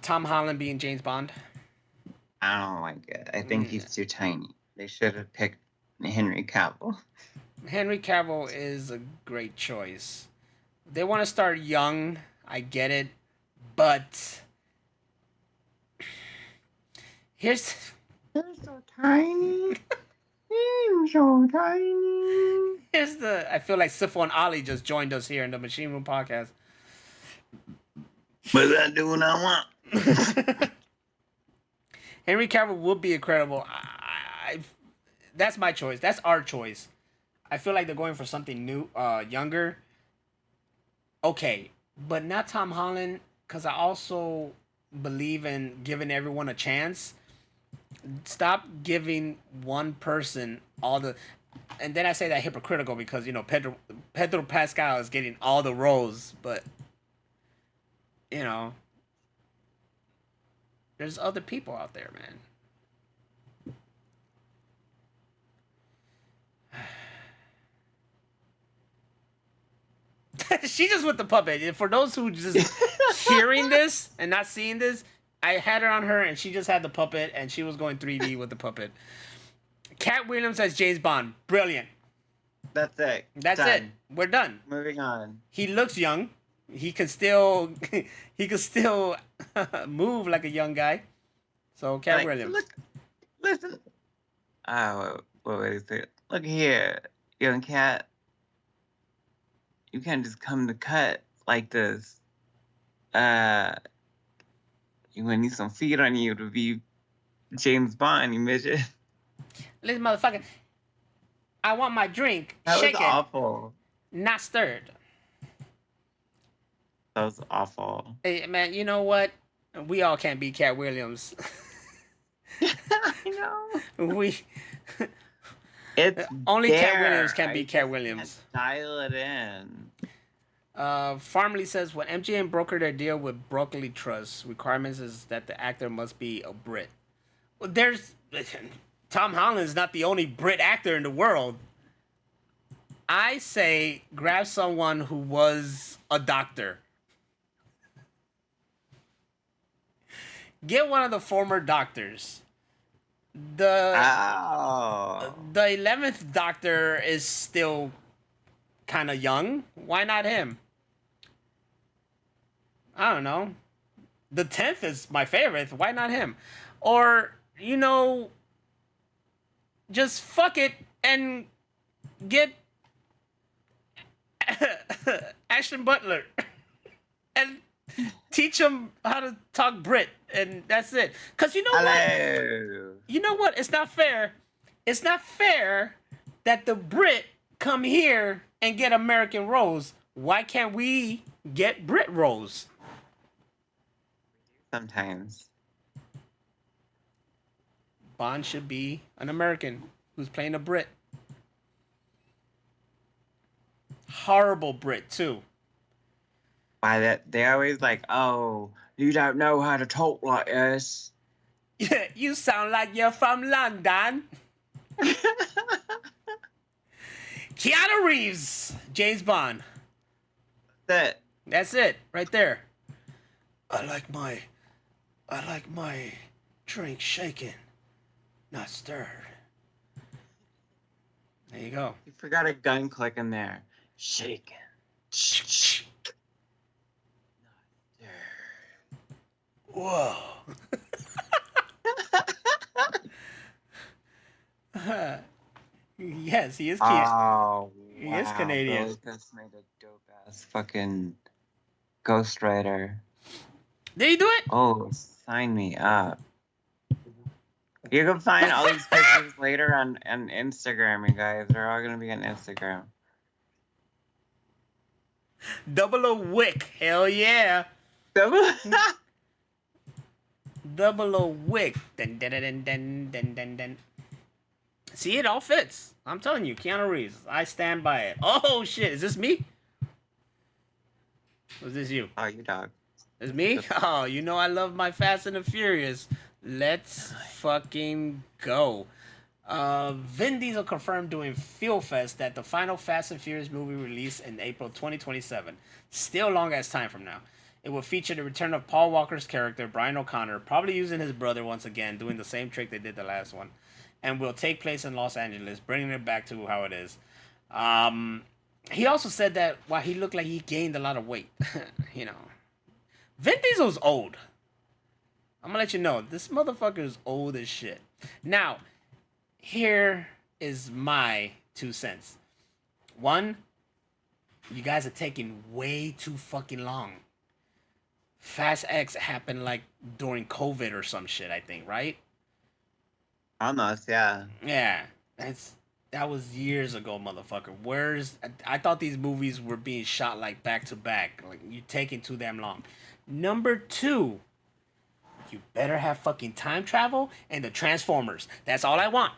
Tom Holland being James Bond. I don't like it. I think he's too tiny. They should have picked Henry Cavill. Henry Cavill is a great choice. They want to start young. I get it. But here's... You're so tiny. You're so tiny. Here's the... I feel like Sifo and Ali just joined us here in the Machine Room Podcast. But I do what I want. Henry Cavill would be incredible. That's my choice. That's our choice. I feel like they're going for something new, younger. Okay, but not Tom Holland, because I also believe in giving everyone a chance. Stop giving one person all the. And then I say that hypocritical because Pedro Pascal is getting all the roles, but you know there's other people out there, man. She just with the puppet. For those who just hearing this and not seeing this, I had her on her and she just had the puppet and she was going 3D with the puppet. Cat Williams as James Bond. Brilliant. That's it. That's Done. it. We're done. Moving on. He looks young. He can still move like a young guy. So Cat Like, Williams. Look, listen. Oh, wait a second. Look here, young cat. You can't just come to cut like this. You gonna need some feet on you to be James Bond, you midget. Listen, motherfucker. I want my drink That was shaken, awful. not stirred. That was awful. Hey, man, you know what? We all can't be Cat Williams. I know. we It's only there. Cat Williams can I be Cat just Williams. can't dial it in. Farmley says when MGM brokered their deal with Broccoli Trust, requirements is that the actor must be a Brit. Well, Tom Holland's not the only Brit actor in the world. I say grab someone who was a doctor. Get one of the former doctors. The Oh. 11th Doctor is still kind of young. Why not him? I don't know. The 10th is my favorite. Why not him? Or, just fuck it and get Ashton Butler and teach him how to talk Brit, and that's it. Because you know what? Hello. You know what? It's not fair. It's not fair that the Brit come here and get American roles. Why can't we get Brit roles? Sometimes. Bond should be an American who's playing a Brit. Horrible Brit, too. Why that they always like, oh, you don't know how to talk like us. Yeah, you sound like you're from London. Keanu Reeves, James Bond. That That's it, right there. I like my drink shaken, not stirred. There you go. you forgot a gun click in there. Shaken. Whoa. Yes, he is cute. Oh, He is wow. Canadian. Billy Gus made a dope ass fucking Ghost Rider. Did he do it? Oh, sign me up. You can find all these pictures later on Instagram, you guys. They're all gonna be on Instagram. Double O Wick. Hell yeah. Double O Wick. Dun, dun, dun, dun, dun, dun, dun. See, it all fits. I'm telling you, Keanu Reeves. I stand by it. Oh, shit. Is this me? Or is this you? Oh, you dog. It's me? Oh, I love my Fast and the Furious. Let's fucking go. Vin Diesel confirmed during Fuel Fest that the final Fast and Furious movie release in April 2027. Still long as time from now. It will feature the return of Paul Walker's character, Brian O'Connor, probably using his brother once again, doing the same trick they did the last one. And will take place in Los Angeles, bringing it back to how it is. He also said that while he looked like he gained a lot of weight, Vin Diesel's old. I'm gonna let you know, this motherfucker is old as shit. Now, here is my 2 cents. One, you guys are taking way too fucking long. Fast X happened like during COVID or some shit, I think, right? Almost, yeah. Yeah, that was years ago, motherfucker. I thought these movies were being shot like back to back. Like, you're taking too damn long. Number 2, You better have fucking time travel and the Transformers. That's all I want.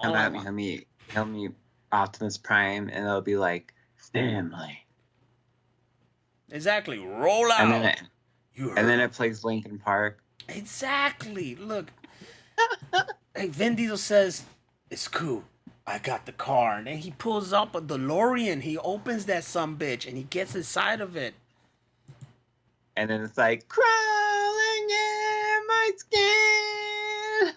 Come All I at me, want. he'll meet Optimus Prime, and it'll be like family. Exactly. Roll out. And then You heard. and then it plays Linkin Park. Exactly. Look. Hey, Vin Diesel says, "It's cool. I got the car." And then he pulls up a DeLorean. He opens that sumbitch and he gets inside of it. And then it's like crawling in my skin.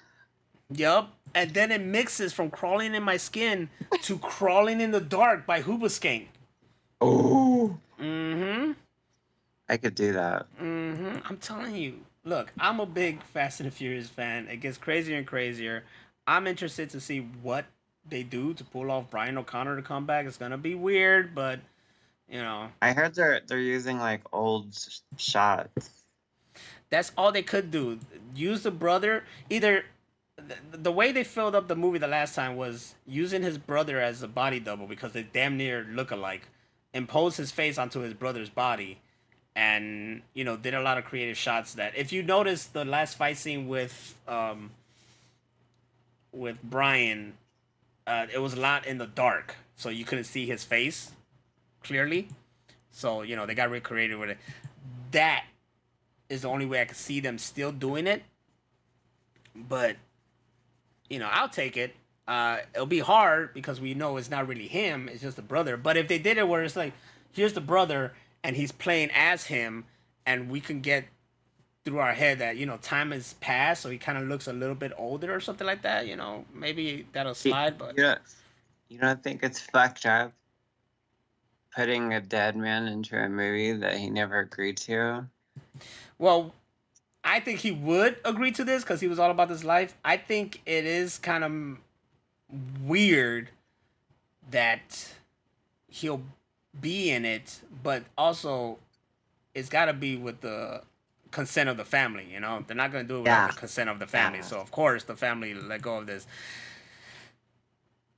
Yup. And then it mixes from crawling in my skin to crawling in the dark by Hoobastank. Oh, Mm-hmm. I could do that. Mm-hmm. I'm telling you. Look, I'm a big Fast and the Furious fan. It gets crazier and crazier. I'm interested to see what they do to pull off Brian O'Connor to come back. It's gonna be weird, but you know, I heard they're using like old shots. that's all they could do. Use the brother. Either the way they filled up the movie the last time was using his brother as a body double because they damn near look alike. Impose his face onto his brother's body, and you know, did a lot of creative shots. That if you notice the last fight scene with Brian, it was a lot in the dark, so you couldn't see his face clearly. So you know, they got really creative with it. That is the only way I could see them still doing it. But you know, I'll take it. It'll be hard because we know it's not really him; it's just the brother. But if they did it where it's like, here's the brother and he's playing as him, and we can get through our head that, you know, time has passed, so he kind of looks a little bit older or something like that. You know, maybe that'll slide. But You don't think it's fucked up putting a dead man into a movie that he never agreed to? well, I think he would agree to this because he was all about this life. I think it is kind of weird that he'll be in it, but also it's got to be with the consent of the family. You know, they're not going to do it without Yeah. the consent of the family. Yeah. So of course the family let go of this.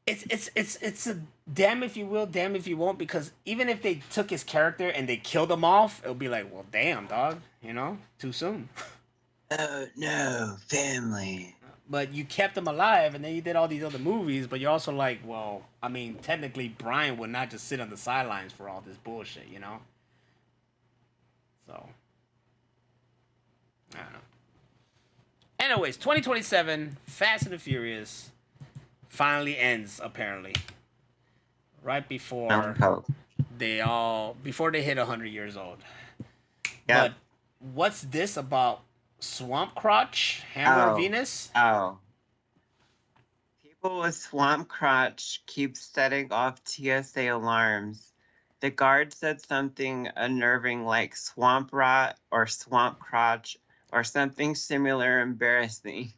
It's a damn if you will, damn if you won't, because even if they took his character and they killed him off, it'll be like, well, damn, dog, you know, too soon. Oh no, family. But you kept him alive, and then you did all these other movies. But you're also like, well, I mean, technically, Brian would not just sit on the sidelines for all this bullshit, you know. So I don't know. Anyways, 2027, Fast and the Furious finally ends apparently. Right before before they hit 100 years old. Yeah. But what's this about Swamp Crotch, Hammer of Venus? Oh. People with swamp crotch keep setting off TSA alarms. The guard said something unnerving like swamp rot or swamp crotch or something similar embarrassing.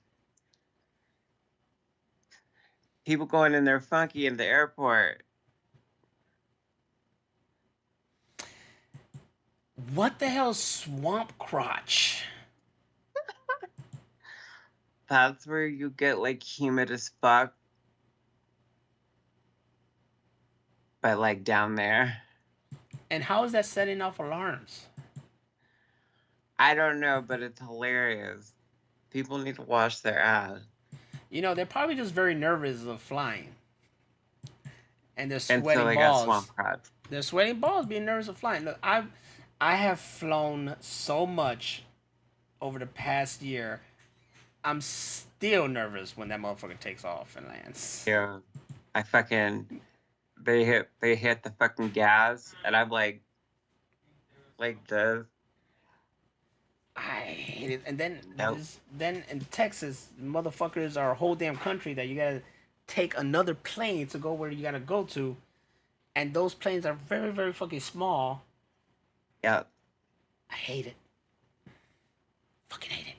People going in there funky in the airport. What the hell is Swamp Crotch? That's where you get like humid as fuck. But like down there. And how is that setting off alarms? I don't know, but it's hilarious. People need to wash their ass. You know, they're probably just very nervous of flying. And they're And sweating so they got balls. swamp crotch. They're sweating balls being nervous of flying. Look, I have flown so much over the past year. I'm still nervous when that motherfucker takes off and lands. Yeah. I fucking they hit the fucking gas and I'm like this. I hate it. And then Nope. then in Texas, motherfuckers are a whole damn country that you gotta take another plane to go where you gotta go to. And those planes are very, very fucking small. Yeah. I hate it. Fucking hate it.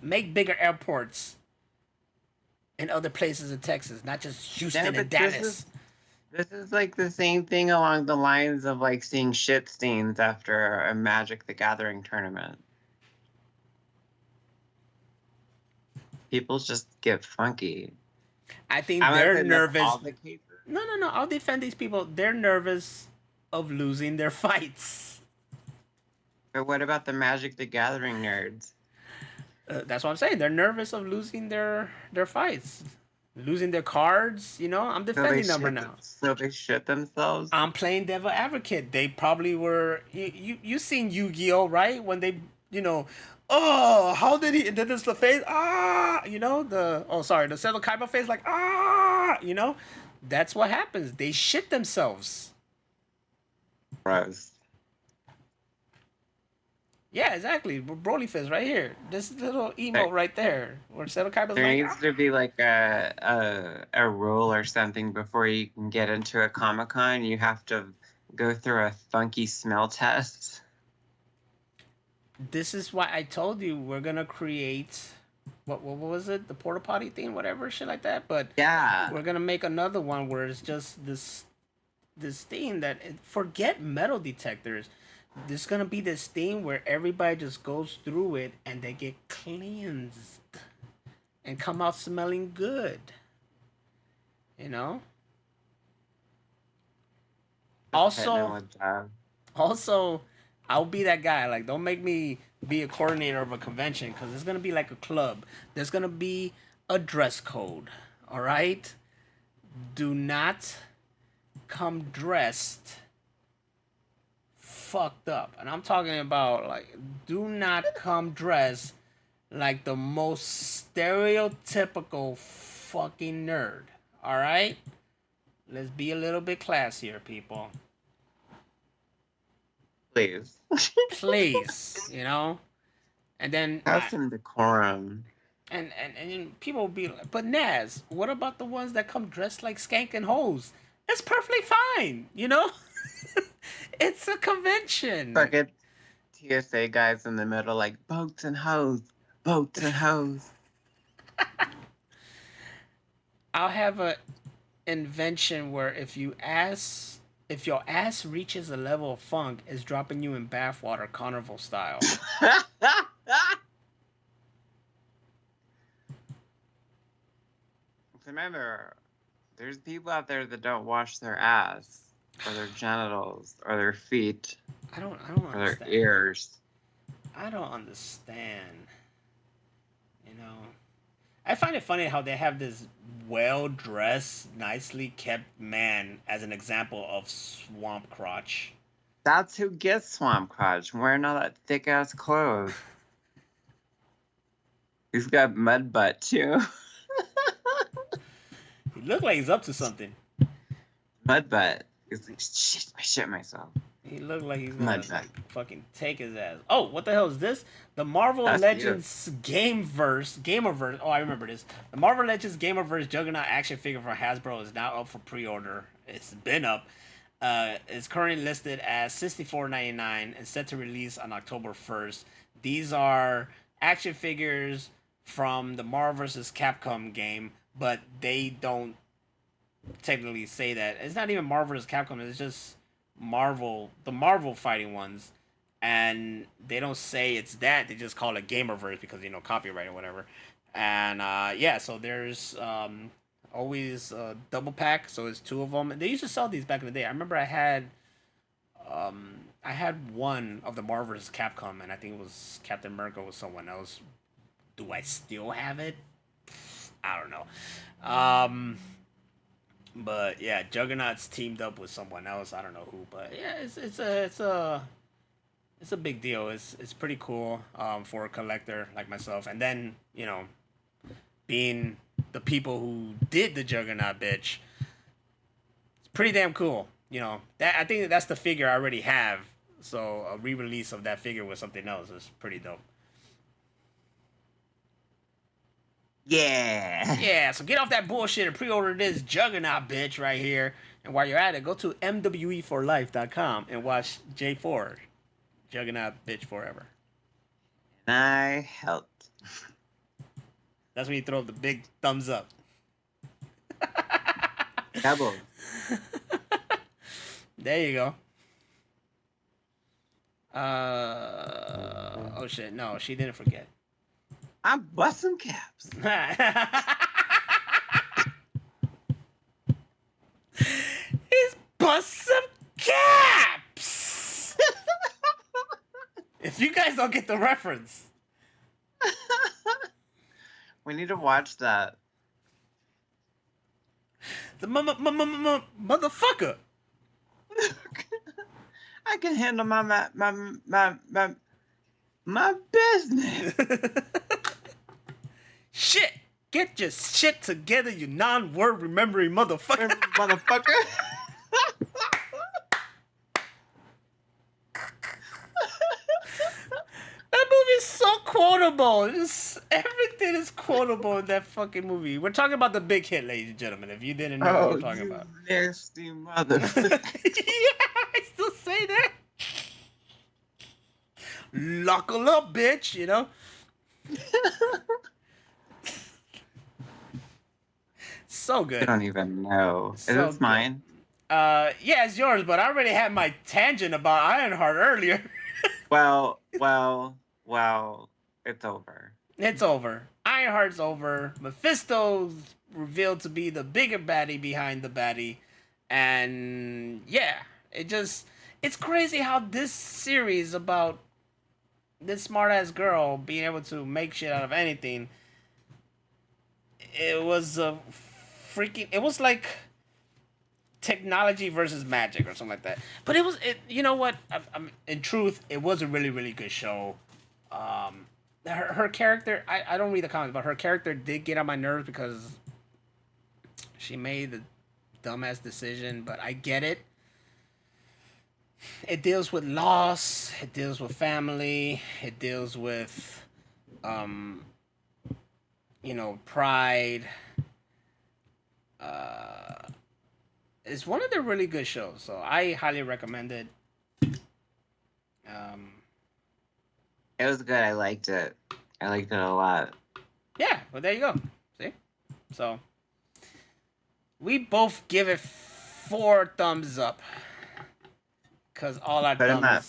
Make bigger airports in other places in Texas, not just Houston and Dallas. This is like the same thing along the lines of like seeing shit stains after a Magic the Gathering tournament. People just get funky. I think I'm not they're saying that's nervous. all the cases. No. I'll defend these people. They're nervous of losing their fights. But what about the Magic the Gathering nerds? That's what I'm saying. They're nervous of losing their fights, losing their cards. You know, I'm defending them right now. So they shit themselves? I'm playing devil advocate. They probably were. You seen Yu-Gi-Oh, right? When they, you know, oh, how did he? Did this the face? Ah, you know the. Oh, sorry, the Seto Kaiba face, like ah, you know, that's what happens. They shit themselves. Gross. Yeah, exactly. Broly face right here. This little emote right there, where Seto Kaiba's There like. needs to be like a rule or something before you can get into a Comic-Con. You have to go through a funky smell test. This is why I told you we're gonna create. What was it? The porta potty thing, whatever, shit like that. But Yeah. we're gonna make another one where it's just this thing that forget metal detectors. There's gonna be this thing where everybody just goes through it and they get cleansed and come out smelling good. You know. Also, I'll be that guy. Like, don't make me be a coordinator of a convention because it's gonna be like a club. There's gonna be a dress code. All right. Do not come dressed fucked up. And I'm talking about, like, do not come dressed like the most stereotypical fucking nerd. All right? Let's be a little bit classier, people. Please. Please, you know? And then Have some decorum. and people will be like, but Naz, what about the ones that come dressed like skank and hoes? It's perfectly fine, you know? It's a convention. Fucking TSA guys in the middle like boats and hoes. Boats and hoes. I'll have a invention where if your ass reaches a level of funk, it's dropping you in bathwater, carnival style. Remember, there's people out there that don't wash their ass or their genitals or their feet I don't or their understand. ears. I don't understand. You know, I find it funny how they have this well-dressed, nicely kept man as an example of swamp crotch. That's who gets swamp crotch, wearing all that thick ass clothes. He's got mud butt too. He looked like he's up to something. Mud butt. He's like, shit, I shit myself. He looked like he's Mud gonna butt. fucking take his ass. Oh, what the hell is this? The Marvel That's Legends Gamerverse. Oh, I remember this. The Marvel Legends Gamerverse Juggernaut action figure from Hasbro is now up for pre-order. It's been up. It's currently listed as $64.99 and set to release on October 1st. These are action figures from the Marvel vs. Capcom game, but they don't technically say that. It's not even Marvel vs. Capcom. It's just Marvel, the Marvel fighting ones, and they don't say it's that. They just call it Gamerverse because, you know, copyright or whatever. And yeah, so there's always a double pack, so it's two of them. And they used to sell these back in the day. I remember I had one of the Marvel vs. Capcom, and I think it was Captain America with someone else. Do I still have it? I don't know. But yeah, Juggernaut's teamed up with someone else. I don't know who, but yeah, it's a big deal. It's pretty cool for a collector like myself. And then, you know, being the people who did the Juggernaut bitch, it's pretty damn cool. You know, that I think that's the figure I already have. So a re-release of that figure with something else is pretty dope. Yeah. Yeah, so get off that bullshit and pre-order this Juggernaut bitch right here. And while you're at it, go to mweforlife.com and watch J4, Juggernaut bitch forever. And I helped. That's when you throw the big thumbs up. Double. There you go. Oh shit, no, she didn't forget. I'm busting caps. He's bust some caps! You guys don't get the reference. We need to watch that. The motherfucker. I can handle my business. Shit. Get your shit together, you non-word remembering motherfucker. Motherfucker. That movie is so quotable. Everything is quotable in that fucking movie. We're talking about the big hit, ladies and gentlemen. If you didn't know what we're talking you about. nasty motherfucker. Yeah, I still say that. Lock 'em up, bitch, you know? So good. I don't even know. So Is this mine? Yeah, it's yours, but I already had my tangent about Ironheart earlier. Well, it's over. It's over. Ironheart's over. Mephisto's revealed to be the bigger baddie behind the baddie. And yeah, it's crazy how this series about this smart ass girl being able to make shit out of anything, it was like technology versus magic or something like that. But you know what? In truth, it was a really, really good show. Her character, I don't read the comments, but her character did get on my nerves because she made the dumbass decision, but I get it. It deals with loss, it deals with family, it deals with, pride. It's one of the really good shows, so I highly recommend it. It was good. I liked it. I liked it a lot. Yeah, well, there you go. See? So, we both give it 4 thumbs up. Because all our Put 'em up.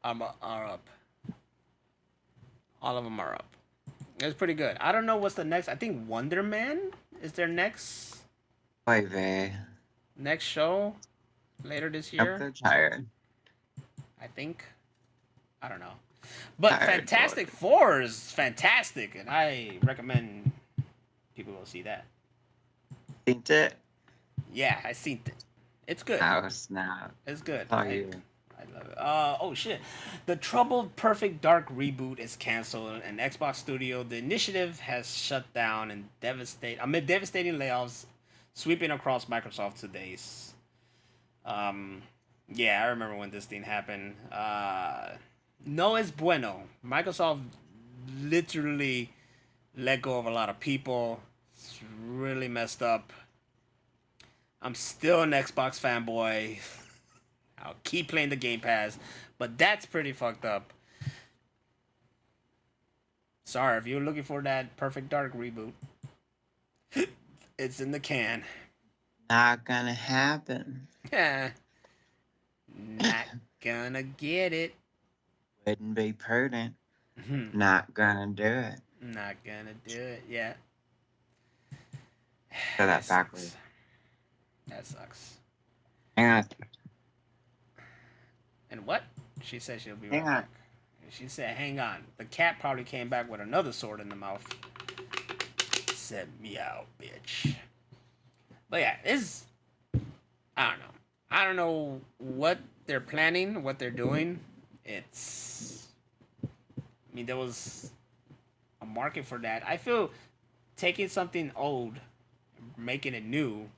thumbs are up. All of them are up. It's pretty good. I don't know what's the next. I think Wonder Man is their next Oy vey. show later this I'm year. so tired. I think. I don't know. But Tired, Fantastic boy. Four is fantastic, and I recommend people go see that. Seen it? Yeah, I seen it. It's good. Oh, snap. It's good. Saw you. I love it. Oh shit. The Troubled Perfect Dark reboot is canceled, and Xbox Studio, the initiative has shut down and amid devastating layoffs sweeping across Microsoft today. Yeah, I remember when this thing happened. No es bueno. Microsoft literally let go of a lot of people. It's really messed up. I'm still an Xbox fanboy. I'll keep playing the Game Pass, but that's pretty fucked up. Sorry, if you're looking for that Perfect Dark reboot, it's in the can. Not gonna happen. Yeah. Not gonna get it. Wouldn't be prudent. Not Not gonna do it. gonna do it. Yeah. Say that Sucks. backwards. That sucks. Hang on. And what? She said she'll be right Hang on. back. She said, hang on. The cat probably came back with another sword in the mouth. Said, meow, bitch. But yeah, I don't know. I don't know what they're planning, what they're doing. I mean, there was a market for that. I feel taking something old, making it new,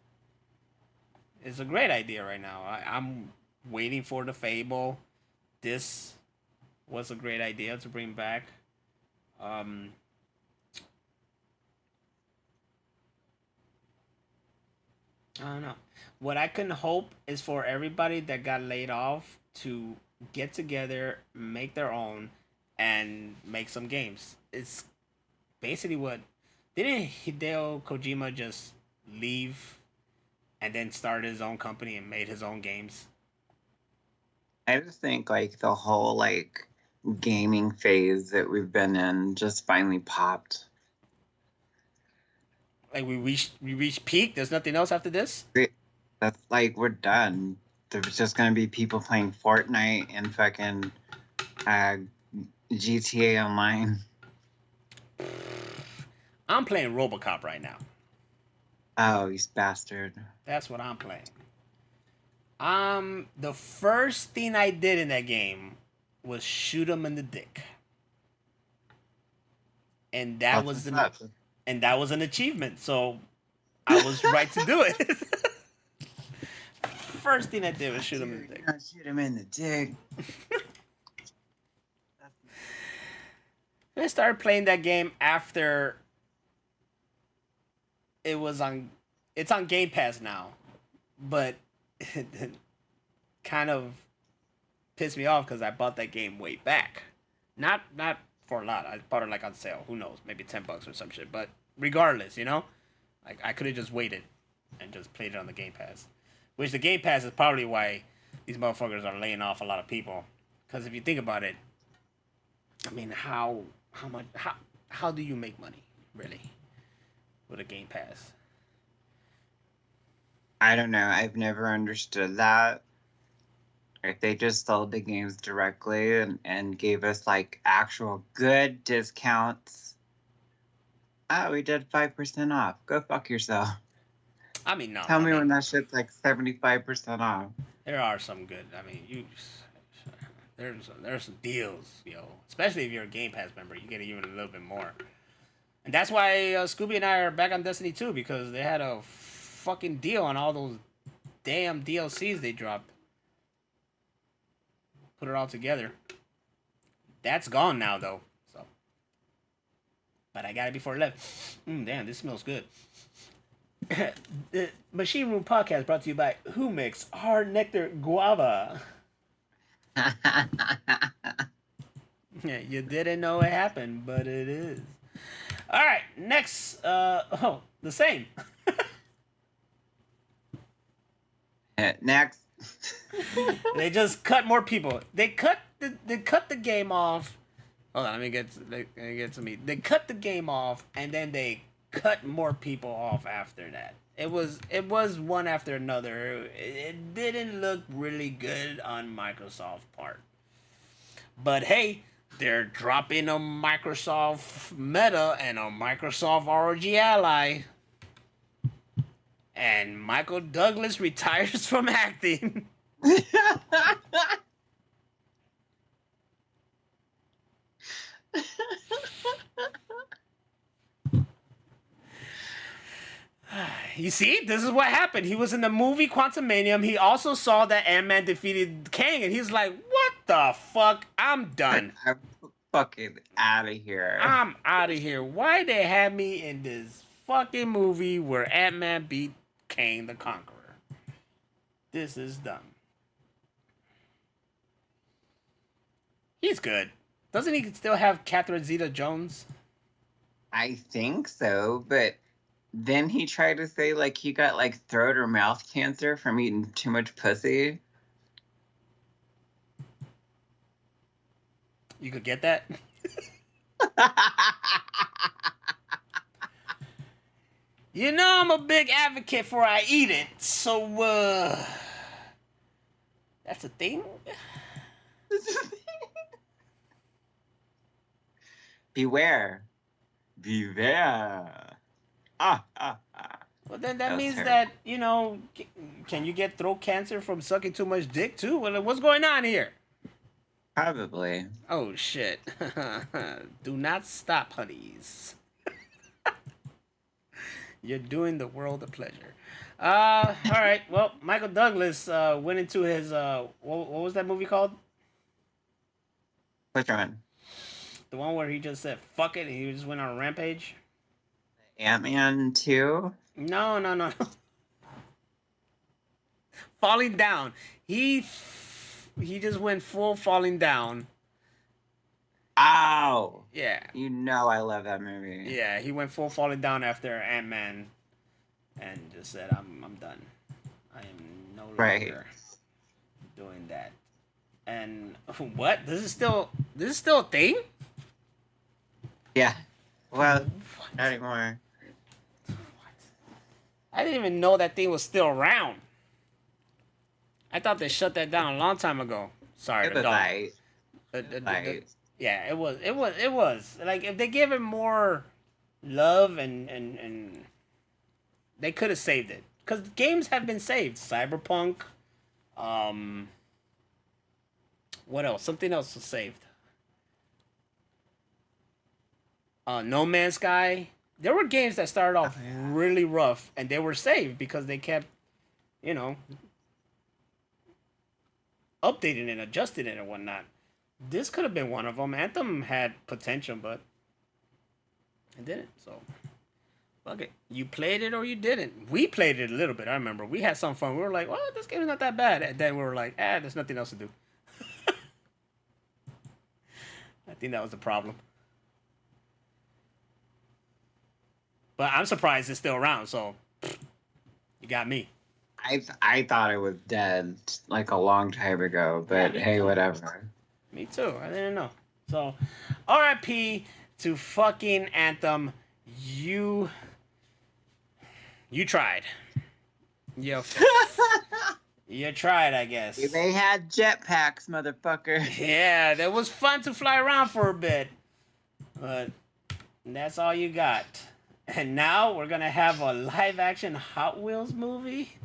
is a great idea right now. I'm waiting for the Fable. This was a great idea to bring back. I don't know. What I can hope is for everybody that got laid off to get together, make their own, and make some games. It's basically what... Didn't Hideo Kojima just leave and then started his own company and made his own games? I just think like the whole like gaming phase that we've been in just finally popped. Like we reached peak. There's nothing else after this. That's like we're done. There's just gonna be people playing Fortnite and fucking GTA Online. I'm playing RoboCop right now. Oh, you bastard. That's what I'm playing. The first thing I did in that game was shoot him in the dick. And that was an achievement, so I was right to do it. First thing I did was shoot him in the dick. Shoot him in the dick. I started playing that game after it's on Game Pass now, but it kind of pissed me off because I bought that game way back. Not for a lot. I bought it like on sale. Who knows? Maybe $10 or some shit. But regardless, like I could have just waited and just played it on the Game Pass. Which the Game Pass is probably why these motherfuckers are laying off a lot of people. Because if you think about it, I mean, how do you make money really with a Game Pass? I don't know. I've never understood that. If they just sold the games directly and gave us like actual good discounts. Oh, we did 5% off. Go fuck yourself. I mean, no. Tell me when that shit's like 75% off. There are some good. I mean, there's some deals, especially if you're a Game Pass member, you get even a little bit more. And that's why Scooby and I are back on Destiny 2, because they had a fucking deal on all those damn DLCs they dropped. Put it all together. That's gone now, though. So, but I got it before it left. Damn, this smells good. The Machine Room Podcast brought to you by Who Mix Hard Nectar Guava. Yeah, you didn't know it happened, but it is. All right, next. The same. Next. They just cut more people. They cut the game off. Hold on, let me get to me. They cut the game off, and then they cut more people off after that. It was one after another. It didn't look really good on Microsoft's part. But hey, they're dropping a Microsoft Meta and a Microsoft ROG Ally. And Michael Douglas retires from acting. You see, this is what happened. He was in the movie Quantumanium. He also saw that Ant-Man defeated Kang, and he's like, what the fuck? I'm done. I'm fucking out of here. I'm out of here. Why they have me in this fucking movie where Ant-Man beat Kang the Conqueror? This is dumb. He's good. Doesn't he still have Catherine Zeta-Jones? I think so, but then he tried to say like he got like throat or mouth cancer from eating too much pussy. You could get that? I'm a big advocate for I eat it, so that's a thing? Beware. Well, then that means that, can you get throat cancer from sucking too much dick too? Well, what's going on here? Probably. Oh, shit. Do not stop, honeys. You're doing the world a pleasure. All right. Well, Michael Douglas went into his, what was that movie called? Which one? The one where he just said, fuck it, and he just went on a rampage? Ant-Man 2? No. Falling down. He just went full falling down. Ow! Yeah. I love that movie. Yeah, he went full falling down after Ant-Man and just said, I'm done. I am no longer doing that. And what? This is still a thing? Yeah. Well, not anymore. What? I didn't even know that thing was still around. I thought they shut that down a long time ago. Sorry, It the was dog. like, Yeah, it was. Like, if they gave it more love and they could have saved it. Because games have been saved. Cyberpunk. What else? Something else was saved. No Man's Sky. There were games that started off really rough, and they were saved because they kept, you know, updating it, adjusting it, and whatnot. This could have been one of them. Anthem had potential, but it didn't. So, fuck it. You played it or you didn't. We played it a little bit. I remember we had some fun. We were like, "Well, this game is not that bad," and then we were like, there's nothing else to do." I think that was the problem. But I'm surprised it's still around. So, you got me. I thought it was dead like a long time ago, but hey, whatever. Me too. I didn't know. So, R.I.P. to fucking Anthem. You tried. You tried, I guess. They had jetpacks, motherfucker. Yeah, that was fun to fly around for a bit. But that's all you got. And now we're going to have a live-action Hot Wheels movie.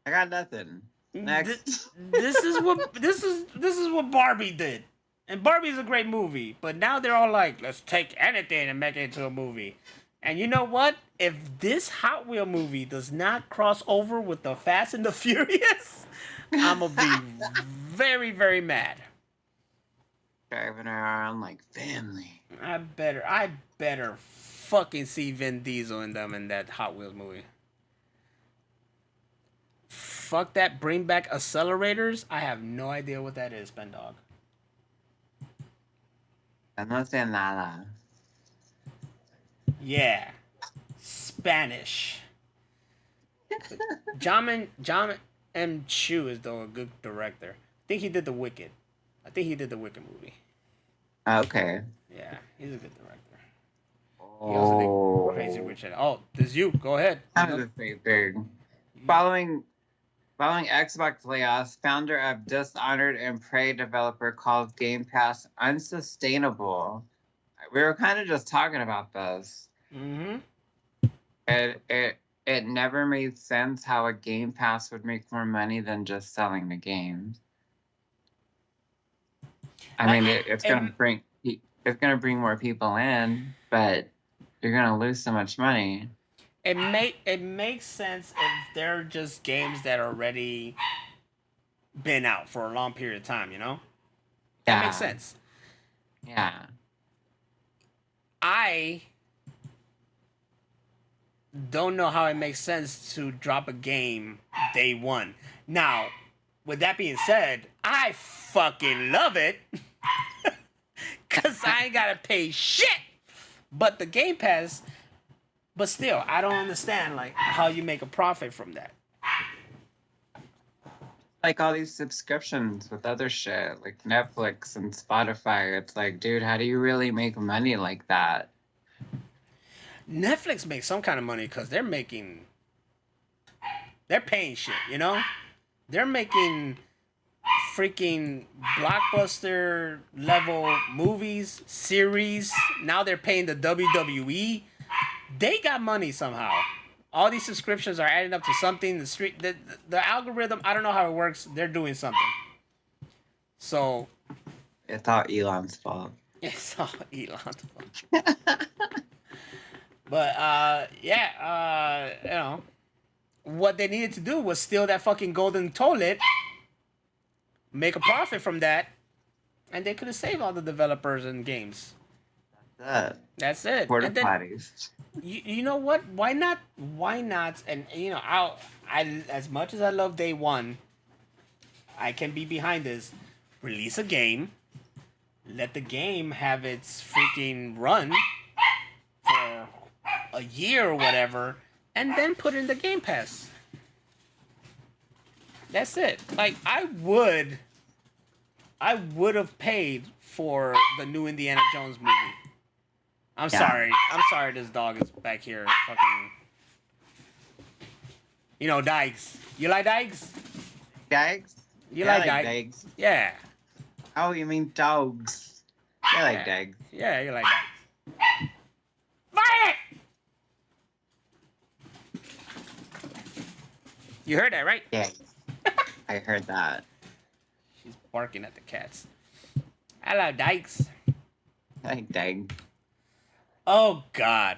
I got nothing. Next. This is what Barbie did. And Barbie's a great movie, but now they're all like, let's take anything and make it into a movie. And you know what? If this Hot Wheel movie does not cross over with the Fast and the Furious, I'm gonna be very, very mad. Driving around like family. I better fucking see Vin Diesel in that Hot Wheels movie. Fuck that, bring back accelerators. I have no idea what that is, Ben Dog. No sé nada. Yeah. Spanish. John M. Chu is, though, a good director. I think he did The Wicked. movie. Okay. Yeah, he's a good director. He also did Crazy Rich. Oh, this is you. Go ahead. Kind of the same thing. Following Xbox layoffs, founder of Dishonored and Prey developer calls Game Pass unsustainable. We were kind of just talking about this. Mm-hmm. It never made sense how a Game Pass would make more money than just selling the games. I mean, it's gonna bring more people in, but you're gonna lose so much money. It makes sense if they're just games that already been out for a long period of time, you know? That makes sense. Yeah. I don't know how it makes sense to drop a game day one. Now, with that being said, I fucking love it. Because I ain't got to pay shit. But the Game Pass... But still, I don't understand like how you make a profit from that. Like all these subscriptions with other shit, like Netflix and Spotify. It's like, dude, how do you really make money like that? Netflix makes some kind of money because they're paying shit, you know? They're making freaking blockbuster level movies, series. Now they're paying the WWE. They got money somehow. All these subscriptions are adding up to something. The algorithm, I don't know how it works. They're doing something. So It's all Elon's fault. it's all Elon's fault. But you know, what they needed to do was steal that fucking golden toilet, make a profit from that, and they could have saved all the developers and games. That's it. Porta And then, potties. you know what? Why not? And you know, I as much as I love Day One, I can be behind this. Release a game, let the game have its freaking run for a year or whatever, and then put it in the Game Pass. That's it. Like I would have paid for the new Indiana Jones movie. I'm sorry, this dog is back here fucking... You know, Dykes. You like Dykes? Dykes? You I like like dykes? dogs. Yeah. Oh, you mean dogs? I like dogs. Yeah, you like dykes. Fire it! You heard that, right? Yes, I heard that. She's barking at the cats. Hello, dykes. I like dogs. Oh, God.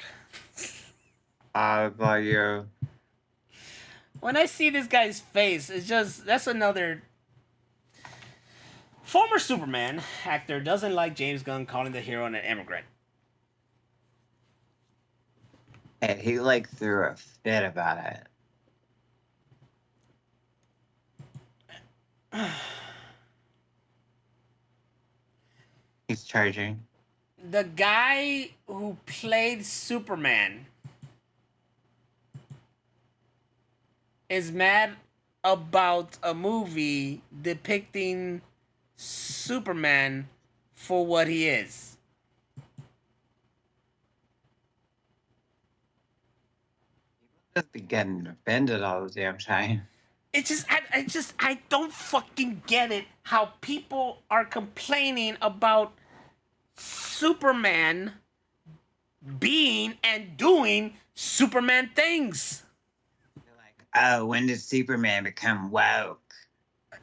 How about you? When I see this guy's face, it's just, that's another... Former Superman actor doesn't like James Gunn calling the hero an immigrant. Hey, he like threw a fit about it. He's charging. The guy who played Superman is mad about a movie depicting Superman for what he is. Just be getting offended all the damn time. I don't fucking get it how people are complaining about Superman being and doing Superman things. Oh, when did Superman become woke?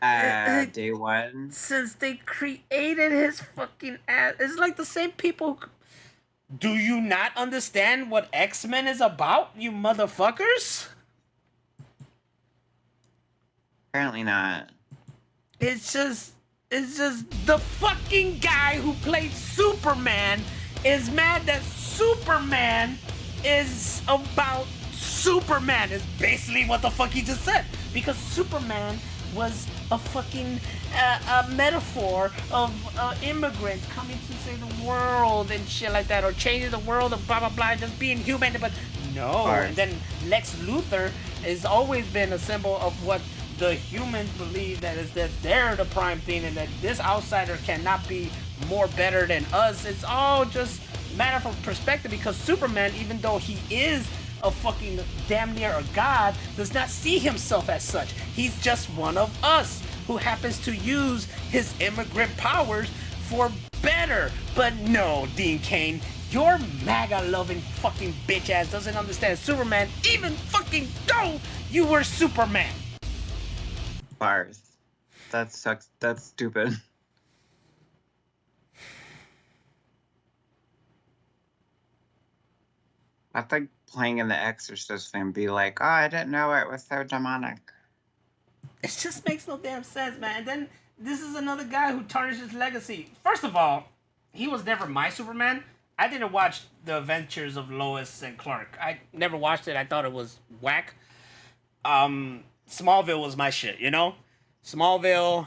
Day one. Since they created his fucking ass. It's like the same people. Do you not understand what X-Men is about, you motherfuckers? Apparently not. It's just the fucking guy who played Superman is mad that Superman is about Superman, is basically what the fuck he just said. Because Superman was a fucking a metaphor of immigrants coming to save the world and shit like that, or changing the world and blah blah blah, just being human. But no, Right. then Lex Luthor has always been a symbol of what the humans believe, that is that they're the prime thing and that this outsider cannot be more better than us. It's all just matter of perspective, because Superman, even though he is a fucking damn near a god, does not see himself as such. He's just one of us who happens to use his immigrant powers for better. But no, Dean Cain, your MAGA loving fucking bitch ass doesn't understand Superman, even fucking though you were Superman. Bars. That sucks. That's stupid. That's like playing in The Exorcist and be like, oh, I didn't know it was so demonic. It just makes no damn sense, man. And then this is another guy who tarnished his legacy. First of all, he was never my Superman. I didn't watch The Adventures of Lois and Clark. I never watched it. I thought it was whack. Smallville was my shit, you know? Smallville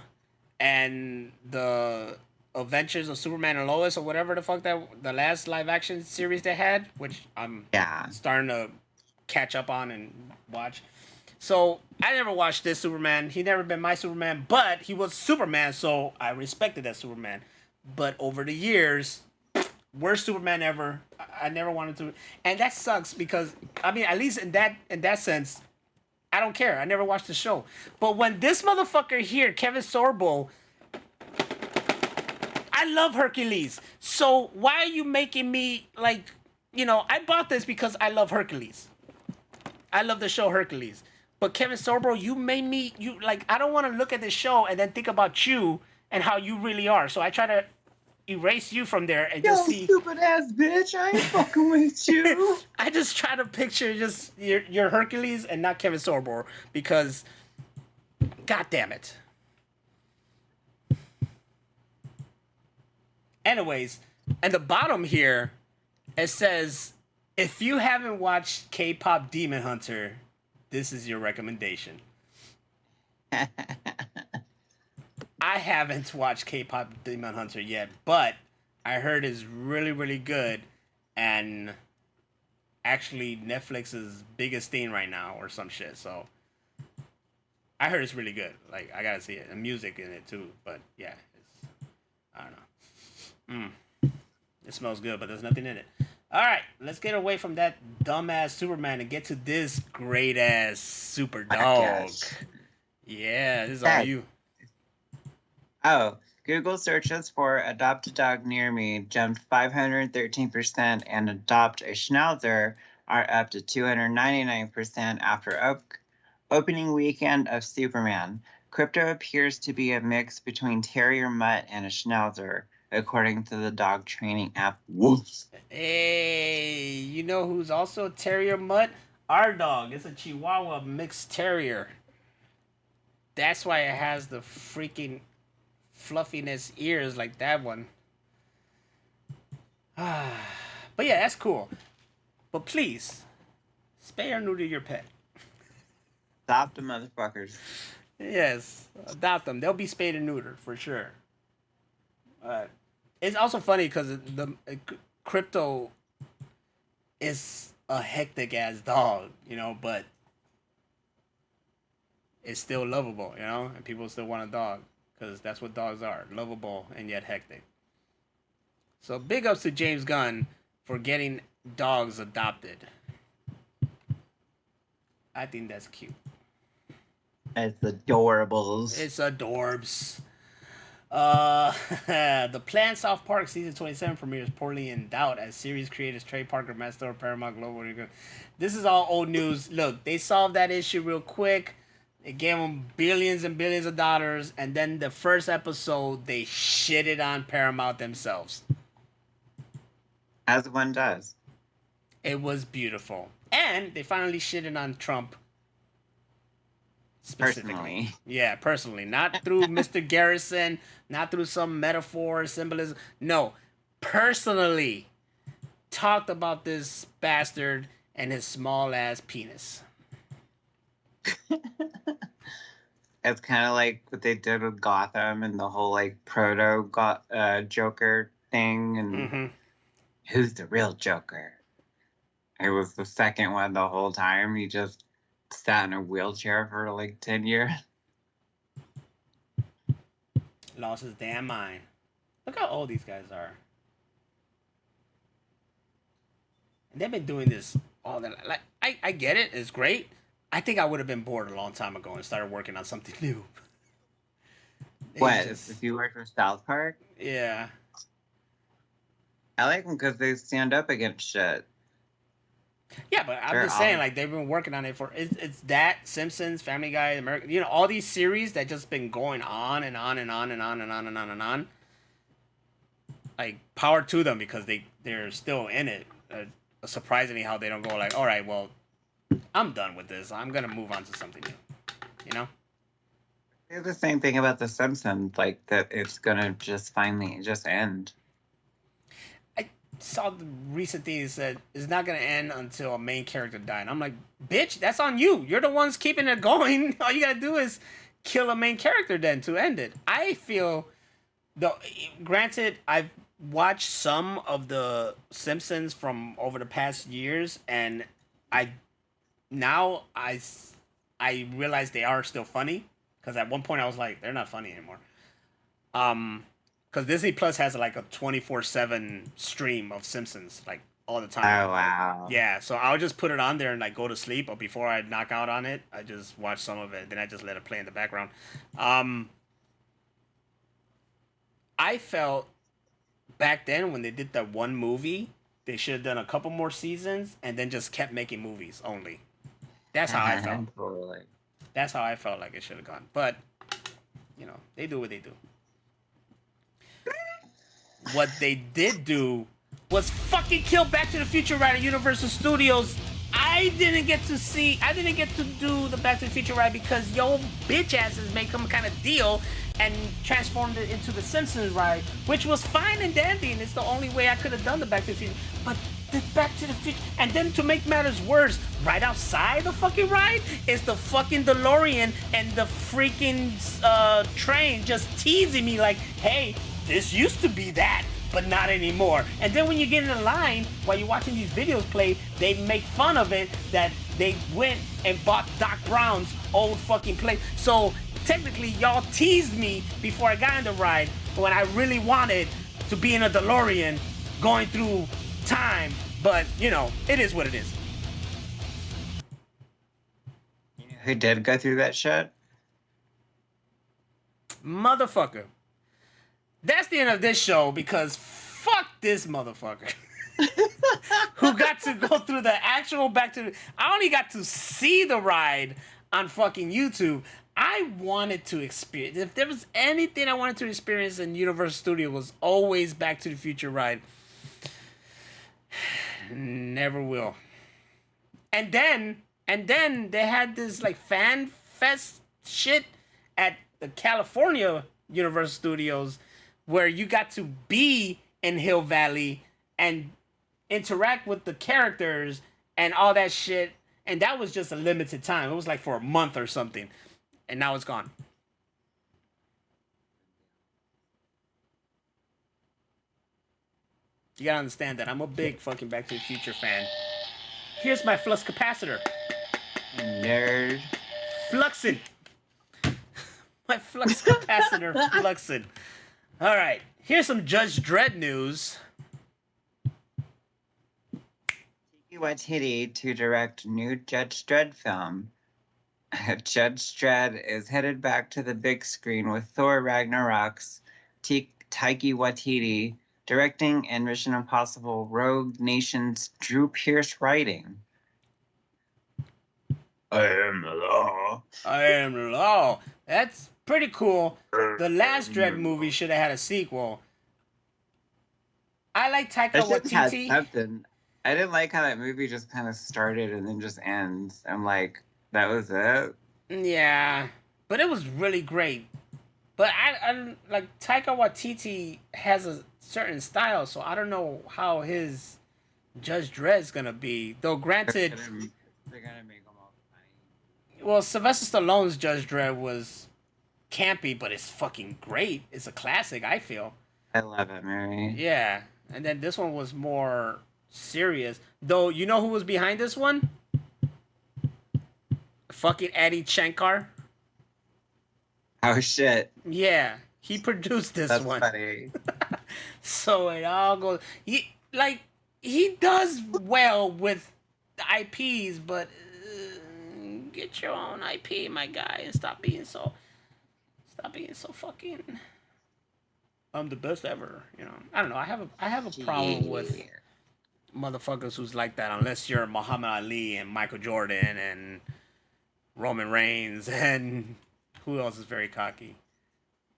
and the Adventures of Superman and Lois, or whatever the fuck that the last live action series they had, which I'm starting to catch up on and watch. So I never watched this Superman. He never been my Superman, but he was Superman, so I respected that Superman. But over the years, worst Superman ever. I never wanted to, and that sucks because I mean, at least in that sense, I don't care. I never watched the show. But when this motherfucker here, Kevin Sorbo, I love Hercules. So why are you making me like, you know, I bought this because I love Hercules. I love the show Hercules. But Kevin Sorbo, you made me, you like, I don't want to look at this show and then think about you and how you really are. So I try to erase you from there and just see. Stupid ass bitch, I ain't fucking with you. I just try to picture just your Hercules and not Kevin Sorbo, because god damn it. Anyways, at the bottom here it says, if you haven't watched K-pop Demon Hunter, this is your recommendation. I haven't watched K-pop Demon Hunter yet, but I heard it's really, really good, and actually Netflix's biggest thing right now or some shit. So I heard it's really good. Like, I gotta see it, and music in it too. But yeah, it's, I don't know. It smells good, but there's nothing in it. All right, let's get away from that dumbass Superman and get to this great ass super dog. Yeah, this is all you. Oh, Google searches for adopt a dog near me jumped 513%, and adopt a Schnauzer are up to 299% after opening weekend of Superman. Crypto appears to be a mix between Terrier Mutt and a Schnauzer, according to the dog training app Woof. Hey, you know who's also a terrier mutt? Our dog. It's a Chihuahua mixed terrier. That's why it has the freaking fluffiness ears like that one. But yeah, that's cool. But please, spay or neuter your pet. Stop the motherfuckers. Yes, adopt them. They'll be spayed and neutered for sure. It's also funny because the crypto is a hectic ass dog, you know, but it's still lovable, you know, and people still want a dog because that's what dogs are, lovable and yet hectic. So big ups to James Gunn for getting dogs adopted. I think that's cute. It's adorables. It's adorbs. The planned South Park season 27 premiere is poorly in doubt as series creators Trey Parker, Matt Stone, Paramount Global. This is all old news. Look, they solved that issue real quick. They gave them billions and billions of dollars, and then the first episode they shitted on Paramount themselves. As one does. It was beautiful, and they finally shitted on Trump. Personally. Yeah, personally. Not through Mr. Garrison, not through some metaphor or symbolism. No, personally talked about this bastard and his small ass penis. It's kind of like what they did with Gotham and the whole like proto Joker thing. And who's the real Joker? It was the second one the whole time. He just sat in a wheelchair for like 10 years. Lost his damn mind. Look how old these guys are. And they've been doing this all their life. Like, I get it. It's great. I think I would have been bored a long time ago and started working on something new. What? If you work for South Park? Yeah. I like them because they stand up against shit. Yeah, but I'm just saying, like, they've been working on it for... It's that, Simpsons, Family Guy, American... You know, all these series that just been going on and on and on and on and on and on and on. Like, power to them because they're still in it. Surprisingly how they don't go like, all right, well, I'm done with this. I'm going to move on to something new. You know? It's the same thing about The Simpsons, like, that it's going to just finally just end. Saw the recent thing that said it's not gonna end until a main character dies. And I'm like, bitch, that's on you. You're the ones keeping it going. All you gotta do is kill a main character then to end it. I feel, granted, I've watched some of the Simpsons from over the past years, and I realize they are still funny because at one point I was like, they're not funny anymore. Because Disney Plus has like a 24/7 stream of Simpsons, like all the time. Oh, wow. Yeah, so I'll just put it on there and like go to sleep. But before I knock out on it, I just watch some of it. Then I just let it play in the background. I felt back then when they did that one movie, they should have done a couple more seasons and then just kept making movies only. That's how I felt. Totally. That's how I felt like it should have gone. But, you know, they do what they do. What they did do was fucking kill Back to the Future ride at Universal Studios. I didn't get to do the Back to the Future ride because yo bitch asses made some kind of deal and transformed it into the Simpsons ride, which was fine and dandy, and it's the only way I could have done the Back to the Future. But the Back to the Future, and then to make matters worse, right outside the fucking ride is the fucking DeLorean and the freaking train just teasing me like, hey, this used to be that, but not anymore. And then when you get in the line, while you're watching these videos play, they make fun of it that they went and bought Doc Brown's old fucking place. So technically, y'all teased me before I got in the ride when I really wanted to be in a DeLorean going through time. But, you know, it is what it is. You know who did go through that shit? Motherfucker. that's the end of this show because fuck this motherfucker. Who got to go through the actual I only got to see the ride on fucking YouTube. I wanted to experience. If there was anything I wanted to experience in Universal Studio, was always Back to the Future ride. Never will. And then they had this like fan fest shit at the California Universal Studios where you got to be in Hill Valley and interact with the characters and all that shit. And that was just a limited time. It was like for a month or something. And now it's gone. You gotta understand that I'm a big fucking Back to the Future fan. Here's my flux capacitor. Nerd. Fluxing. My flux capacitor fluxing. Alright, here's some Judge Dredd news. Taika Waititi to direct new Judge Dredd film. Judge Dredd is headed back to the big screen with Thor Ragnarok's Taika Waititi directing and Mission Impossible Rogue Nation's Drew Pearce writing. I am the law. I am the law. That's pretty cool. The last Dredd movie should have had a sequel. I like Taika That shit had Waititi. something. I didn't like how that movie just kind of started and then just ends. I'm like, that was it? Yeah, but it was really great. But I like Taika Waititi has a certain style, so I don't know how his Judge Dredd's gonna be. Though granted, They're gonna make them all funny. well, Sylvester Stallone's Judge Dredd was campy, but it's fucking great. It's a classic, I feel. I love it, Mary. Yeah, and then this one was more serious. Though, you know who was behind this one? Fucking Eddie Shankar. Oh shit. Yeah, he produced this That's one. funny. So it all goes. He does well with IPs, but get your own IP, my guy, and stop being so fucking. I'm the best ever. You know, I don't know. I have a problem with motherfuckers who's like that, unless you're Muhammad Ali and Michael Jordan and Roman Reigns and who else is very cocky.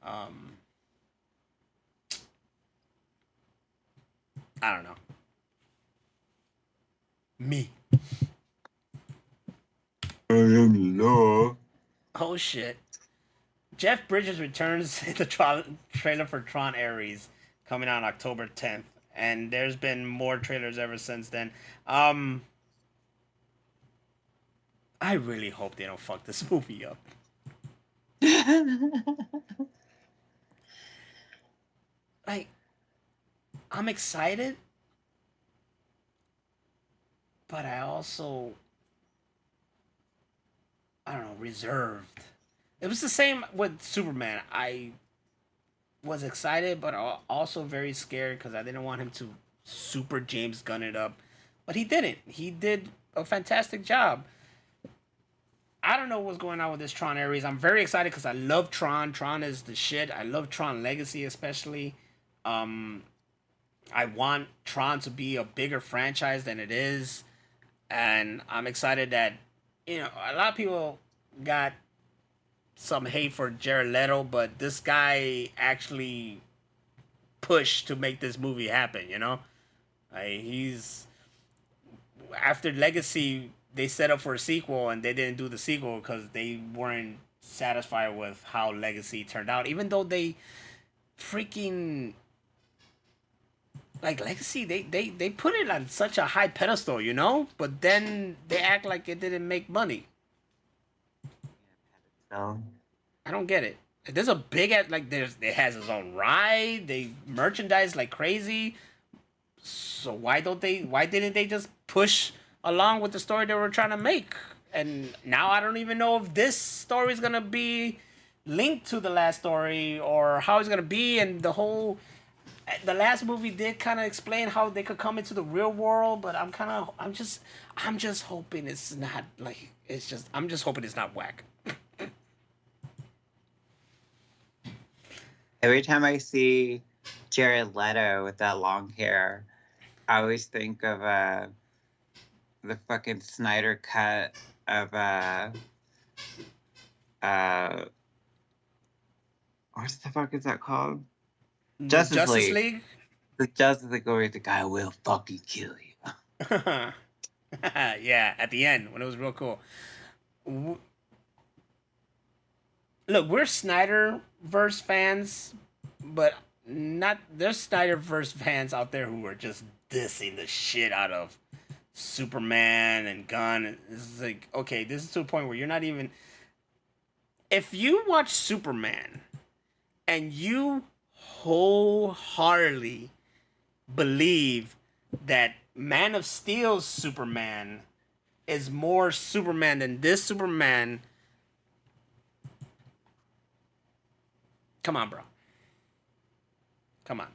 I don't know. Me. I am the law. Oh shit. Jeff Bridges returns in the trailer for Tron Ares coming out October 10th. And there's been more trailers ever since then. I really hope they don't fuck this movie up. Like, I'm excited, but I also, I don't know, reserved. It was the same with Superman. I was excited, but also very scared because I didn't want him to super James Gunn it up. But he didn't. He did a fantastic job. I don't know what's going on with this Tron Ares. I'm very excited because I love Tron. Tron is the shit. I love Tron Legacy especially. I want Tron to be a bigger franchise than it is. And I'm excited that, you know, a lot of people got some hate for Jared Leto, but this guy actually pushed to make this movie happen, you know? He's... After Legacy, they set up for a sequel, and they didn't do the sequel because they weren't satisfied with how Legacy turned out. Even though they freaking... Like, Legacy, they put it on such a high pedestal, you know? But then they act like it didn't make money. So, I don't get it. There's a big... Like, it has its own ride. They merchandise like crazy. So why didn't they just push along with the story they were trying to make? And now I don't even know if this story is going to be linked to the last story or how it's going to be. And the last movie did kind of explain how they could come into the real world, but I'm just hoping it's not like, I'm just hoping it's not whack. Every time I see Jared Leto with that long hair, I always think of the fucking Snyder cut of what the fuck is that called? The Justice Justice League. League? The Justice League where the guy will fucking kill you. Yeah, at the end when it was real cool. Look, we're Snyderverse fans, but not there's Snyderverse fans out there who are just dissing the shit out of Superman and Gunn. It's like, okay, this is to a point where you're not even. If you watch Superman and you wholeheartedly believe that Man of Steel's Superman is more Superman than this Superman, come on, bro. Come on.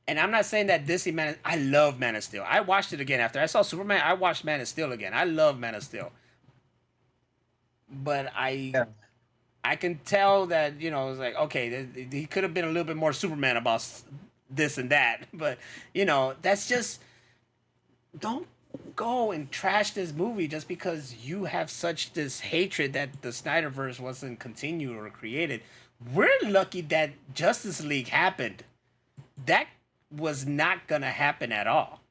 And I'm not saying that this Man. I love Man of Steel. I watched it again after I saw Superman. I watched Man of Steel again. I love Man of Steel. But I can tell that, you know, it's like, okay, he could have been a little bit more Superman about this and that. But, you know, that's just, don't go and trash this movie just because you have such this hatred that the Snyderverse wasn't continued or created. We're lucky that Justice League happened. That was not gonna happen at all.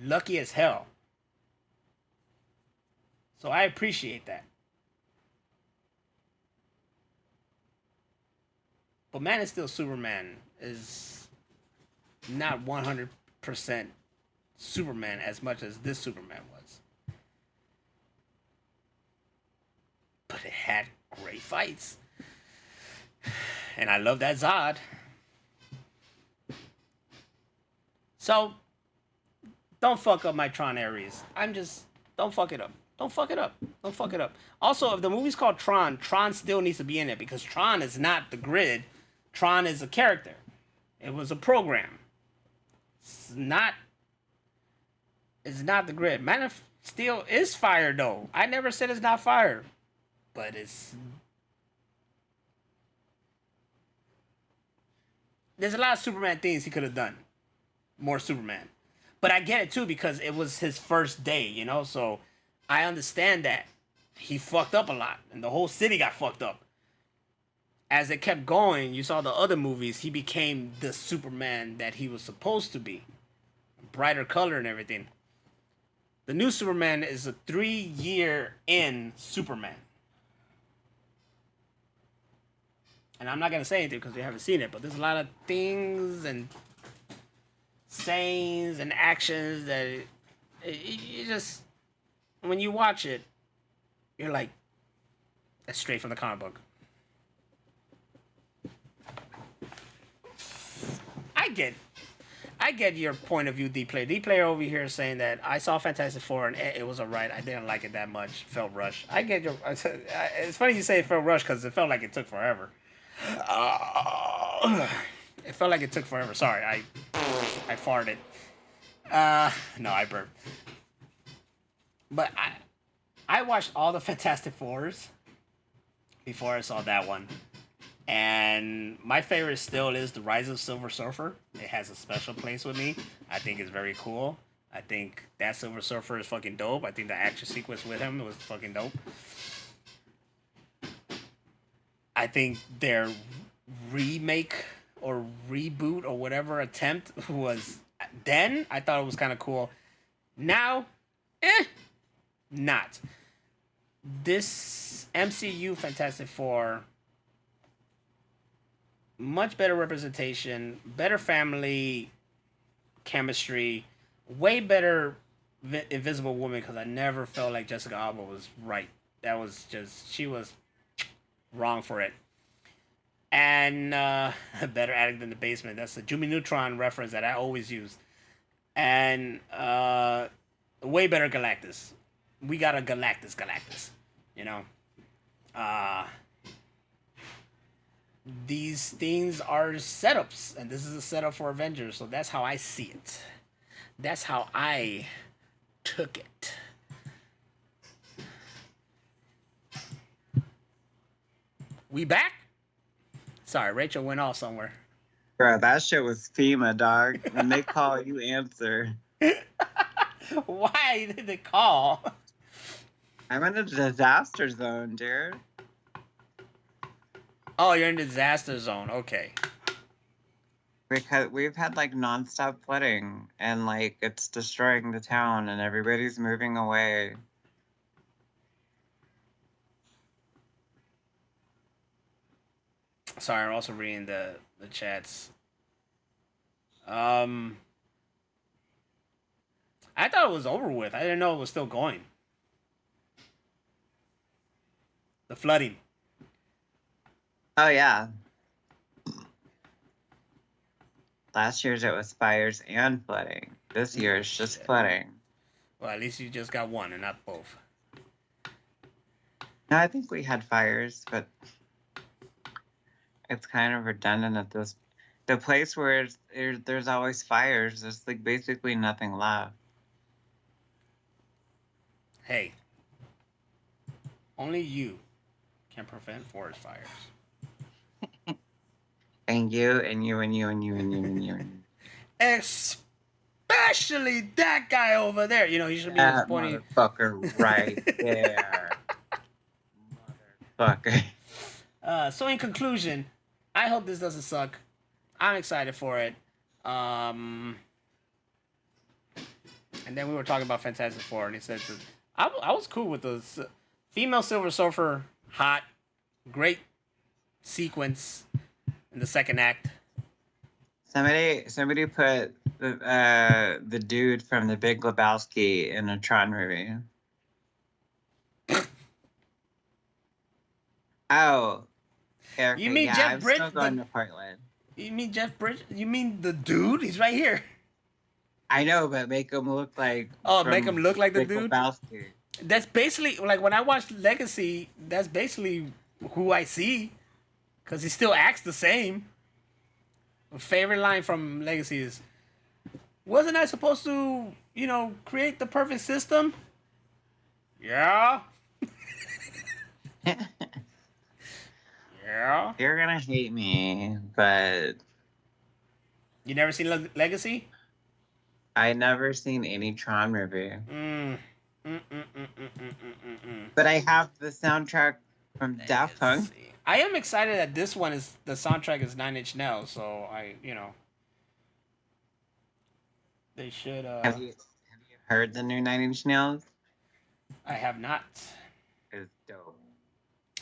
Lucky as hell. So I appreciate that. But Man is Still Superman is not 100% Superman as much as this Superman was. But it had great fights. And I love that Zod. So, don't fuck up my Tron Ares. Don't fuck it up. Don't fuck it up. Don't fuck it up. Also, if the movie's called Tron, Tron still needs to be in it because Tron is not the grid. Tron is a character. It was a program. It's not the grid. Man of Steel is fire, though. I never said it's not fire. But there's a lot of Superman things he could have done. More Superman. But I get it too because it was his first day, you know? So I understand that. He fucked up a lot. And the whole city got fucked up. As it kept going, you saw the other movies, he became the Superman that he was supposed to be. Brighter color and everything. The new Superman is a 3-year in Superman. And I'm not going to say anything because we haven't seen it, but there's a lot of things and sayings and actions that you just, when you watch it, you're like, that's straight from the comic book. I get your point of view, D-Player. D-Player over here saying that I saw Fantastic Four and it was alright. I didn't like it that much. Felt rushed. I get your. It's funny you say it felt rushed because it felt like it took forever. It felt like it took forever. Sorry, I farted. No, I burped. But I watched all the Fantastic Fours before I saw that one. And my favorite still is The Rise of Silver Surfer. It has a special place with me. I think it's very cool. I think that Silver Surfer is fucking dope. I think the action sequence with him was fucking dope. I think their remake or reboot or whatever attempt was then. I thought it was kind of cool. Now, not. This MCU Fantastic Four, much better representation, better family chemistry, way better Invisible Woman because I never felt like Jessica Alba was right. That was just, she was wrong for it. And better Attic than the Basement. That's the Jimmy Neutron reference that I always use. And way better Galactus. We got a Galactus. You know? These things are setups, and this is a setup for Avengers, so that's how I see it. That's how I took it. We back? Sorry, Rachel went off somewhere. Bro, that shit was FEMA, dog. When they call, you answer. Why did they call? I'm in a disaster zone, dude. Oh, you're in the disaster zone. Okay. Because we've had like nonstop flooding and like it's destroying the town and everybody's moving away. Sorry, I'm also reading the chats. I thought it was over with. I didn't know it was still going. The flooding. Oh yeah. Last year's it was fires and flooding. This year it's just flooding. Well, at least you just got one and not both. No, I think we had fires, but it's kind of redundant at this. The place where there's always fires, there's like basically nothing left. Hey, only you can prevent forest fires. And you, and you, and you, and you, and you, and you. And you. Especially that guy over there. You know, he should be That pointing. motherfucker right there. Motherfucker. So in conclusion, I hope this doesn't suck. I'm excited for it. And then we were talking about Fantastic Four, and he said that I was cool with the female Silver Surfer, hot, great sequence in the second act. Somebody put the dude from The Big Lebowski in a Tron movie. Oh, Erica, You mean yeah, Jeff I'm Bridge- still going to Portland. You mean Jeff Bridges? You mean the dude? He's right here. I know, but make him look like. Oh, from make him look like the Big dude? Lebowski. That's basically, like, when I watch Legacy, that's basically who I see. Because he still acts the same. My favorite line from Legacy is, wasn't I supposed to, you know, create the perfect system? Yeah. Yeah. You're gonna hate me, but You never seen Legacy? I never seen any Tron movie. Mm. But I have the soundtrack from Daft Punk. I am excited that this one is, the soundtrack is 9 Inch Nails, so they should, Have you heard the new Nine Inch Nails? I have not. It's dope.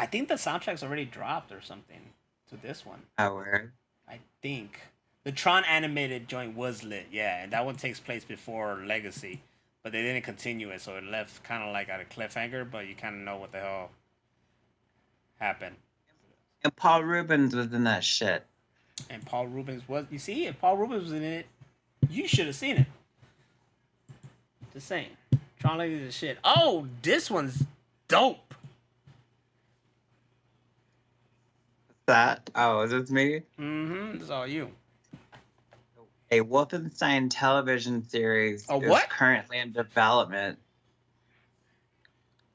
I think the soundtrack's already dropped or something to this one. Oh, word. I think. The Tron animated joint was lit, yeah, and that one takes place before Legacy, but they didn't continue it, so it left kind of like at a cliffhanger, but you kind of know what the hell happened. And Paul Rubens was in that shit. And Paul Rubens was, you see, if Paul Rubens was in it, you should have seen it. Just saying. Tron Legacy is shit. Oh, this one's dope. That? Oh, is this me? Mm-hmm. This is all you. A Wolfenstein television series A is what? currently in development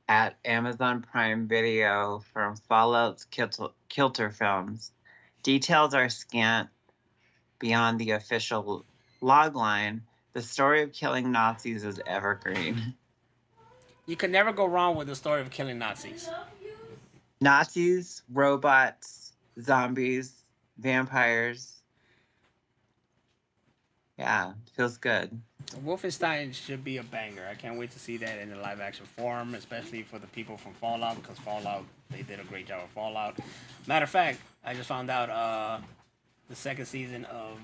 at Amazon Prime Video from Fallout's Kilter Films. Details are scant beyond the official logline. The story of killing Nazis is evergreen. You can never go wrong with the story of killing Nazis. Nazis, robots, zombies, vampires. Yeah, feels good. Wolfenstein should be a banger. I can't wait to see that in the live action form, especially for the people from Fallout, because Fallout, they did a great job with Fallout. Matter of fact, I just found out the second season of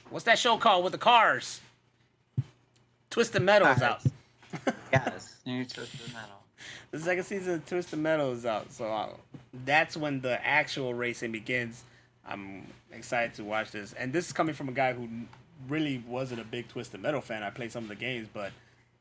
what's that show called with the cars? Twisted Metal is out. Yes, new Twisted Metal. The second season of Twisted Metal is out, so that's when the actual racing begins. I'm excited to watch this, and this is coming from a guy who really wasn't a big Twisted Metal fan. I played some of the games, but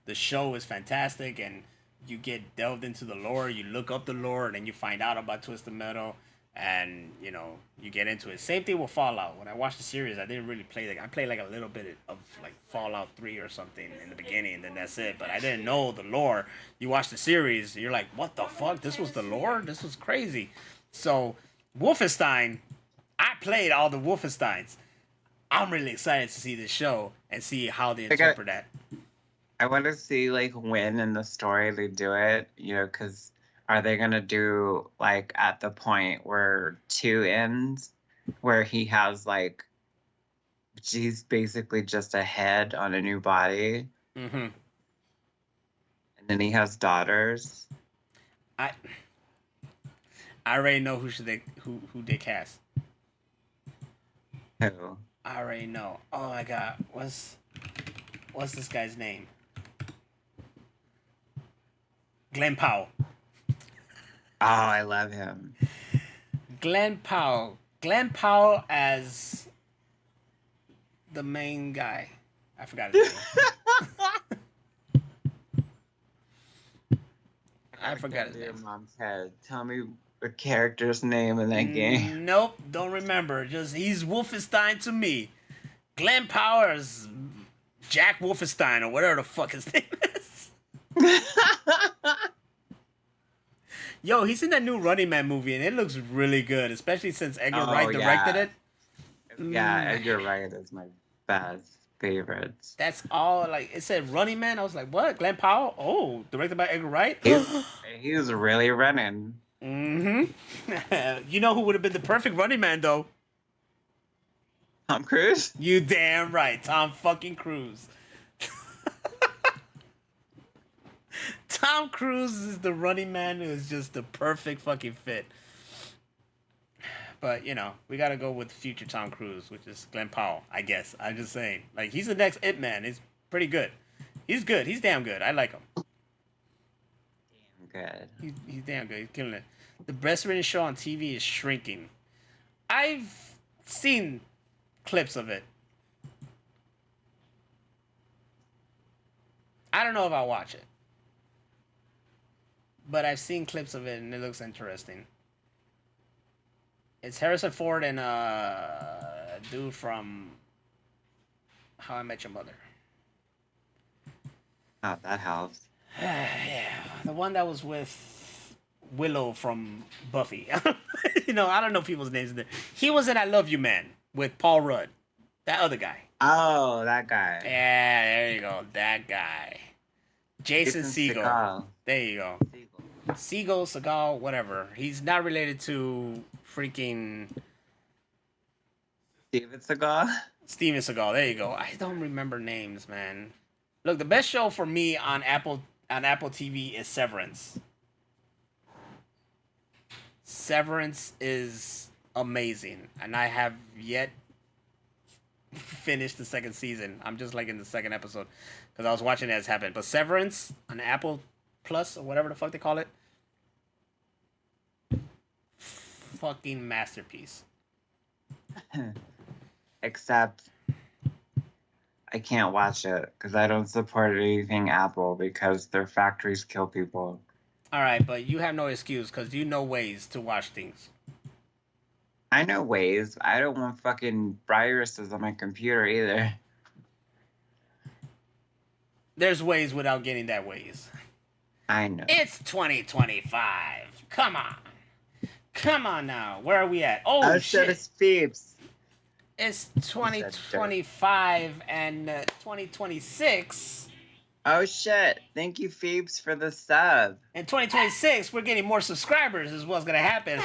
the show is fantastic, and you get delved into the lore. You look up the lore, and then you find out about Twisted Metal. and you get into it. Same thing with Fallout. When I watched the series, I didn't really play I played like a little bit of like Fallout 3 or something in the beginning, and then that's it. But I didn't know the lore. You watch the series, you're like, what the fuck? This was the lore? This was crazy. So Wolfenstein, I played all the Wolfensteins. I'm really excited to see this show and see how they interpret that. I want to see like when in the story they do it, because are they gonna do like at the point where 2 ends, where he has like, he's basically just a head on a new body, Mm-hmm. and then he has daughters. I already know who they cast. Who? I already know. Oh my god, what's this guy's name? Glenn Powell. Oh, I love him. Glenn Powell. Glenn Powell as the main guy. I forgot his name. I forgot his Your name. mom's head. Tell me the character's name in that game. Nope, don't remember. Just he's Wolfenstein to me. Glenn Powers, Jack Wolfenstein, or whatever the fuck his name is. Yo, he's in that new Running Man movie, and it looks really good, especially since Edgar Wright directed it. Yeah, Edgar Wright is my best favorites. That's all. Like it said, Running Man. I was like, what? Glenn Powell? Oh, directed by Edgar Wright. He was really running. Mm-hmm. You know who would have been the perfect Running Man though? Tom Cruise? You damn right, Tom fucking Cruise. Tom Cruise is the Running Man who is just the perfect fucking fit. But, we got to go with future Tom Cruise, which is Glenn Powell, I guess. I'm just saying. Like, he's the next It Man. He's pretty good. He's good. He's damn good. I like him. Damn good. He's damn good. He's killing it. The best written show on TV is Shrinking. I've seen clips of it. I don't know if I'll watch it. But I've seen clips of it, and it looks interesting. It's Harrison Ford and a dude from How I Met Your Mother. Oh, that helps. Yeah, the one that was with Willow from Buffy. I don't know people's names in there. He was in I Love You Man with Paul Rudd. That other guy. Oh, that guy. Yeah, there you go. That guy. Jason Segel. There you go. Seagal, whatever. He's not related to freaking Steven Seagal. Steven Seagal. There you go. I don't remember names, man. Look, the best show for me on Apple TV is Severance. Severance is amazing, and I have yet finished the second season. I'm just like in the second episode because I was watching it as happened. But Severance on Apple Plus or whatever the fuck they call it, fucking masterpiece. Except I can't watch it because I don't support anything Apple because their factories kill people. All right, but you have no excuse because you know ways to watch things. I know ways. I don't want fucking viruses on my computer either. There's ways without getting that ways. I know. It's 2025. Come on. Come on now. Where are we at? Oh, I shit. said it's Phoebes. It's 2025 and 2026. Oh shit. Thank you, Phoebes, for the sub. In 2026, we're getting more subscribers is what's going to happen.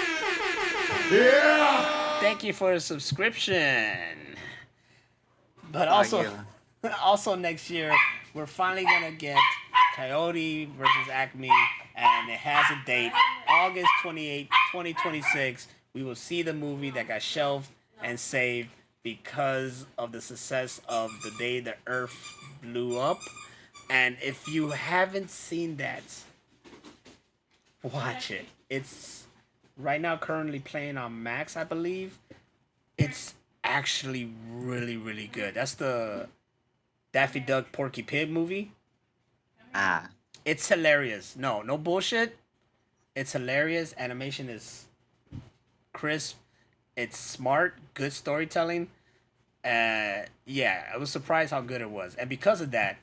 Yeah! Thank you for a subscription. But Thank also next year, we're finally going to get Coyote versus Acme, and it has a date, August 28, 2026. We will see the movie that got shelved and saved because of the success of The Day the Earth Blew Up. And if you haven't seen that, watch it. It's right now currently playing on Max, I believe. It's actually really, really good. That's the Daffy Duck Porky Pig movie. Ah. It's hilarious. No bullshit. It's hilarious. Animation is crisp. It's smart, good storytelling. Yeah, I was surprised how good it was, and because of that,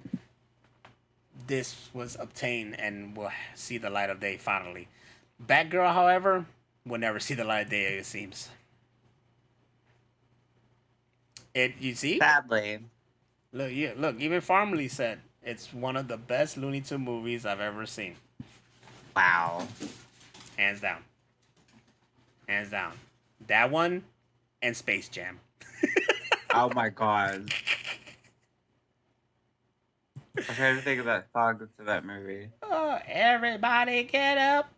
this was obtained and will see the light of day finally. Batgirl, however, will never see the light of day. It seems. You see? Sadly. Look, yeah, look. Even Farmley said it's one of the best Looney Tunes movies I've ever seen, Wow. hands down, hands down. That one and Space Jam. Oh my god. I'm trying to think of that song that's in that movie. Oh, everybody get up!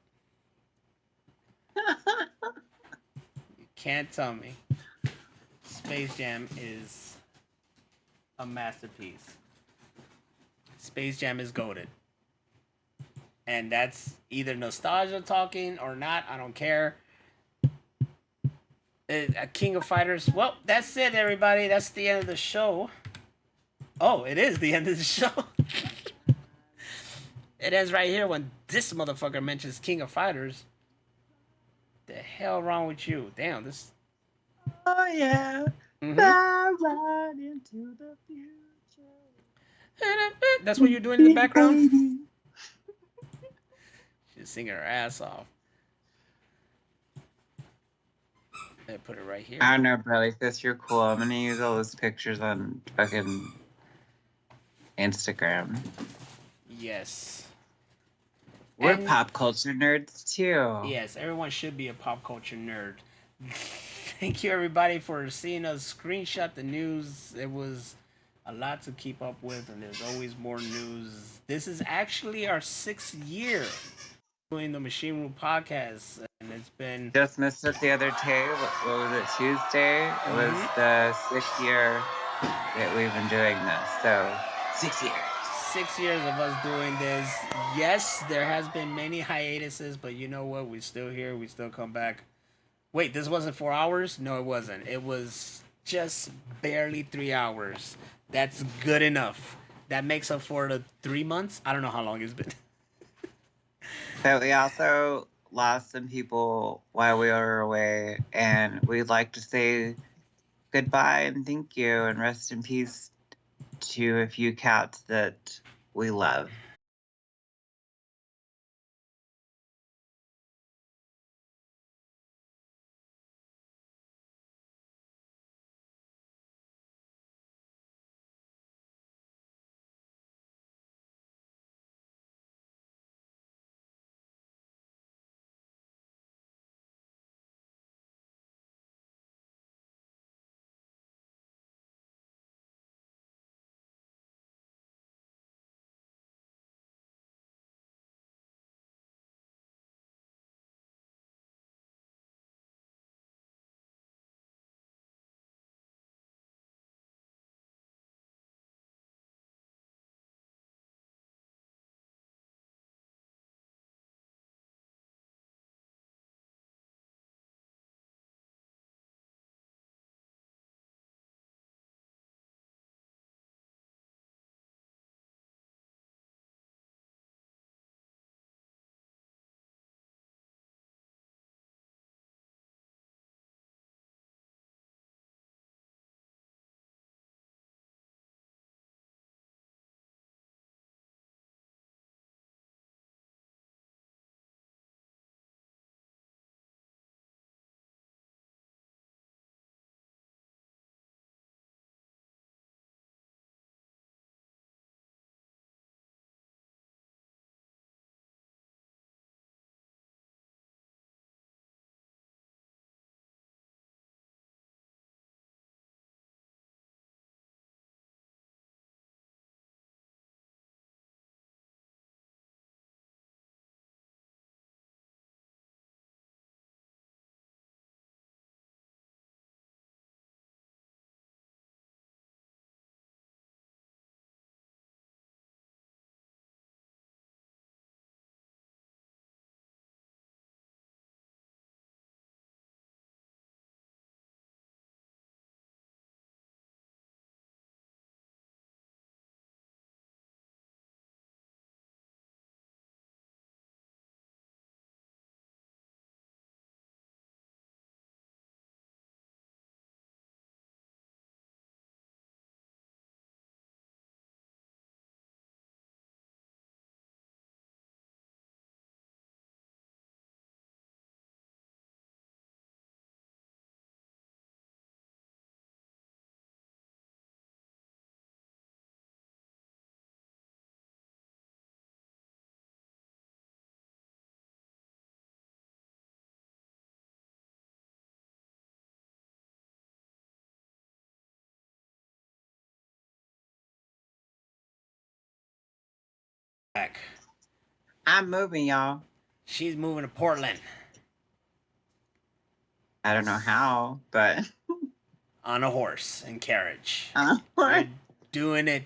You can't tell me. Space Jam is a masterpiece. Space Jam is goated. And that's either nostalgia talking or not. I don't care. King of Fighters. Well, that's it, everybody. That's the end of the show. Oh, it is the end of the show. It ends right here when this motherfucker mentions King of Fighters. The hell wrong with you? Damn, this. Oh yeah. Mhm. Fly right into the future. That's what you're doing in the background? She's singing her ass off. Let me put it right here. I don't know, Bradley. If you're cool, I'm gonna use all those pictures on fucking Instagram. Yes. We're And- pop culture nerds too. Yes, everyone should be a pop culture nerd. Thank you, everybody, for seeing us screenshot the news. It was a lot to keep up with, and there's always more news. This is actually our 6th year doing the Machine Room podcast, and it's been Just missed it the other day. What was it, Tuesday? It was the 6th year that we've been doing this. So, 6 years. 6 years of us doing this. Yes, there has been many hiatuses, but you know what? We're still here. We still come back. Wait, this wasn't 4 hours? No, it wasn't. It was just barely 3 hours. That's good enough. That makes up for the 3 months. I don't know how long it's been. But we also lost some people while we were away, and we'd like to say goodbye and thank you and rest in peace to a few cats that we love. back. I'm moving, y'all. She's moving to Portland I don't know how, but on a horse and carriage. what? You're doing it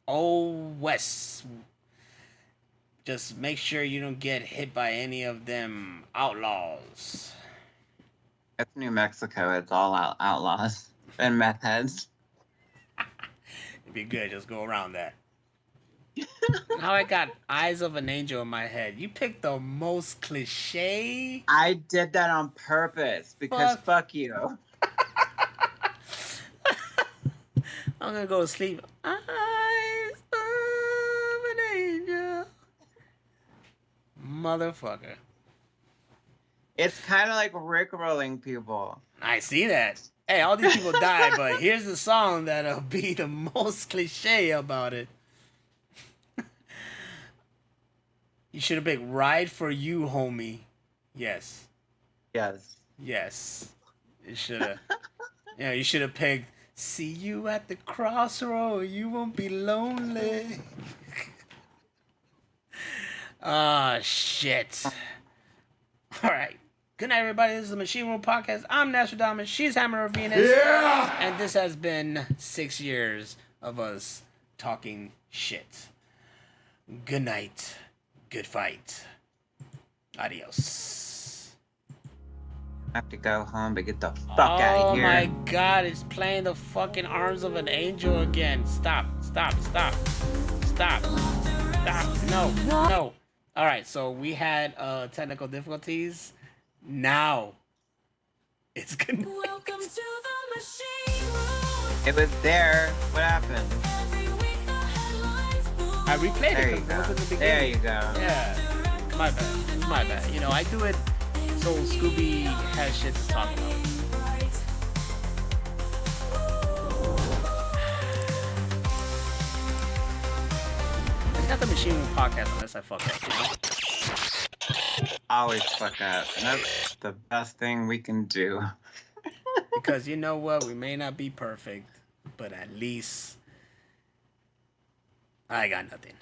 west. Just make sure you don't get hit by any of them outlaws. It's New Mexico. It's all outlaws and meth heads. It'd be good. Just go around that. Now I got Eyes of an Angel in my head. You picked the most cliche. I did that on purpose because fuck you. I'm gonna go to sleep. Eyes of an Angel. Motherfucker. It's kind of like rickrolling people. I see that. Hey, all these people died, but here's the song that'll be the most cliche about it. You should have picked Ride for You, Homie. Yes. Yes. Yes. You should have. Yeah, you should have picked See You at the Crossroad. You won't be lonely. Ah, shit. All right. Good night, everybody. This is the Machine Room Podcast. I'm Naztradamix. She's HammerOfVenus. Yeah! And this has been 6 years of us talking shit. Good night. Good fight. Adios. I have to go home to get the fuck out of here. Oh my god, it's playing the fucking Arms of an Angel again. Stop. No. Alright, so we had technical difficulties. Now it's good. Welcome to the machine room. It was there. What happened? Every week the headlines boom. I replayed There it you because it was go. in the beginning. There you go. Yeah. My bad. It's my bad. You know, I do it so Scooby has shit to talk about. It's not the Machine Room Podcast unless I fuck up, you know? Always fuck up. And that's the best thing we can do. Because you know what? We may not be perfect, but at least I got nothing.